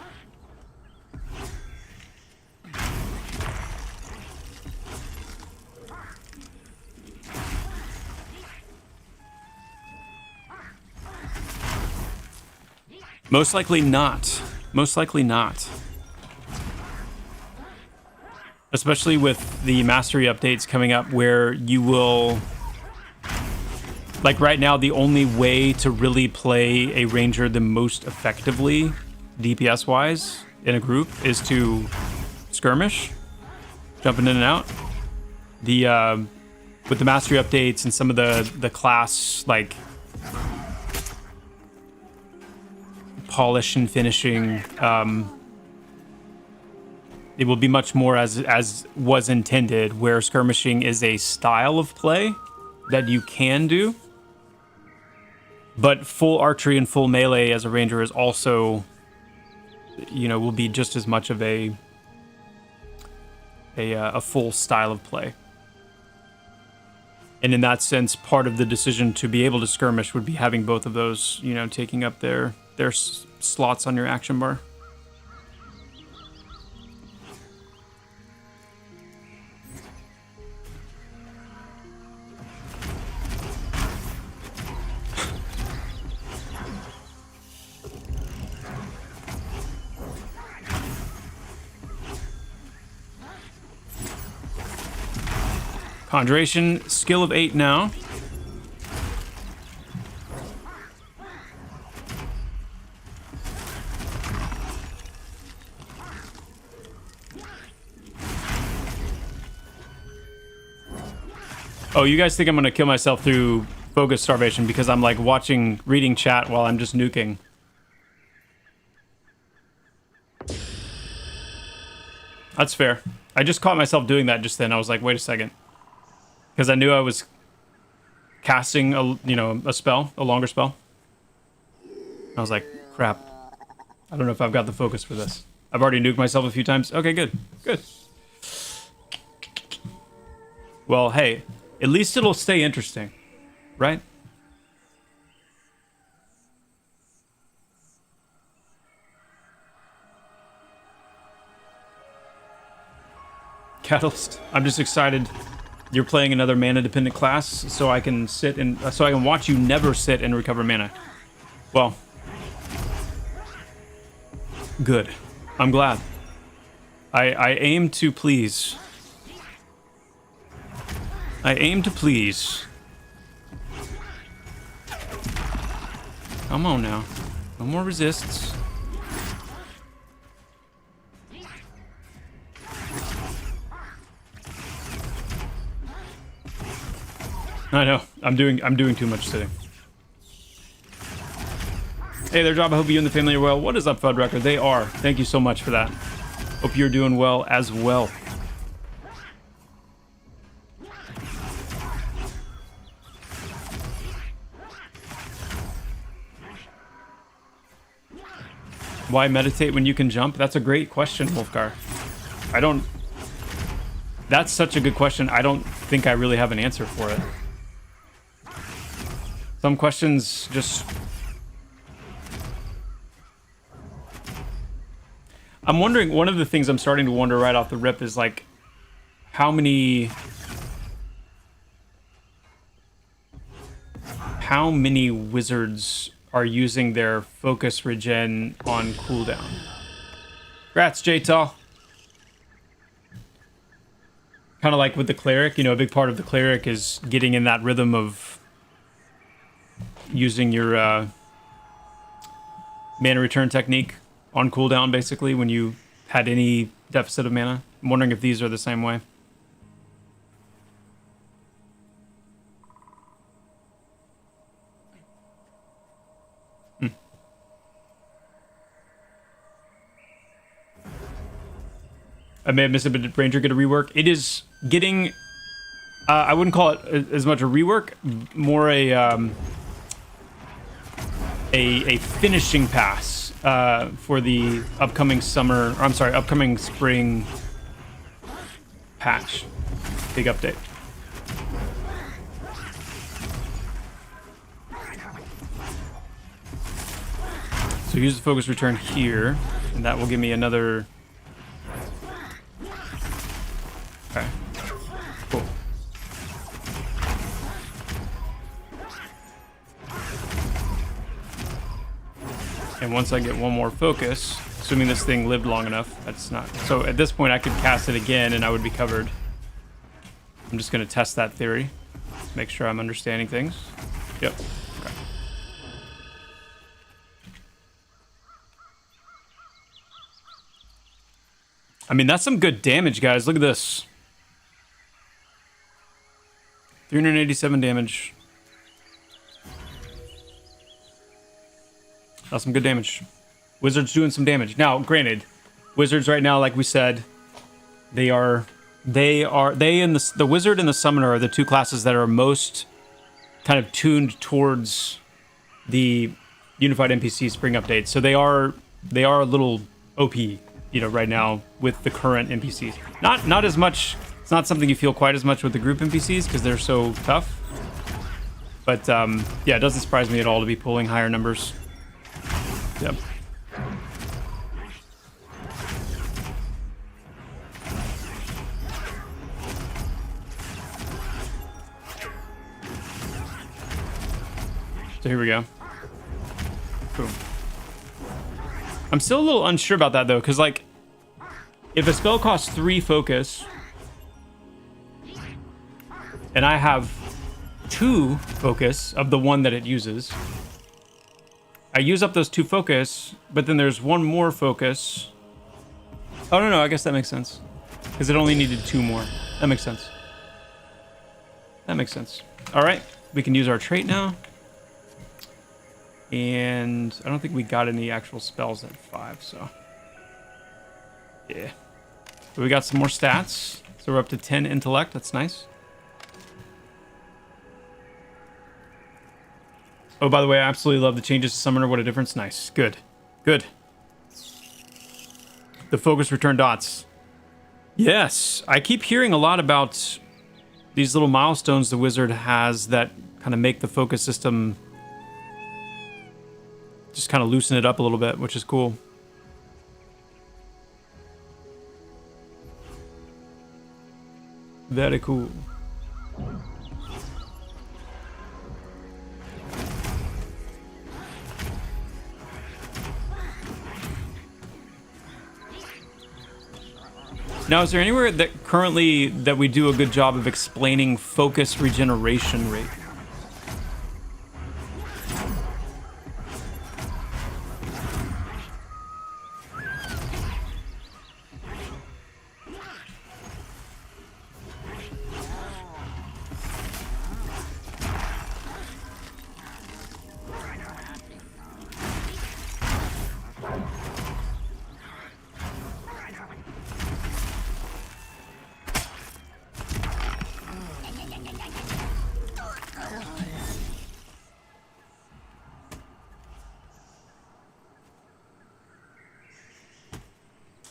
Most likely not. Most likely not. Especially with the mastery updates coming up where you will... Like right now, the only way to really play a ranger the most effectively, DPS-wise, in a group is to skirmish, jumping in and out. With the mastery updates and some of the class, like... polish and finishing, it will be much more as was intended, where skirmishing is a style of play that you can do, but full archery and full melee as a ranger is also, you know, will be just as much of a full style of play. And in that sense, part of the decision to be able to skirmish would be having both of those, you know, taking up their slots on your action bar. Conjuration, skill of 8 now. Oh, you guys think I'm gonna kill myself through focus starvation because I'm like reading chat while I'm just nuking. That's fair. I just caught myself doing that just then. I was like, wait a second. Because I knew I was casting a spell, a longer spell. I was like, crap. I don't know if I've got the focus for this. I've already nuked myself a few times. Okay, good. Good. Well, hey, at least it'll stay interesting, right? Catalyst. I'm just excited you're playing another mana-dependent class, so I can watch you never sit and recover mana. Well, good. I'm glad. I aim to please. I aim to please. Come on now. No more resists. I know. I'm doing too much sitting. Hey there, Job. I hope you and the family are well. What is up, Fuddrucker? They are. Thank you so much for that. Hope you're doing well as well. Why meditate when you can jump? That's a great question, Wolfgar. That's such a good question. I don't think I really have an answer for it. Some questions just... I'm wondering, one of the things I'm starting to wonder right off the rip is like, how many wizards are using their focus regen on cooldown? Congrats, J-Tall. Kind of like with the cleric, you know, a big part of the cleric is getting in that rhythm of using your mana return technique on cooldown, basically, when you had any deficit of mana. I'm wondering if these are the same way. I may have missed it, but did Ranger get a rework? It is getting... I wouldn't call it as much a rework, more a finishing pass for the upcoming summer... Or, I'm sorry, upcoming spring patch. Big update. So use the focus return here, and that will give me another... Okay, cool. And once I get one more focus, assuming this thing lived long enough, that's not... So at this point I could cast it again and I would be covered. I'm just going to test that theory. Make sure I'm understanding things. Yep. Okay. I mean, that's some good damage, guys. Look at this. 387 damage. That's some good damage. Wizards doing some damage. Now, granted, wizards right now, like we said, they and the wizard and the summoner are the two classes that are most kind of tuned towards the unified NPC spring update. So they are a little OP, you know, right now with the current NPCs. Not as much. It's not something you feel quite as much with the group NPCs because they're so tough. But yeah, it doesn't surprise me at all to be pulling higher numbers. Yep. So here we go. Boom. I'm still a little unsure about that though, because like, if a spell costs 3 focus, and I have 2 focus of the one that it uses, I use up those 2 focus, but then there's 1 more focus. Oh no, I guess that makes sense, because it only needed 2 more. That makes sense. That makes sense. All right, we can use our trait now. And I don't think we got any actual spells at 5, so yeah. But we got some more stats, so we're up to 10 intellect. That's nice. Oh, by the way, I absolutely love the changes to Summoner. What a difference. Nice. Good. Good. The focus return dots. Yes. I keep hearing a lot about these little milestones the wizard has that kind of make the focus system just kind of loosen it up a little bit, which is cool. Very cool. Now, is there anywhere that currently that we do a good job of explaining focus regeneration rate?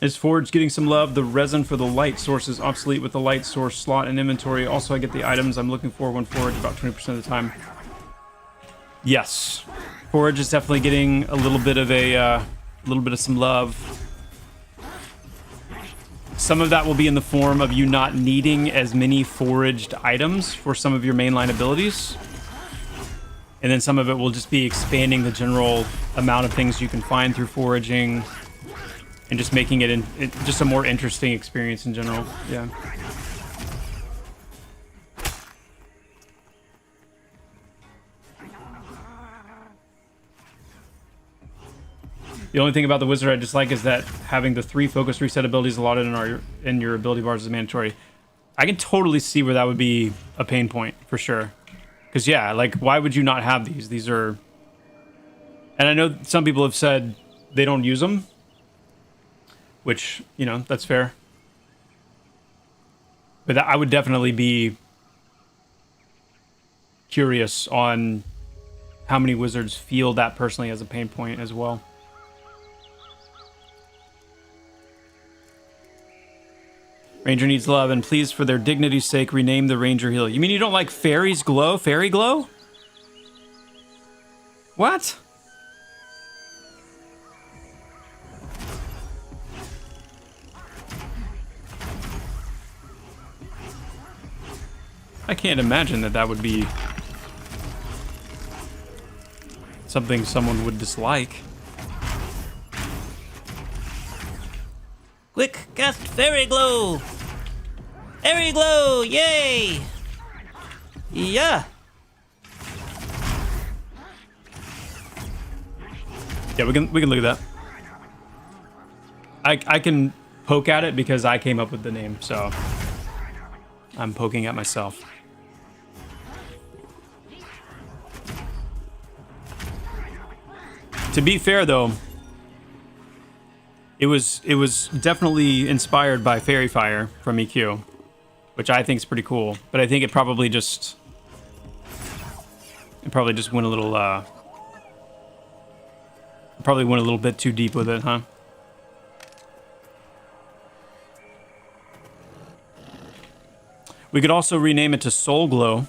Is Forge getting some love? The resin for the light source is obsolete with the light source slot in inventory. Also, I get the items I'm looking for when Forge about 20% of the time. Yes, Forge is definitely getting a little bit of some love. Some of that will be in the form of you not needing as many foraged items for some of your mainline abilities. And then some of it will just be expanding the general amount of things you can find through foraging. And just making it just a more interesting experience in general. Yeah. The only thing about the wizard I dislike is that having the 3 focus reset abilities allotted in your ability bars is mandatory. I can totally see where that would be a pain point for sure. Because yeah, like why would you not have these? These are, and I know some people have said they don't use them. Which, you know, that's fair. But I would definitely be curious on how many wizards feel that personally as a pain point as well. Ranger needs love, and please, for their dignity's sake, rename the Ranger heal. You mean you don't like Fairy's Glow? Fairy Glow? What? I can't imagine that that would be something someone would dislike. Quick, cast Fairy Glow! Fairy Glow, yay! Yeah! Yeah, we can look at that. I can poke at it because I came up with the name, so I'm poking at myself. To be fair, though, it was definitely inspired by Fairy Fire from EQ, which I think is pretty cool. But I think it probably just went a little probably went a little bit too deep with it, huh? We could also rename it to Soul Glow,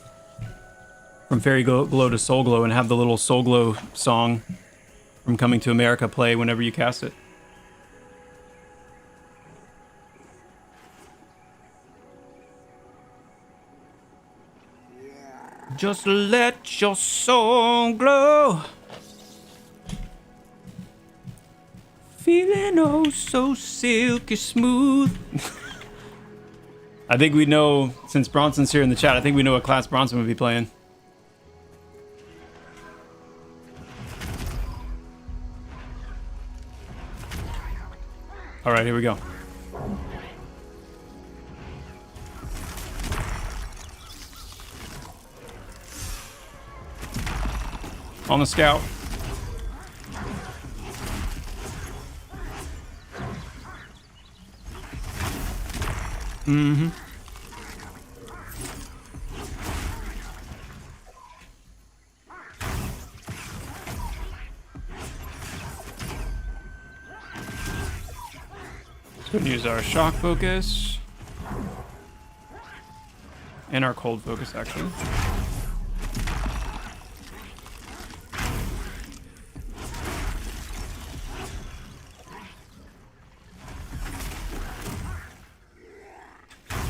from Fairy Glow to Soul Glow, and have the little Soul Glow song from Coming to America play whenever you cast it. Just let your soul glow. Feeling oh so silky smooth. I think we know, since Bronson's here in the chat, I think we know what class Bronson would be playing. All right, here we go. On the scout. Mm-hmm. So we can use our shock focus and our cold focus, actually.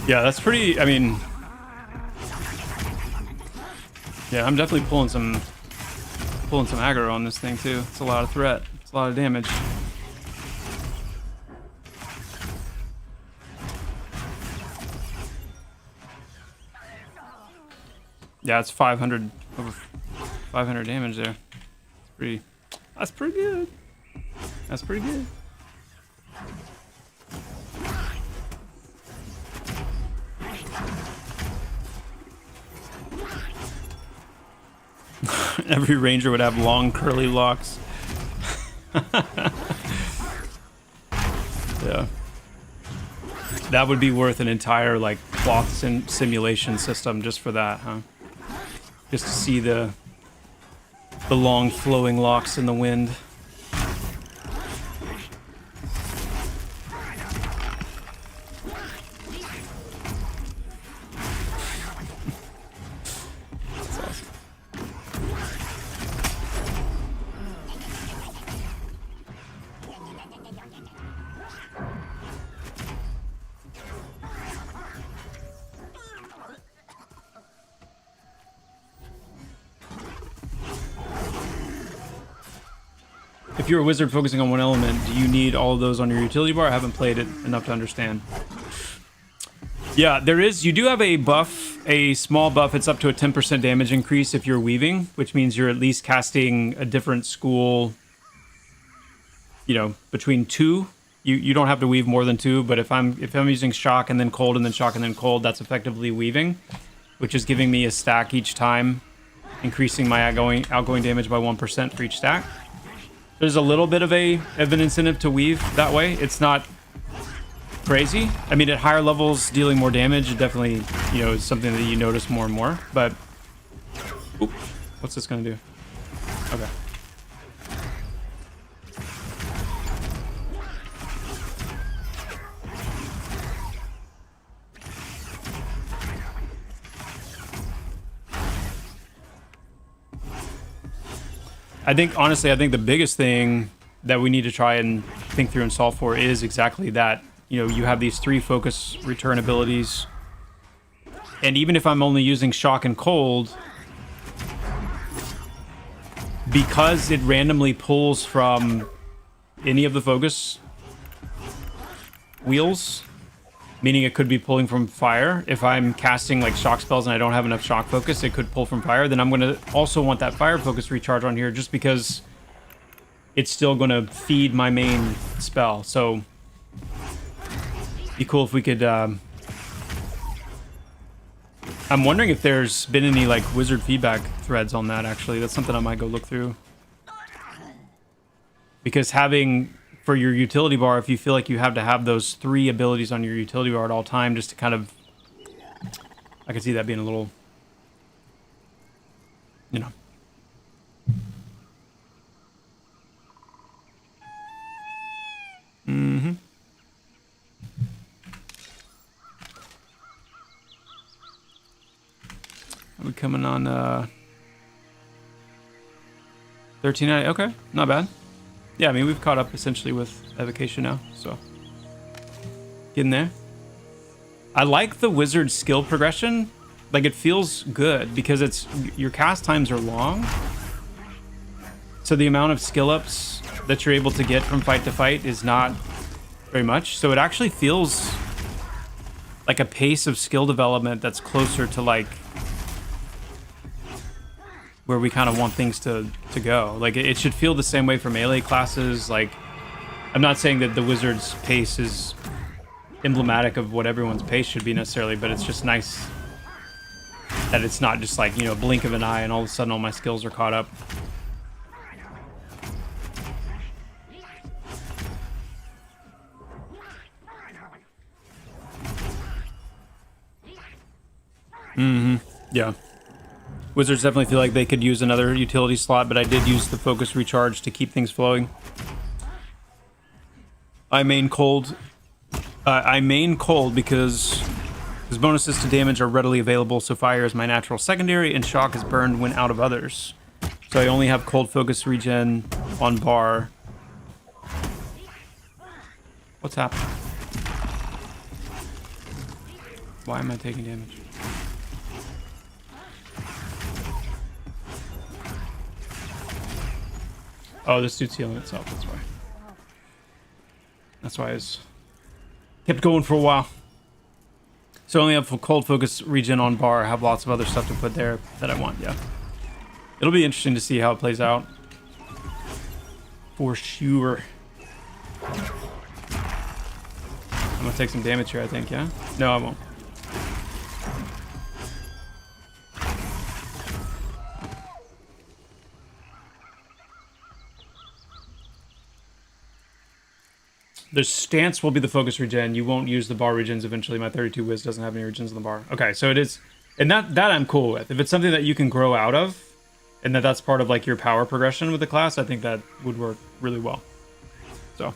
Yeah, that's pretty, I mean, yeah, I'm definitely pulling some aggro on this thing too. It's a lot of threat. It's a lot of damage. Yeah, it's 500, over 500 damage there. That's pretty good. That's pretty good. Every ranger would have long curly locks. Yeah. That would be worth an entire like cloth simulation system just for that, huh? Just to see the long flowing locks in the wind. If you're a wizard focusing on one element, do you need all of those on your utility bar? I haven't played it enough to understand. Yeah, there is. You do have a buff, a small buff. It's up to a 10% damage increase if you're weaving, which means you're at least casting a different school, you know, between two. You don't have to weave more than two, but if I'm using shock and then cold and then shock and then cold, that's effectively weaving, which is giving me a stack each time, increasing my outgoing damage by 1% for each stack. There's a little bit of an incentive to weave that way. It's not crazy. I mean, at higher levels, dealing more damage definitely, you know, is something that you notice more and more. But oop, what's this gonna do? Okay. Honestly, I think the biggest thing that we need to try and think through and solve for is exactly that. You know, you have these 3 focus return abilities. And even if I'm only using shock and cold, because it randomly pulls from any of the focus wheels, meaning it could be pulling from fire. If I'm casting like shock spells and I don't have enough shock focus, it could pull from fire. Then I'm going to also want that fire focus recharge on here just because it's still going to feed my main spell. So be cool if we could... I'm wondering if there's been any like wizard feedback threads on that, actually. That's something I might go look through. Because having... for your utility bar, if you feel like you have to have those 3 abilities on your utility bar at all time, just to kind of... I could see that being a little... you know... Mm-hmm. Are we coming on, 1390? Okay, not bad. Yeah, I mean, we've caught up essentially with Evocation now, so... getting there. I like the wizard skill progression. Like, it feels good, because it's... your cast times are long. So the amount of skill ups that you're able to get from fight to fight is not very much. So it actually feels like a pace of skill development that's closer to, like... where we kind of want things to go. Like, it should feel the same way for melee classes. Like, I'm not saying that the wizard's pace is emblematic of what everyone's pace should be necessarily, but it's just nice that it's not just like, you know, blink of an eye and all of a sudden all my skills are caught up. Mm-hmm. Yeah. Wizards definitely feel like they could use another utility slot, but I did use the focus recharge to keep things flowing. I main cold because his bonuses to damage are readily available, so fire is my natural secondary, and shock is burned when out of others. So I only have cold focus regen on bar. What's happening? Why am I taking damage? Oh, this dude's healing itself, that's why. That's why it's kept going for a while. So I only have cold focus regen on bar. I have lots of other stuff to put there that I want, yeah. It'll be interesting to see how it plays out. For sure. I'm gonna take some damage here, I think, yeah? No, I won't. The stance will be the focus regen. You won't use the bar regens eventually. My 32 Wiz doesn't have any regens on the bar. Okay, so it is... and that I'm cool with. If it's something that you can grow out of, and that's part of like your power progression with the class, I think that would work really well. So...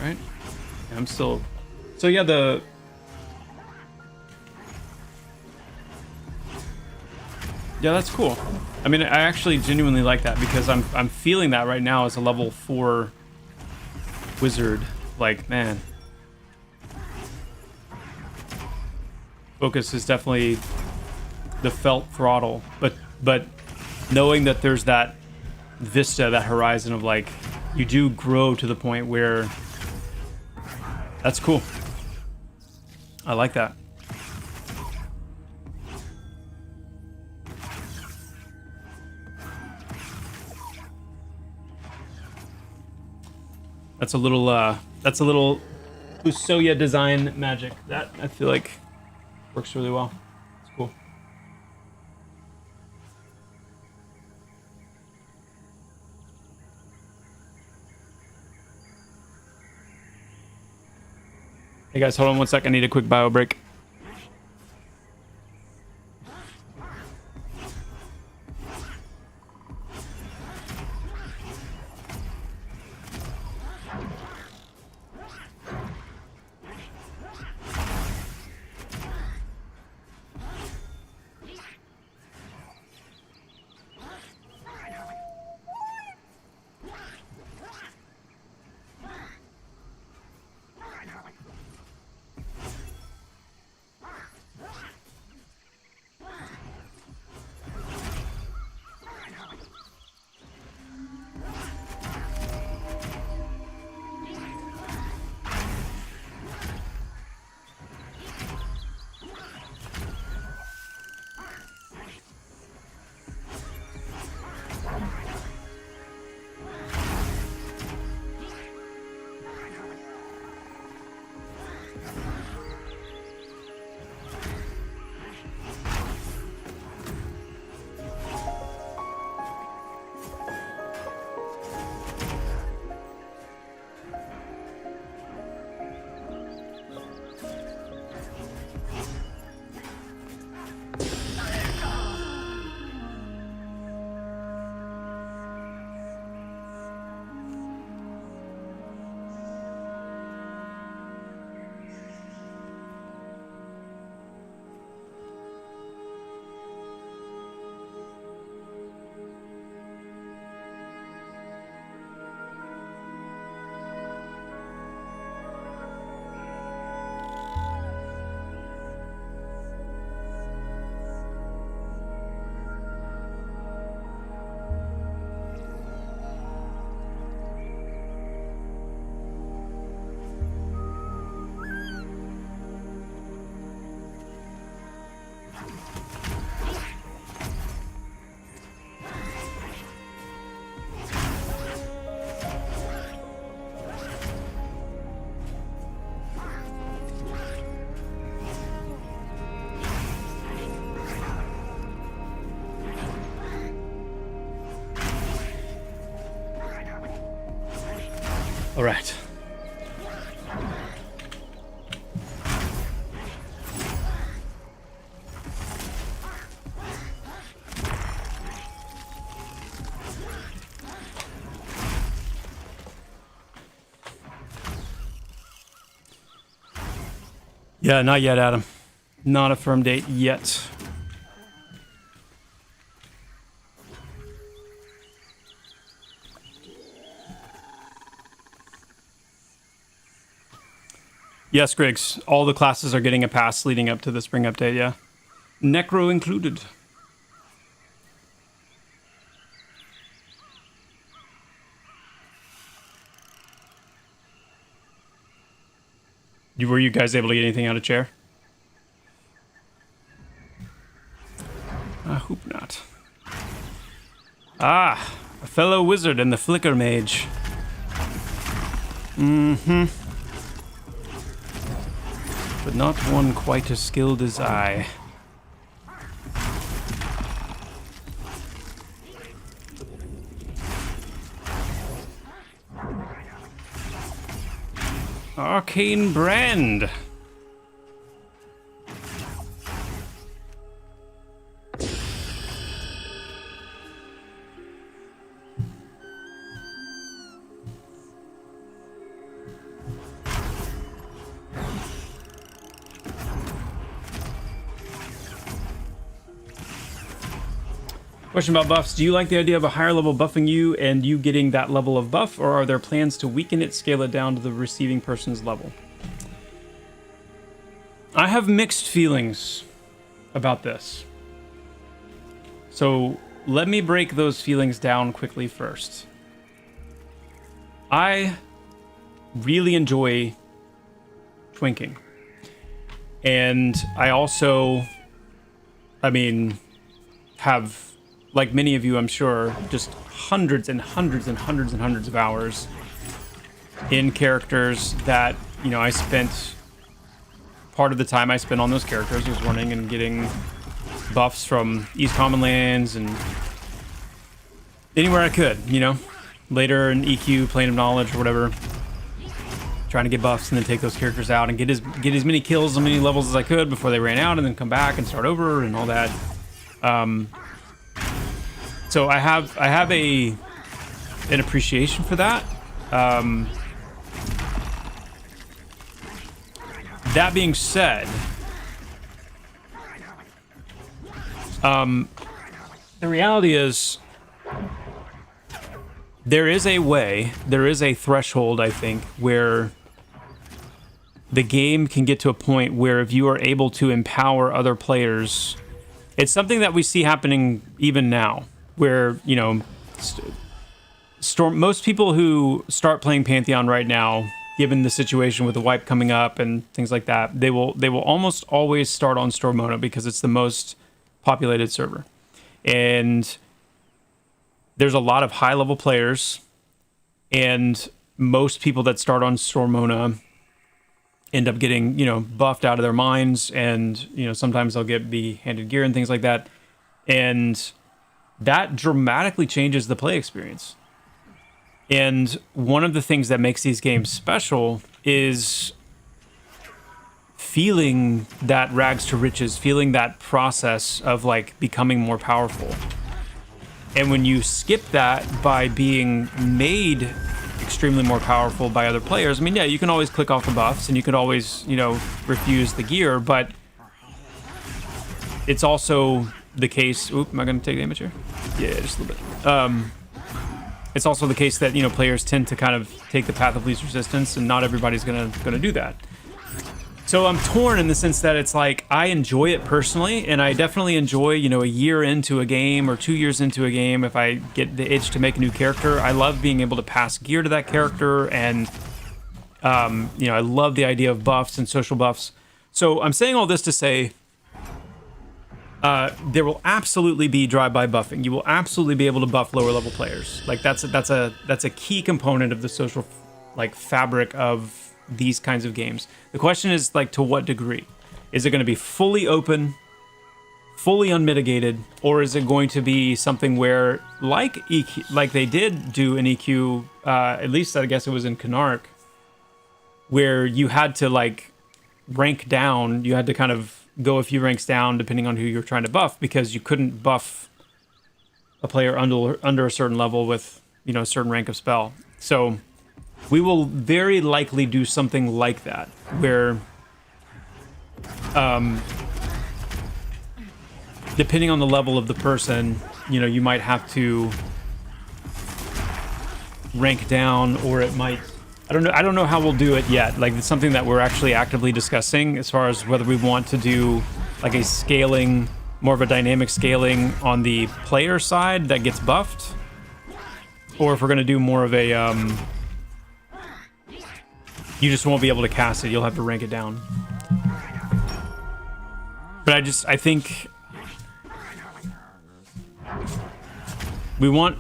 alright. I'm still... so yeah, the... yeah, that's cool. I mean, I actually genuinely like that because I'm feeling that right now as a level 4 wizard. Like, man. Focus is definitely the felt throttle, but knowing that there's that vista, that horizon of like, you do grow to the point where that's cool. I like that. That's a little Usoya design magic. That I feel like works really well. It's cool. Hey guys, hold on 1 sec. I need a quick bio break. All right. Yeah, not yet, Adam. Not a firm date yet. Yes, Griggs. All the classes are getting a pass leading up to the spring update, yeah. Necro included. Were you guys able to get anything out of chair? I hope not. Ah, a fellow wizard and the flicker mage. Mm-hmm. But not one quite as skilled as I. Arcane Brand. Question about buffs. Do you like the idea of a higher level buffing you and you getting that level of buff, or are there plans to weaken it, scale it down to the receiving person's level? I have mixed feelings about this. So let me break those feelings down quickly first. I really enjoy twinking. And I also, have, like many of you, I'm sure, just hundreds and hundreds and hundreds and hundreds of hours in characters that, I spent, part of the time I spent on those characters was running and getting buffs from East Common Lands and anywhere I could, later in EQ, Plane of Knowledge, or whatever. trying to get buffs and then take those characters out and get as many kills, as many levels as I could before they ran out, and then come back and start over and all that. So I have an appreciation for that. That being said, the reality is there is a threshold, I think, where the game can get to a point where if you are able to empower other players, it's something that we see happening even now, where, you know, most people who start playing Pantheon right now, given the situation with the wipe coming up and things like that, they will almost always start on Stormona because it's the most populated server. And there's a lot of high-level players, and most people that start on Stormona end up getting, you know, buffed out of their minds, and, you know, sometimes they'll be handed gear and things like that. And that dramatically changes the play experience. And one of the things that makes these games special is feeling that rags to riches, feeling that process of like becoming more powerful. And when you skip that by being made extremely more powerful by other players, I mean, yeah, you can always click off the buffs and you can always, you know, refuse the gear, but it's also the case. Oop, am I going to take damage here? Yeah, just a little bit. It's also the case that, you know, players tend to kind of take the path of least resistance, and not everybody's gonna do that. So I'm torn in the sense that it's like, I enjoy it personally, and I definitely enjoy, you know, a year into a game or 2 years into a game, if I get the itch to make a new character, I love being able to pass gear to that character, and you know, I love the idea of buffs and social buffs. So I'm saying all this to say, there will absolutely be drive-by buffing. You will absolutely be able to buff lower level players. Like that's a key component of the social like fabric of these kinds of games. The question is, like, to what degree? Is it going to be fully open, fully unmitigated, or is it going to be something where, like EQ, like they did do in EQ, at least I guess it was in Canark, where you had to like rank down, you had to kind of go a few ranks down depending on who you're trying to buff, because you couldn't buff a player under a certain level with, you know, a certain rank of spell. So we will very likely do something like that, where depending on the level of the person, you know, you might have to rank down, or it might, I don't know how we'll do it yet. Like, it's something that we're actually actively discussing as far as whether we want to do like a scaling, more of a dynamic scaling on the player side that gets buffed, or if we're going to do more of a you just won't be able to cast it, you'll have to rank it down. But I think we want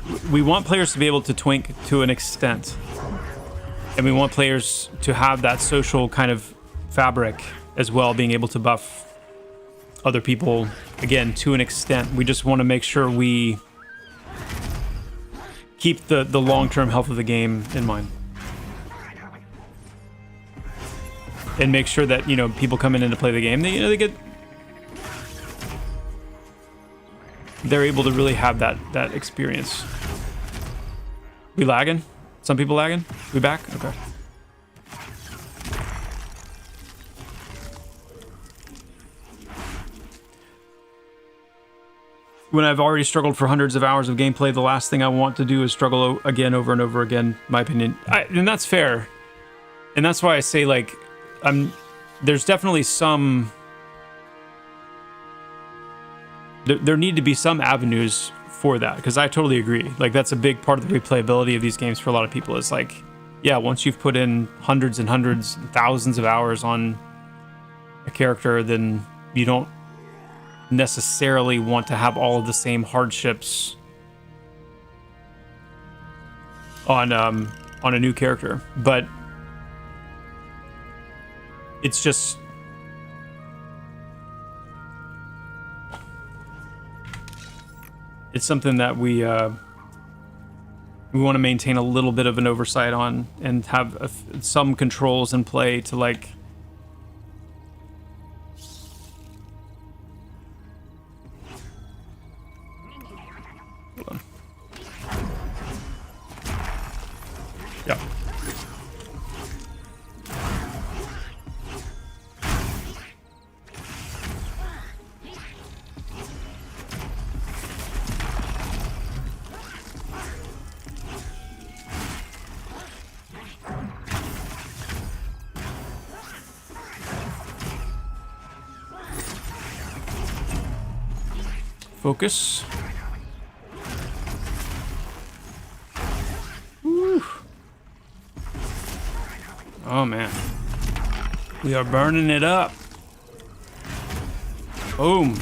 players to be able to twink to an extent, and we want players to have that social kind of fabric as well, being able to buff other people again to an extent. We just want to make sure we keep the long-term health of the game in mind, and make sure that, you know, people coming in to play the game, they're able to really have that experience. We lagging? Some people lagging? We back? Okay. When I've already struggled for hundreds of hours of gameplay, the last thing I want to do is struggle again over and over again, my opinion. And that's fair. And that's why I say, like, there's definitely some, there need to be some avenues for that, because I totally agree. Like, that's a big part of the replayability of these games for a lot of people. Is like, yeah, once you've put in hundreds and hundreds, thousands of hours on a character, then you don't necessarily want to have all of the same hardships on a new character. But it's just, it's something that we we want to maintain a little bit of an oversight on and have some controls in play to like hold on. Yeah. Focus. Woo. Oh man. We are burning it up. Boom.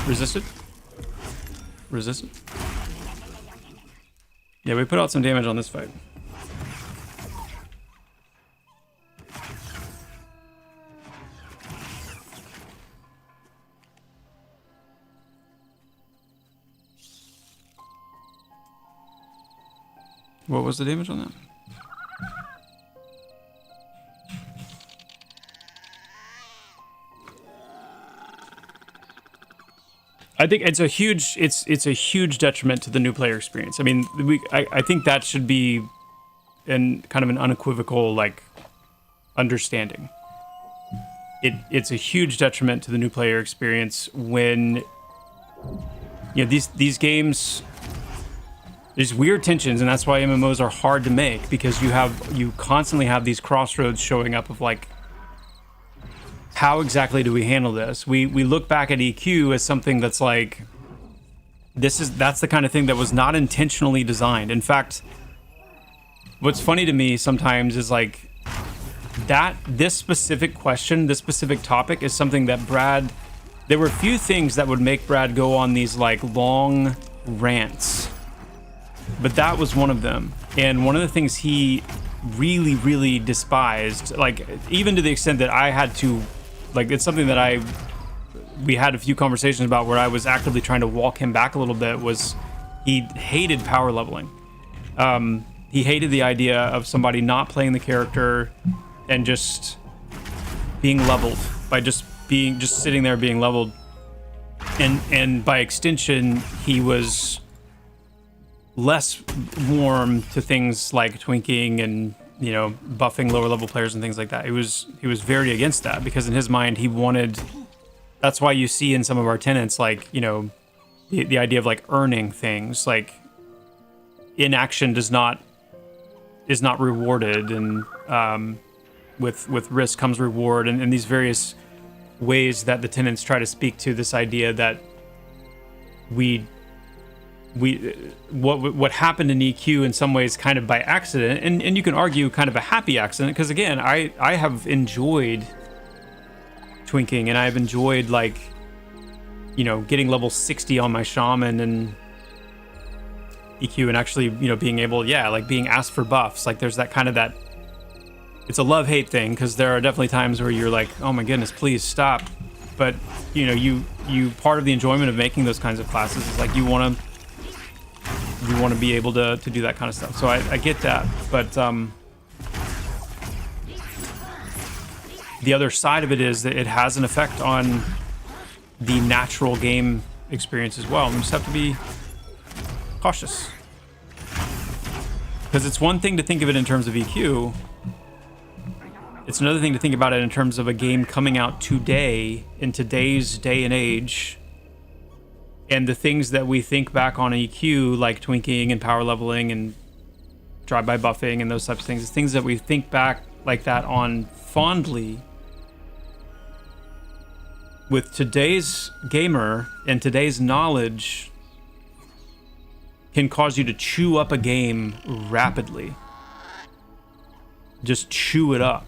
Resisted. Resisted. Yeah, we put out some damage on this fight. What was the damage on that? I think it's a huge detriment to the new player experience. I mean, I think that should be kind of an unequivocal like understanding. It's a huge detriment to the new player experience when these games. There's weird tensions, and that's why MMOs are hard to make, because you constantly have these crossroads showing up of like, how exactly do we handle this? We look back at EQ as something that's like, that's the kind of thing that was not intentionally designed. In fact, what's funny to me sometimes is like this specific question, this specific topic is something that Brad. There were few things that would make Brad go on these like long rants. But that was one of them. And one of the things he really, really despised, like even to the extent that I had to, like it's something that we had a few conversations about where I was actively trying to walk him back a little bit, was he hated power leveling. He hated the idea of somebody not playing the character and just being leveled by just sitting there being leveled. And by extension, he was less warm to things like twinking and buffing lower level players and things like that. He was very against that, because in his mind he wanted. That's why you see in some of our tenants like the idea of like earning things, like inaction is not rewarded, and with risk comes reward, and these various ways that the tenants try to speak to this idea that what happened in EQ in some ways kind of by accident, and you can argue kind of a happy accident, because again I have enjoyed twinking, and I've enjoyed like getting level 60 on my shaman and EQ, and actually being able being asked for buffs. Like there's that kind of that, it's a love-hate thing, because there are definitely times where you're like, oh my goodness, please stop. But you part of the enjoyment of making those kinds of classes is like you want to be able to do that kind of stuff. So I get that, but the other side of it is that it has an effect on the natural game experience as well. We just have to be cautious, because it's one thing to think of it in terms of EQ. It's another thing to think about it in terms of a game coming out today, in today's day and age, and the things that we think back on EQ, like twinking and power leveling and drive-by buffing and those types of things, things that we think back like that on fondly, with today's gamer and today's knowledge, can cause you to chew up a game rapidly. Just chew it up.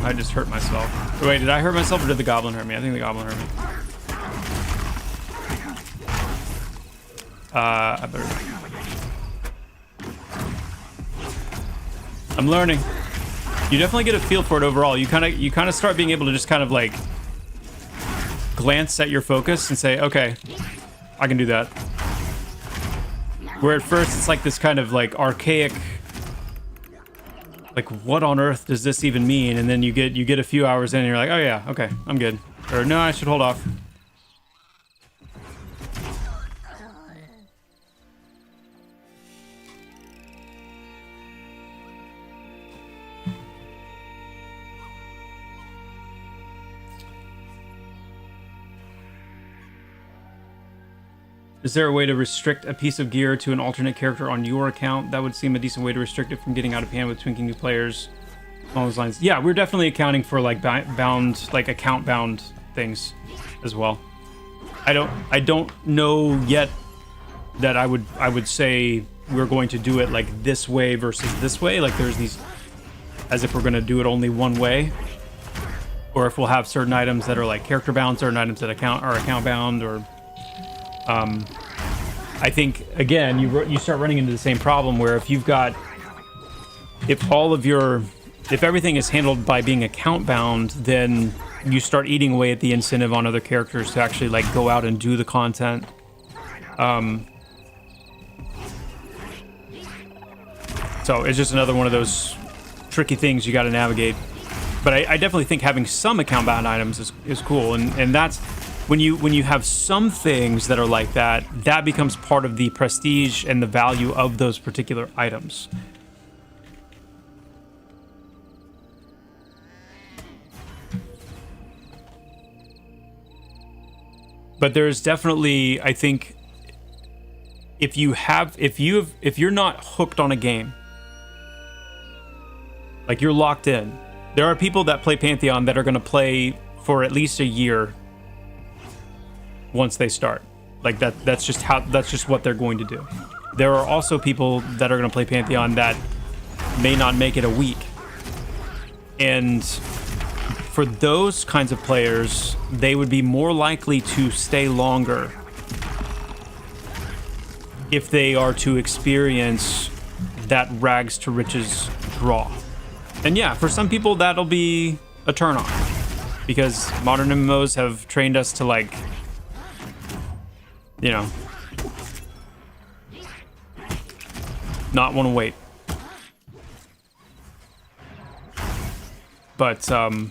I just hurt myself. Wait, did I hurt myself or did the goblin hurt me? I think the goblin hurt me. I better... I'm learning. You definitely get a feel for it overall. You kind of start being able to just kind of like glance at your focus and say, okay, I can do that. Where at first it's like this kind of like archaic, like what on earth does this even mean? And then you get a few hours in and you're like, oh yeah, okay, I'm good. Or no, I should hold off. Is there a way to restrict a piece of gear to an alternate character on your account? That would seem a decent way to restrict it from getting out of hand with twinking new players. Along those lines. Yeah, we're definitely accounting for like bound, like account bound things as well. I don't know yet that I would say we're going to do it like this way versus this way. Like there's these, as if we're going to do it only one way, or if we'll have certain items that are like character bound, certain items that are account bound, or I think again you start running into the same problem where if everything is handled by being account bound, then you start eating away at the incentive on other characters to actually like go out and do the content. So it's just another one of those tricky things you got to navigate. But I definitely think having some account bound items is cool, and that's when you have some things that are like that, that becomes part of the prestige and the value of those particular items. But there's definitely, I think, if you're not hooked on a game, like you're locked in. There are people that play Pantheon that are going to play for at least a year once they start. Like that's just what they're going to do. There are also people that are going to play Pantheon that may not make it a week. And for those kinds of players, they would be more likely to stay longer if they are to experience that rags to riches draw. And yeah, for some people that'll be a turn on, because modern MMOs have trained us to like, you know, not want to wait. But I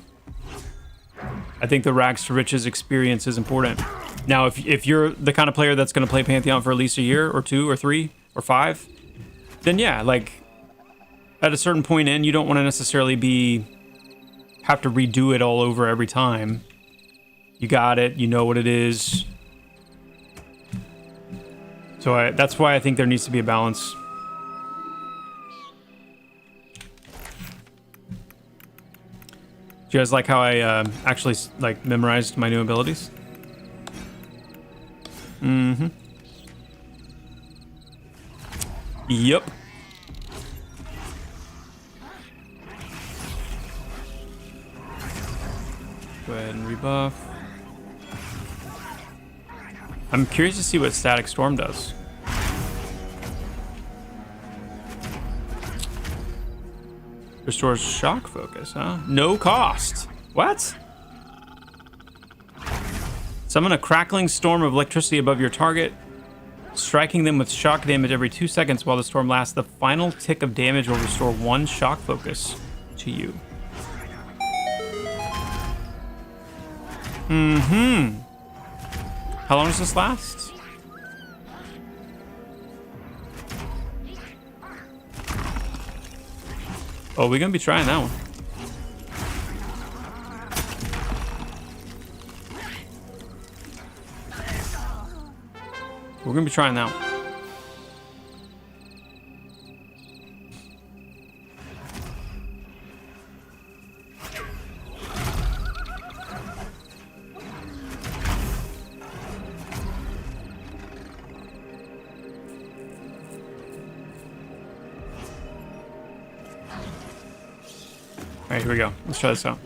think the rags to riches experience is important. Now, if you're the kind of player that's going to play Pantheon for at least a year or 2 or 3 or 5, then yeah, like at a certain point in, you don't want to necessarily have to redo it all over every time. You got it, you know what it is. So that's why I think there needs to be a balance. Do you guys like how I actually like memorized my new abilities? Mm-hmm. Yep. Go ahead and rebuff. I'm curious to see what Static Storm does. Restores shock focus, huh? No cost. What? Summon a crackling storm of electricity above your target, striking them with shock damage every 2 seconds while the storm lasts. The final tick of damage will restore 1 shock focus to you. Mm-hmm. How long does this last? Oh, we're gonna be trying that one. We're gonna be trying that one. All right, here we go. Let's try this out.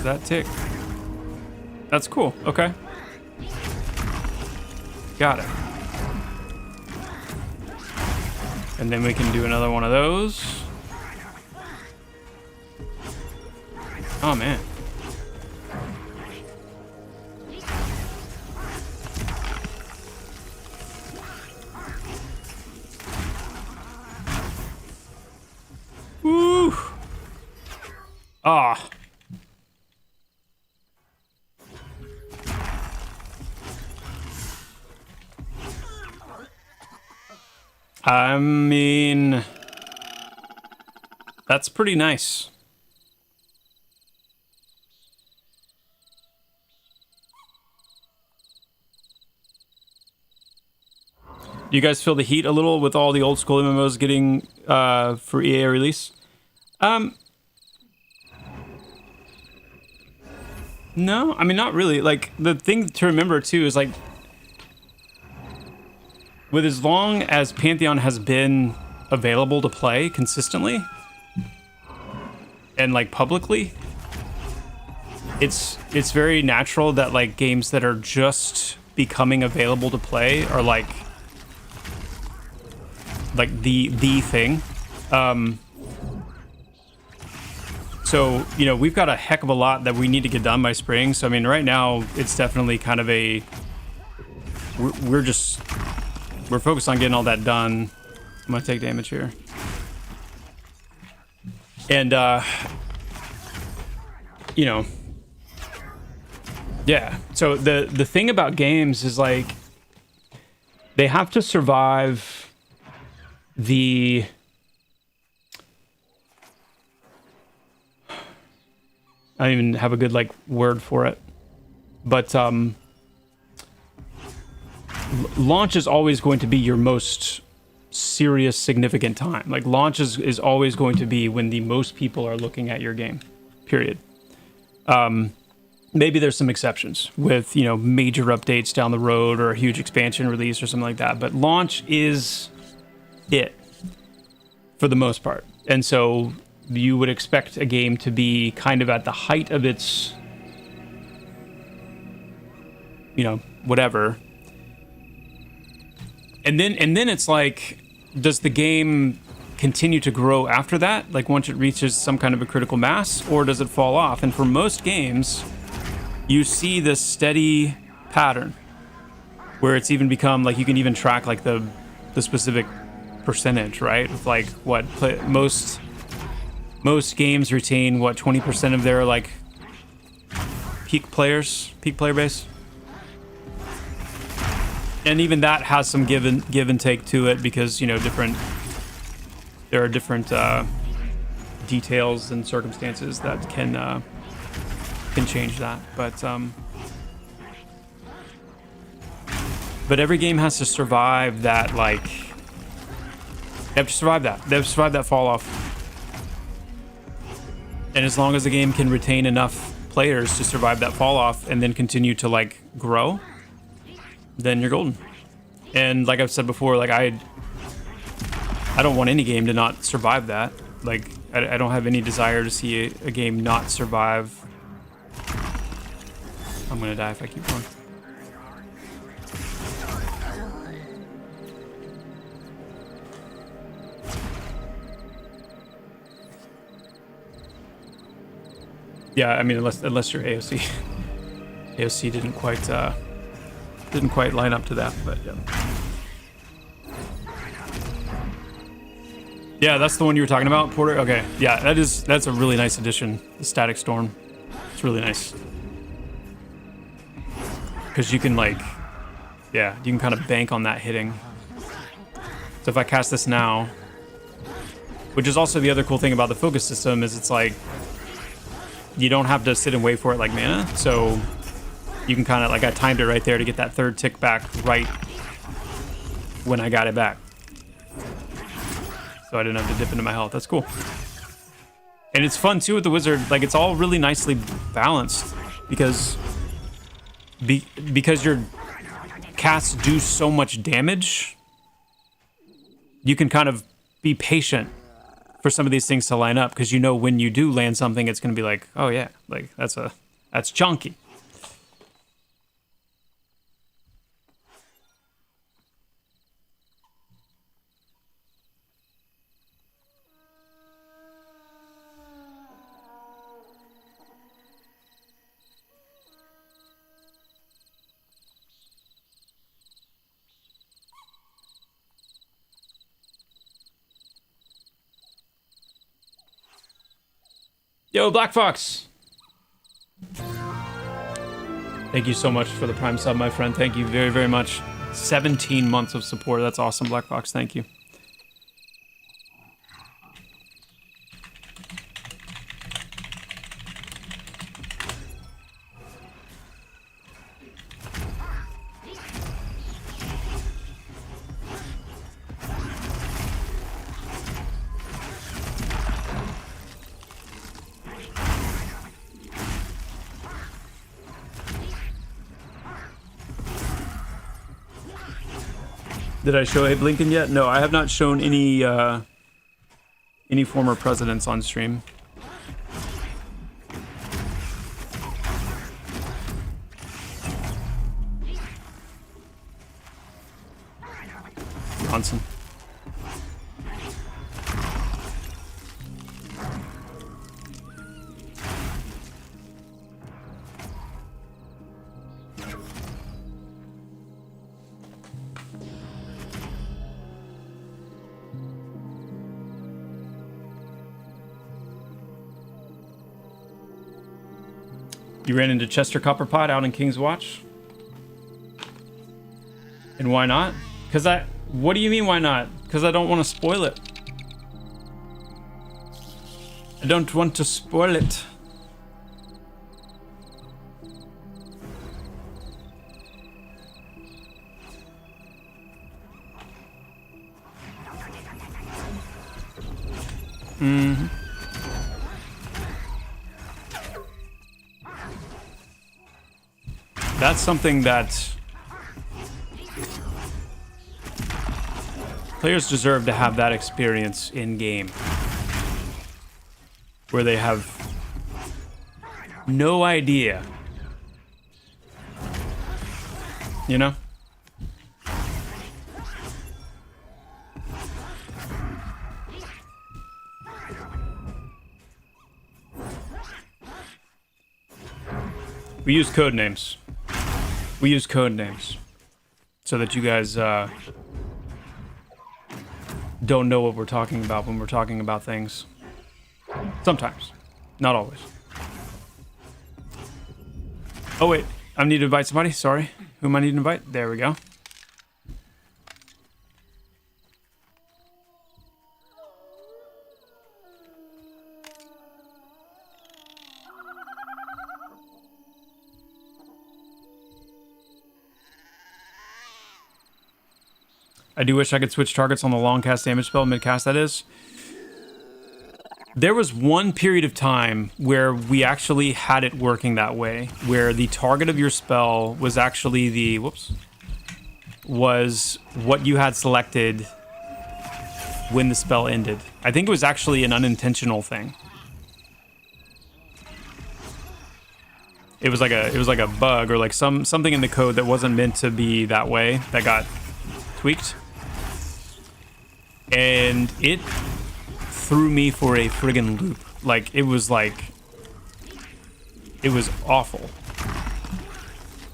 There's that tick. That's cool. Okay. Got it. And then we can do another one of those. Oh, man. Woo! Ah. I mean, that's pretty nice. Do you guys feel the heat a little with all the old school MMOs getting for EA release? No, I mean, not really. Like, the thing to remember too is like, with as long as Pantheon has been available to play consistently and like publicly, it's very natural that like games that are just becoming available to play are like the thing. So, you know, we've got a heck of a lot that we need to get done by spring. So, I mean, right now it's definitely kind of a, we're focused on getting all that done. I'm gonna take damage here. And, you know, yeah. So the thing about games is like, they have to survive the, I don't even have a good like word for it, but launch is always going to be your most serious, significant time. Like launch is always going to be when the most people are looking at your game, period. Maybe there's some exceptions with, you know, major updates down the road or a huge expansion release or something like that, but launch is it for the most part. And so you would expect a game to be kind of at the height of its, you know, whatever. And then it's like, does the game continue to grow after that? Like once it reaches some kind of a critical mass, or does it fall off? And for most games, you see this steady pattern where it's even become like, you can even track like the specific percentage, right? With like what most games retain what 20% of their like peak player base. And even that has some give and take to it because, you know, there are different details and circumstances that can change that. But every game has to survive that, like, they have to survive that. They have to survive that fall off. And as long as the game can retain enough players to survive that fall off and then continue to like grow, then you're golden. And like I've said before, like I don't want any game to not survive that. Like I don't have any desire to see a game not survive. I'm gonna die if I keep going. Yeah, I mean, unless your AOC didn't quite line up to that, but yeah. Yeah, that's the one you were talking about, Porter. Okay, yeah, that's a really nice addition. The Static Storm, it's really nice because you can like, yeah, you can kind of bank on that hitting. So if I cast this now, which is also the other cool thing about the focus system, is it's like, you don't have to sit and wait for it like mana, so you can kind of, like I timed it right there to get that third tick back right when I got it back. So I didn't have to dip into my health. That's cool. And it's fun too with the wizard, like it's all really nicely balanced because your casts do so much damage, you can kind of be patient for some of these things to line up, because you know when you do land something, it's going to be like, oh yeah, like that's chunky. Yo, Black Fox! Thank you so much for the Prime sub, my friend. Thank you very, very much. 17 months of support. That's awesome, Black Fox. Thank you. Did I show Abe Lincoln yet? No, I have not shown any former presidents on stream. Johnson. You ran into Chester Copperpot out in King's Watch? And why not? Because what do you mean why not? Because I don't want to spoil it. I don't want to spoil it. Mm-hmm. That's something that players deserve, to have that experience in game where they have no idea, you know? We use code names. We use code names so that you guys don't know what we're talking about when we're talking about things. Sometimes, not always. Oh wait, I need to invite somebody. Sorry, who am I need to invite? There we go. I do wish I could switch targets on the long cast damage spell, mid cast that is. There was one period of time where we actually had it working that way, where the target of your spell was actually the, was what you had selected when the spell ended. I think it was actually an unintentional thing. It was like a bug or like something in the code that wasn't meant to be that way that got tweaked. And it threw me for a friggin' loop. Like, it was awful.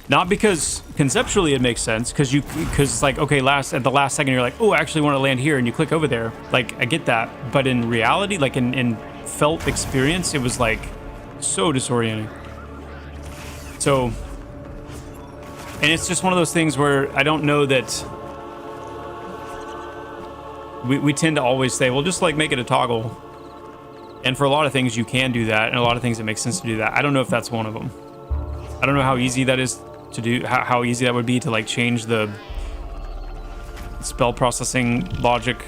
Not because conceptually it makes sense, because it's like, okay, at the last second you're like, oh, I actually want to land here, and you click over there. Like, I get that, but in reality, like in felt experience, it was like so disorienting. So, and it's just one of those things where I don't know that. We tend to always say, well, just like make it a toggle. And for a lot of things, you can do that. And a lot of things, it makes sense to do that. I don't know if that's one of them. I don't know how easy that is to do, how easy that would be to like change the spell processing logic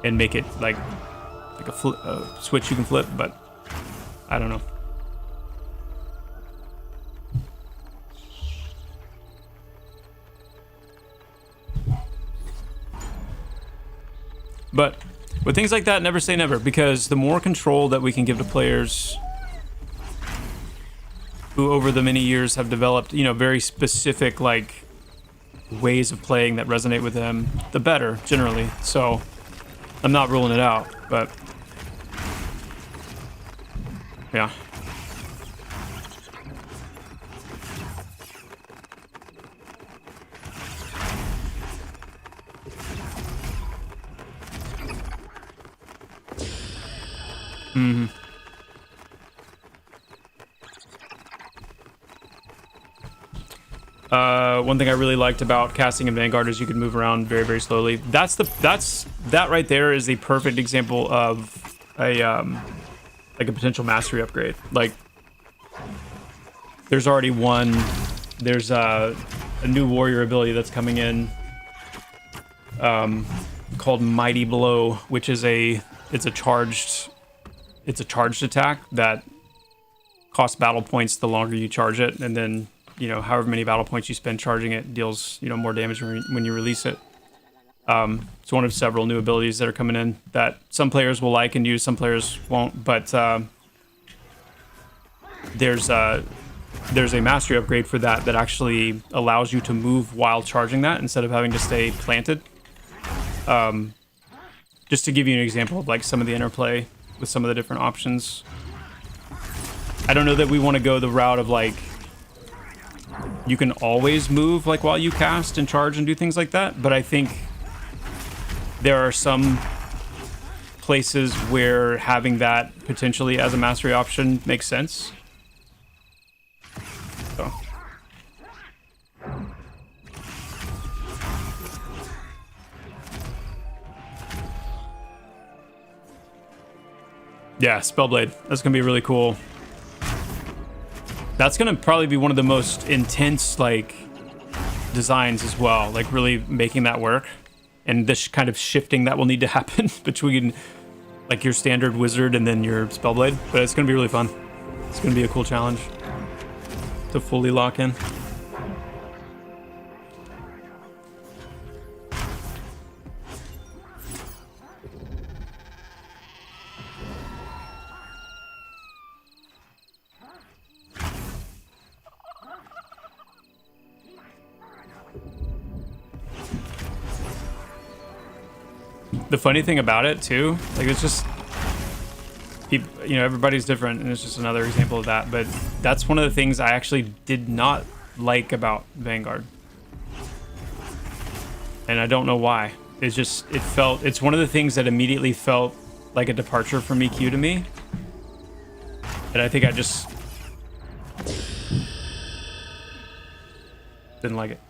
and make it like a switch you can flip, but I don't know. But With things like that, never say never, because the more control that we can give to players who over the many years have developed, you know, very specific, like, ways of playing that resonate with them, the better, generally. So, I'm not ruling it out, but... yeah. Mm-hmm. One thing I really liked about casting in Vanguard is you can move around very, very slowly. That right there is a perfect example of a like a potential mastery upgrade. Like, there's already one. There's a new warrior ability that's coming in, called Mighty Blow, which is it's a charged attack that costs battle points the longer you charge it, and then, you know, however many battle points you spend charging it deals, you know, more damage when you release it. It's one of several new abilities that are coming in that some players will like and use, some players won't, but there's a mastery upgrade for that actually allows you to move while charging that instead of having to stay planted. Just to give you an example of like some of the interplay with some of the different options. I don't know that we want to go the route of like you can always move like while you cast and charge and do things like that, but I think there are some places where having that potentially as a mastery option makes sense. So. Yeah, Spellblade. That's gonna be really cool. That's gonna probably be one of the most intense, like, designs as well. Like, really making that work. And this kind of shifting that will need to happen between, like, your standard wizard and then your Spellblade. But it's gonna be really fun. It's gonna be a cool challenge to fully lock in. The funny thing about it too, like, it's just people, you know, everybody's different, and it's just another example of that. But that's one of the things I actually did not like about Vanguard, and I don't know why. It's just, it's one of the things that immediately felt like a departure from EQ to me, and I think I just didn't like it.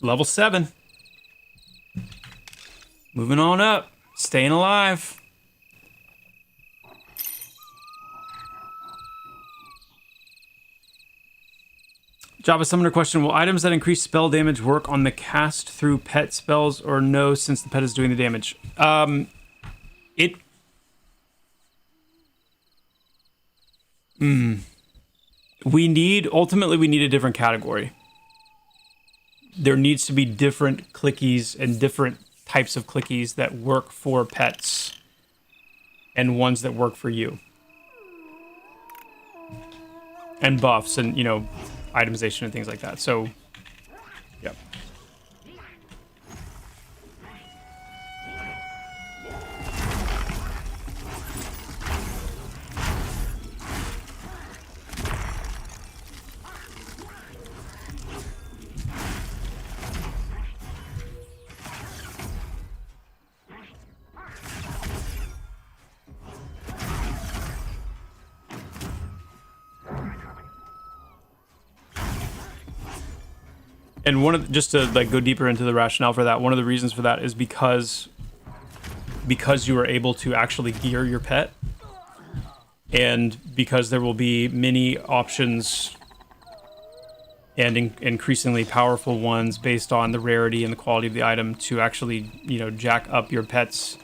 Level 7. Moving on up. Staying alive. Joppa Summoner question. Will items that increase spell damage work on the cast through pet spells or no, since the pet is doing the damage? Ultimately we need a different category. There needs to be different clickies and different types of clickies that work for pets and ones that work for you. And buffs and, you know, itemization and things like that. So, yep. And just to like go deeper into the rationale for that, one of the reasons for that is because you are able to actually gear your pet, and because there will be many options and increasingly powerful ones based on the rarity and the quality of the item to actually, you know, jack up your pet's,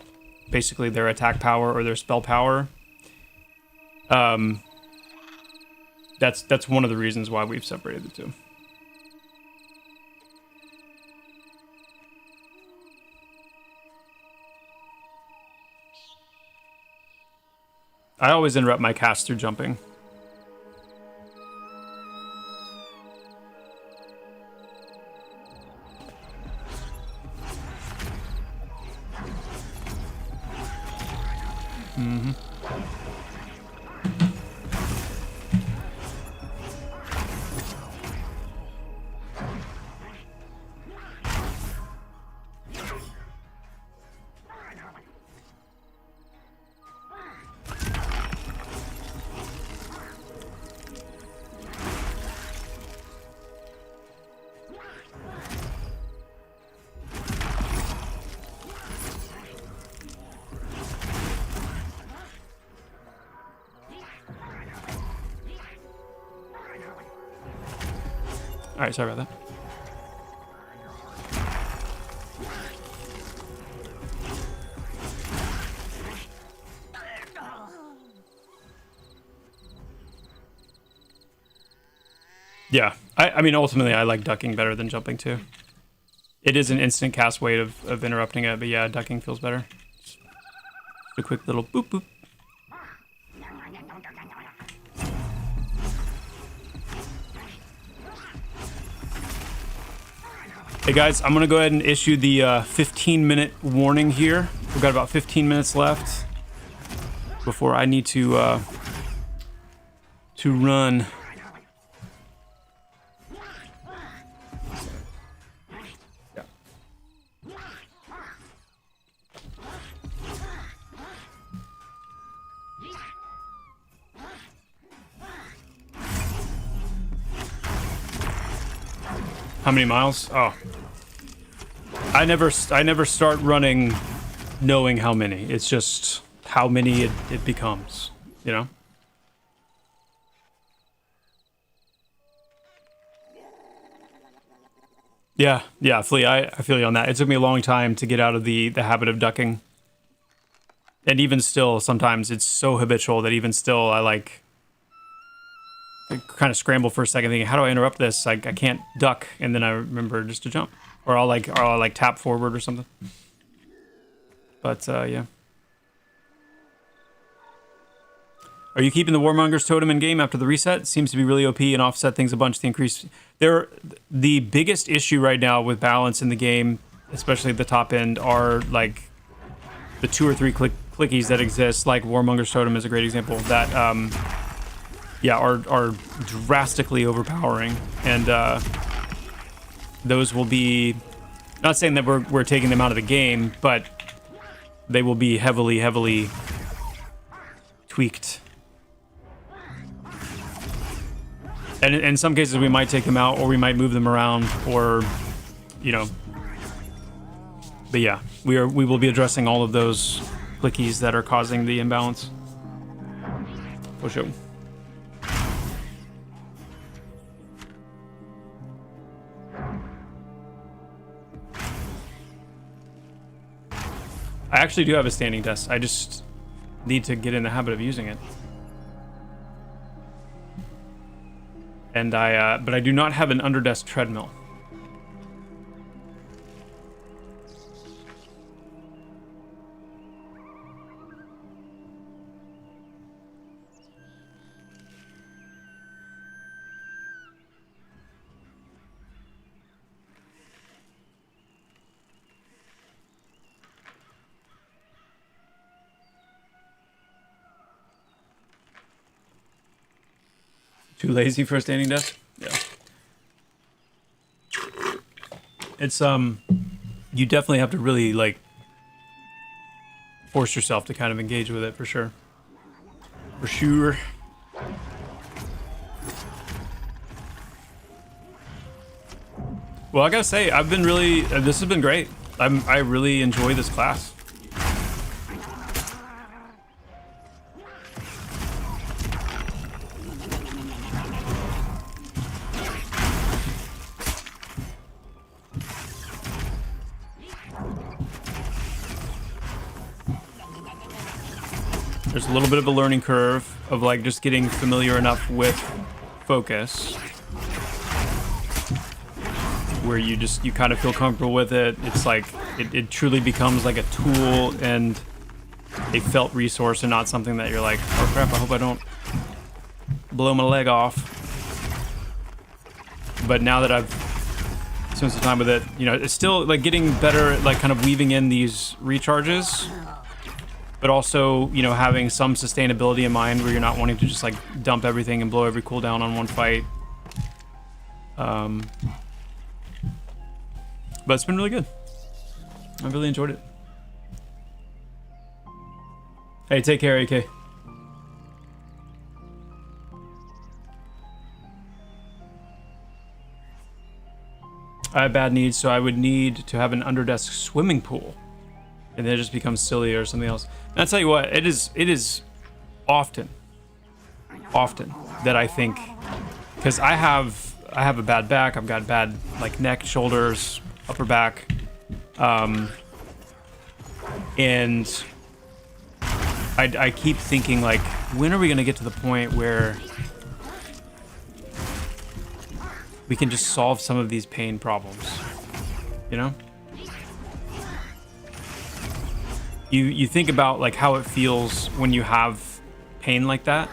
basically their attack power or their spell power. That's one of the reasons why we've separated the two. I always interrupt my cast through jumping. Mm-hmm. All right, sorry about that. Yeah, I mean, ultimately, I like ducking better than jumping too. It is an instant cast way of interrupting it, but yeah, ducking feels better. Just a quick little boop boop. Hey guys, I'm gonna go ahead and issue the 15-minute warning here. We've got about 15 minutes left before I need to run. Yeah. How many miles? Oh. I never start running knowing how many. It's just how many it becomes, you know? Yeah, Flea, I feel you on that. It took me a long time to get out of the habit of ducking. And even still, sometimes it's so habitual that even still I kind of scramble for a second thinking, how do I interrupt this? I can't duck, and then I remember just to jump. Or I'll tap forward or something. But yeah. Are you keeping the Warmonger's totem in game after the reset? Seems to be really OP and offset things a bunch to increase. The biggest issue right now with balance in the game, especially at the top end, are like the 2 or 3 clickies that exist. Like Warmonger's totem is a great example that are drastically overpowering, and those will be, not saying that we're taking them out of the game, but they will be heavily tweaked. And in some cases we might take them out, or we might move them around, or, you know. But yeah, we will be addressing all of those clickies that are causing the imbalance. For sure. I actually do have a standing desk. I just need to get in the habit of using it. And but I do not have an underdesk treadmill. Too lazy for a standing desk? Yeah. It's you definitely have to really like force yourself to kind of engage with it for sure. For sure. Well, I gotta say, I've been really this has been great. I really enjoy this class. There's a little bit of a learning curve of like just getting familiar enough with focus where you kind of feel comfortable with it. It's like it truly becomes like a tool, and a felt resource and not something that you're like, oh crap, I hope I don't blow my leg off. But now that I've spent some time with it, you know, it's still like getting better at like kind of weaving in these recharges, but also, you know, having some sustainability in mind where you're not wanting to just like dump everything and blow every cooldown on one fight. But it's been really good. I really enjoyed it. Hey, take care, AK. I have bad needs, so I would need to have an underdesk swimming pool. And then it just becomes silly or something else. And I'll tell you what, it is often that I think, because I have a bad back, I've got bad like neck, shoulders, upper back, and I keep thinking like, when are we gonna get to the point where we can just solve some of these pain problems, you know? You think about like how it feels when you have pain like that,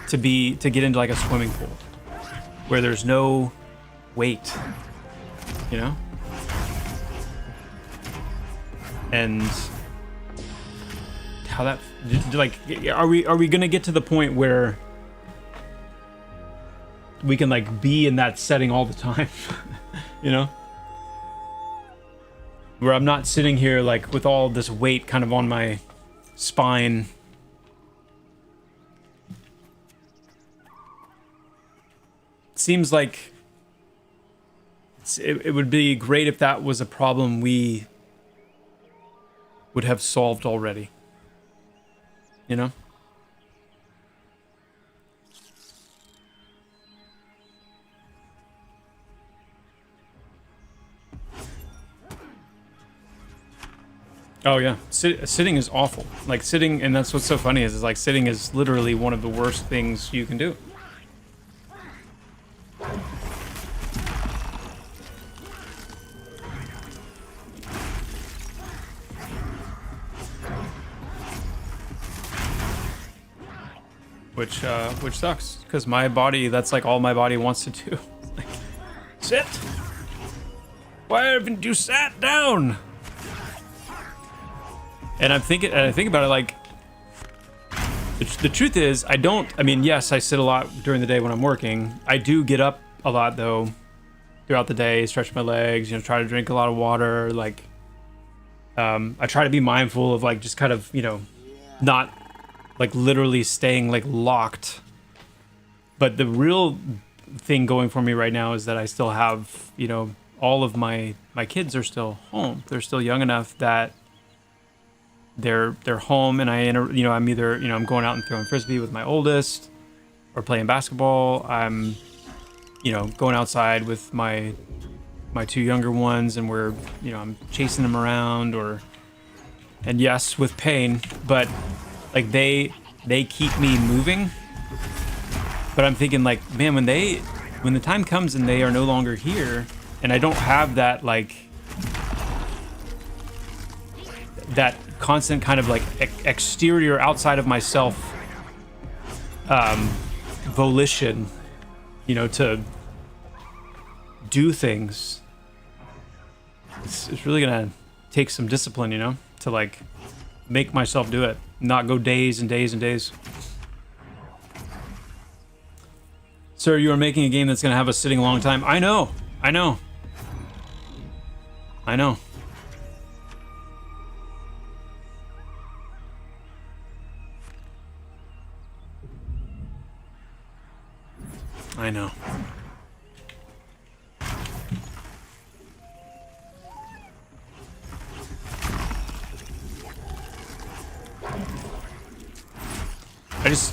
to get into like a swimming pool where there's no weight, you know? And how that, like, are we gonna get to the point where we can like be in that setting all the time, you know? Where I'm not sitting here like with all this weight kind of on my spine. Seems like it would be great if that was a problem we would have solved already, you know? Oh yeah, sitting is awful. Like sitting, and that's what's so funny is like sitting is literally one of the worst things you can do. Which sucks, because my body, that's like all my body wants to do. Like, sit. Why haven't you sat down? And I think about it like, the truth is, I mean, yes, I sit a lot during the day when I'm working. I do get up a lot though, throughout the day, stretch my legs, you know, try to drink a lot of water. Like, I try to be mindful of like, just kind of, you know, not like literally staying like locked. But the real thing going for me right now is that I still have, you know, all of my kids are still home. They're still young enough that they're home, and I'm either, you know, I'm going out and throwing frisbee with my oldest, or playing basketball. I'm, you know, going outside with my two younger ones, and we're, you know, I'm chasing them around, and yes, with pain, but like they keep me moving. But I'm thinking like, man, when the time comes and they are no longer here, and I don't have that like that constant kind of like exterior outside of myself volition, you know, to do things, it's really gonna take some discipline, you know, to like make myself do it, not go days and days and days. Sir, you are making a game that's gonna have us sitting a long time. I know.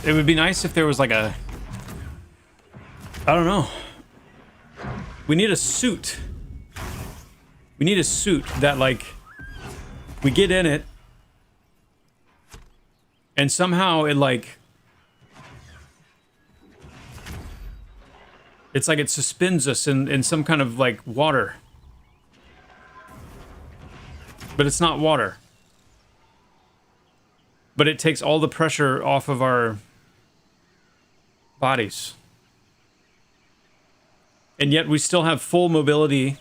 It would be nice if there was like I don't know. We need a suit. We need a suit that like, we get in it and somehow it like, it's like it suspends us in some kind of like water. But it's not water. But it takes all the pressure off of our bodies. And yet we still have full mobility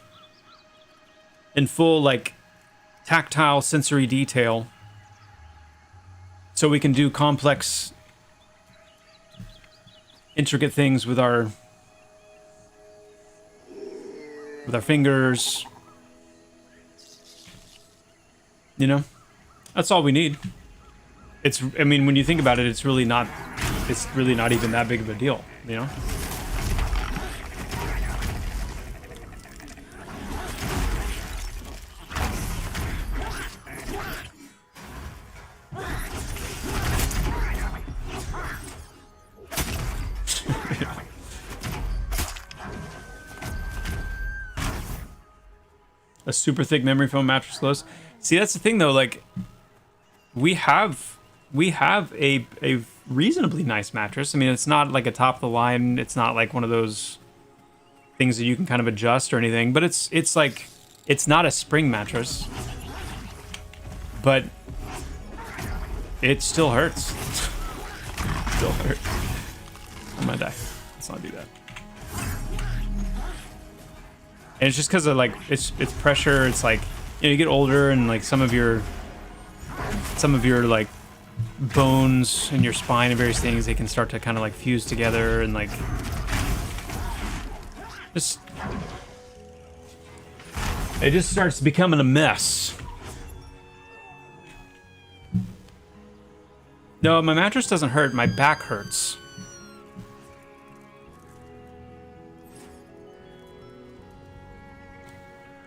and full, like, tactile sensory detail. So we can do complex, intricate things with our fingers. You know? That's all we need. I mean, when you think about it, it's really not even that big of a deal, you know? A super thick memory foam mattress close. See, that's the thing though, like we have a reasonably nice mattress. I mean, it's not like a top of the line, it's not like one of those things that you can kind of adjust or anything, but it's like it's not a spring mattress. But it still hurts. Still hurts. I'm gonna die. Let's not do that. And it's just because of like it's pressure. It's like, you know, you get older and like some of your like bones in your spine and various things, they can start to kind of like fuse together and like it just starts becoming a mess. No, my mattress doesn't hurt. My back hurts.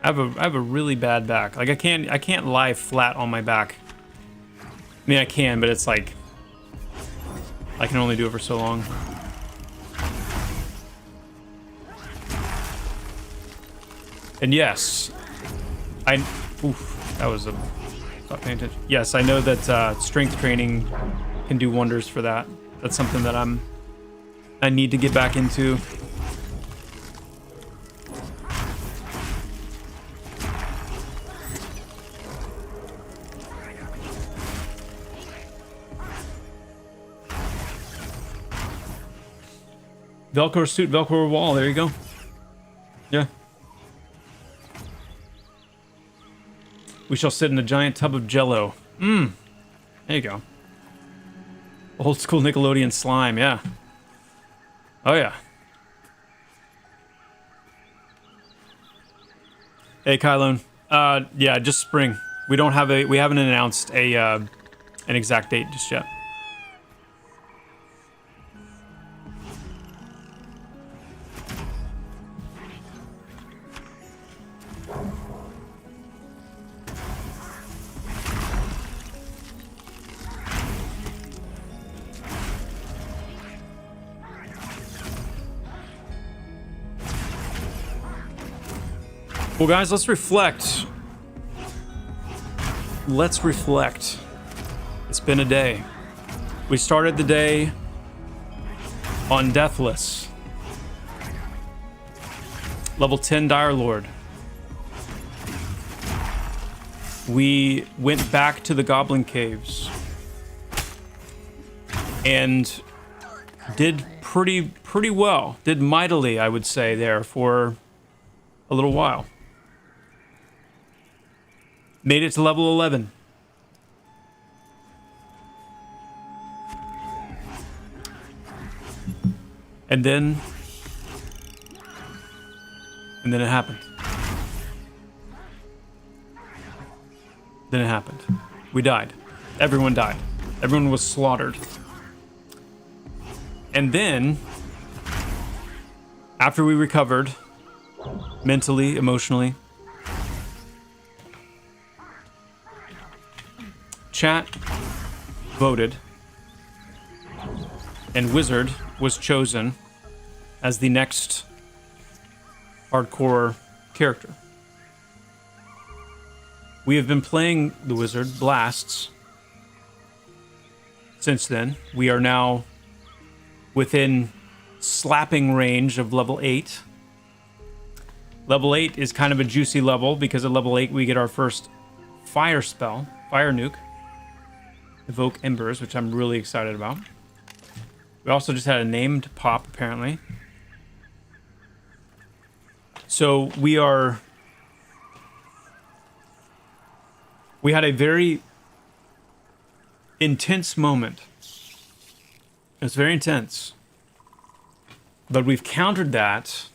I have a really bad back. Like I can't lie flat on my back. I mean, I can, but it's like I can only do it for so long. And yes, that was a stop paying attention. Yes, I know that strength training can do wonders for that. That's something that I need to get back into. Velcro suit, Velcro wall. There you go. Yeah. We shall sit in a giant tub of Jello. There you go. Old school Nickelodeon slime. Yeah. Oh yeah. Hey, Kylone. Yeah, just spring. We haven't announced an exact date just yet. Well, guys, let's reflect. Let's reflect. It's been a day. We started the day on Deathless. Level 10 Dire Lord. We went back to the Goblin Caves. And did pretty well. Did mightily, I would say, there for a little while. Made it to level 11. And then it happened. Then it happened. We died. Everyone died. Everyone was slaughtered. And then, after we recovered, mentally, emotionally, chat voted, and Wizard was chosen as the next hardcore character. We have been playing the Wizard Blasts since then. We are now within slapping range of level 8. Level 8 is kind of a juicy level because at level 8 we get our first fire spell, Fire Nuke. Evoke Embers, which I'm really excited about. We also just had a named pop, apparently. So we had a very intense moment. It's very intense. But we've countered that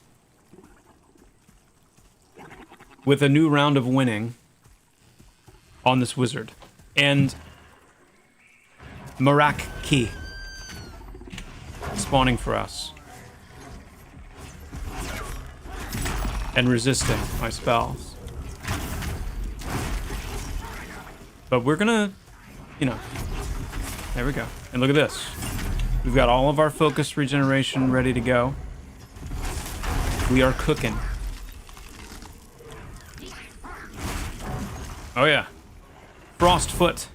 with a new round of winning on this wizard. And Marak Key spawning for us. And resisting my spells. But we're gonna, you know, there we go. And look at this. We've got all of our focused regeneration ready to go. We are cooking. Oh yeah. Frostfoot.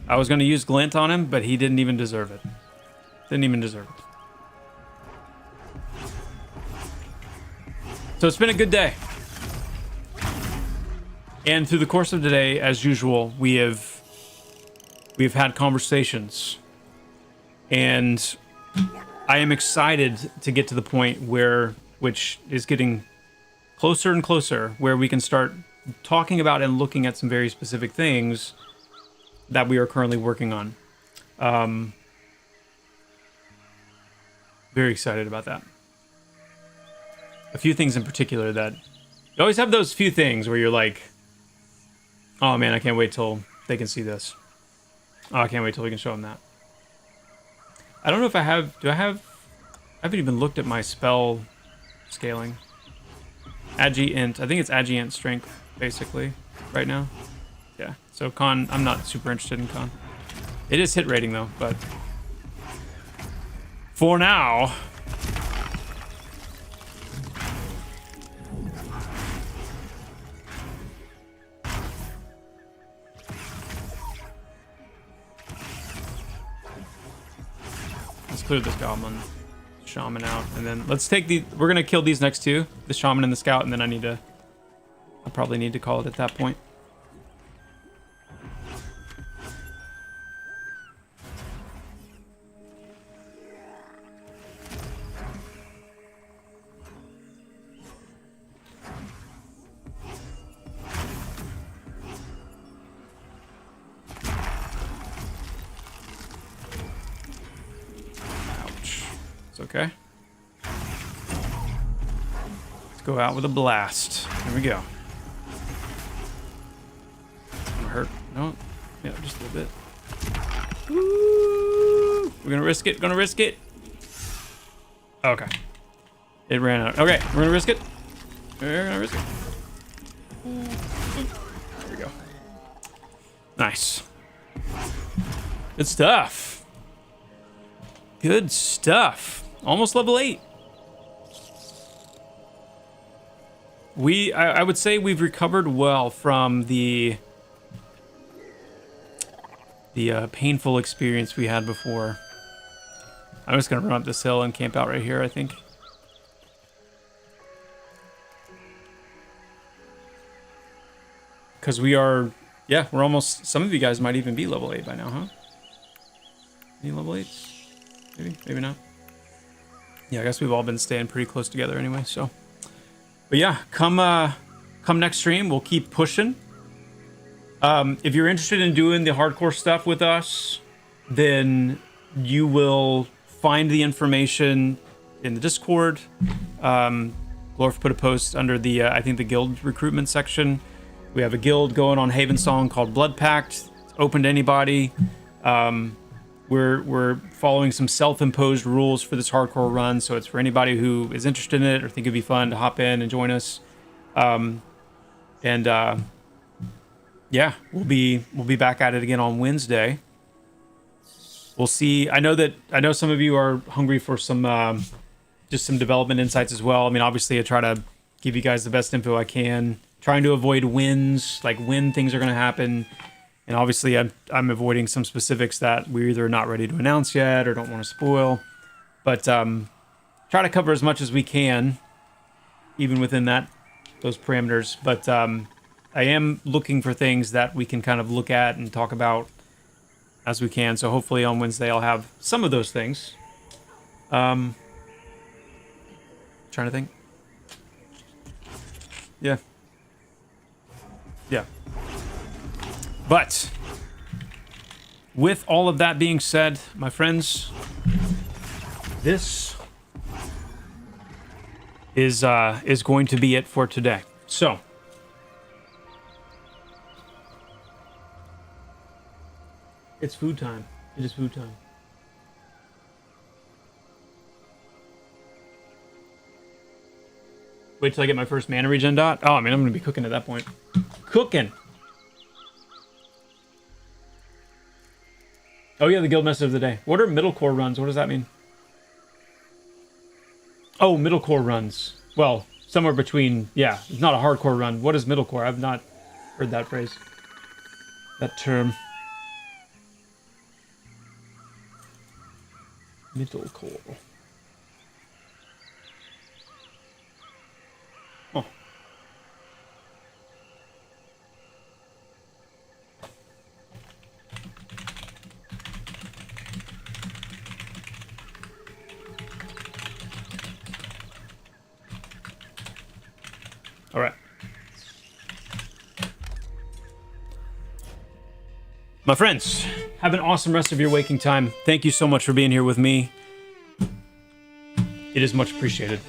I was gonna use Glint on him, but he didn't even deserve it. Didn't even deserve it. So it's been a good day. And through the course of today, as usual, we've had conversations. And I am excited to get to the point which is getting closer and closer, where we can start talking about and looking at some very specific things that we are currently working on. Very excited about that. A few things in particular that you always have those few things where you're like, oh man, I can't wait till they can see this. Oh, I can't wait till we can show them that. I don't know if I have, I haven't even looked at my spell scaling. Agi Int, I think it's Agi Int strength, basically, right now. Yeah, so con, I'm not super interested in con. It is hit rating though, but for now, let's clear this goblin shaman out, and then let's take we're gonna kill these next two, the shaman and the scout, and then I probably need to call it at that point. Okay. Let's go out with a blast. Here we go. Gonna hurt. No. Yeah, just a little bit. Woo! We're gonna risk it. Gonna risk it. Okay. It ran out. Okay, we're gonna risk it. We're gonna risk it. There we go. Nice. Good stuff. Good stuff. Almost level 8. I would say we've recovered well from the painful experience we had before. I'm just gonna run up this hill and camp out right here, I think. Because we're almost, some of you guys might even be level 8 by now, huh? Any level 8s? Maybe not. Yeah, I guess we've all been staying pretty close together anyway, so. But yeah, come next stream, we'll keep pushing. If you're interested in doing the hardcore stuff with us, then you will find the information in the Discord. Glorf put a post under the, I think the guild recruitment section. We have a guild going on Haven Song called Blood Pact. It's open to anybody. We're following some self-imposed rules for this hardcore run, so it's for anybody who is interested in it or think it'd be fun to hop in and join us. Yeah, we'll be back at it again on Wednesday. We'll see. I know some of you are hungry for some just some development insights as well. I mean, obviously I try to give you guys the best info I can, trying to avoid wins, like when things are going to happen. And obviously, I'm avoiding some specifics that we're either not ready to announce yet or don't want to spoil. But try to cover as much as we can, even within those parameters. But I am looking for things that we can kind of look at and talk about as we can. So hopefully on Wednesday I'll have some of those things. Trying to think. Yeah. Yeah. But with all of that being said, my friends, this is going to be it for today. So it's food time. It is food time. Wait till I get my first mana regen dot. Oh, I mean, I'm going to be cooking at that point. Cooking! Oh yeah, the guild message of the day. What are middle core runs? What does that mean? Oh, middle core runs. Well, somewhere between... Yeah, it's not a hardcore run. What is middle core? I've not heard that phrase. That term. Middle core. Oh. All right. My friends, have an awesome rest of your waking time. Thank you so much for being here with me. It is much appreciated.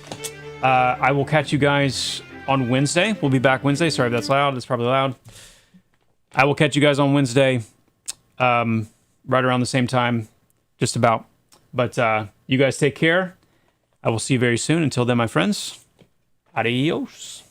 I will catch you guys on Wednesday. We'll be back Wednesday. Sorry if that's loud. It's probably loud. I will catch you guys on Wednesday, right around the same time, just about. But you guys take care. I will see you very soon. Until then, my friends, adios.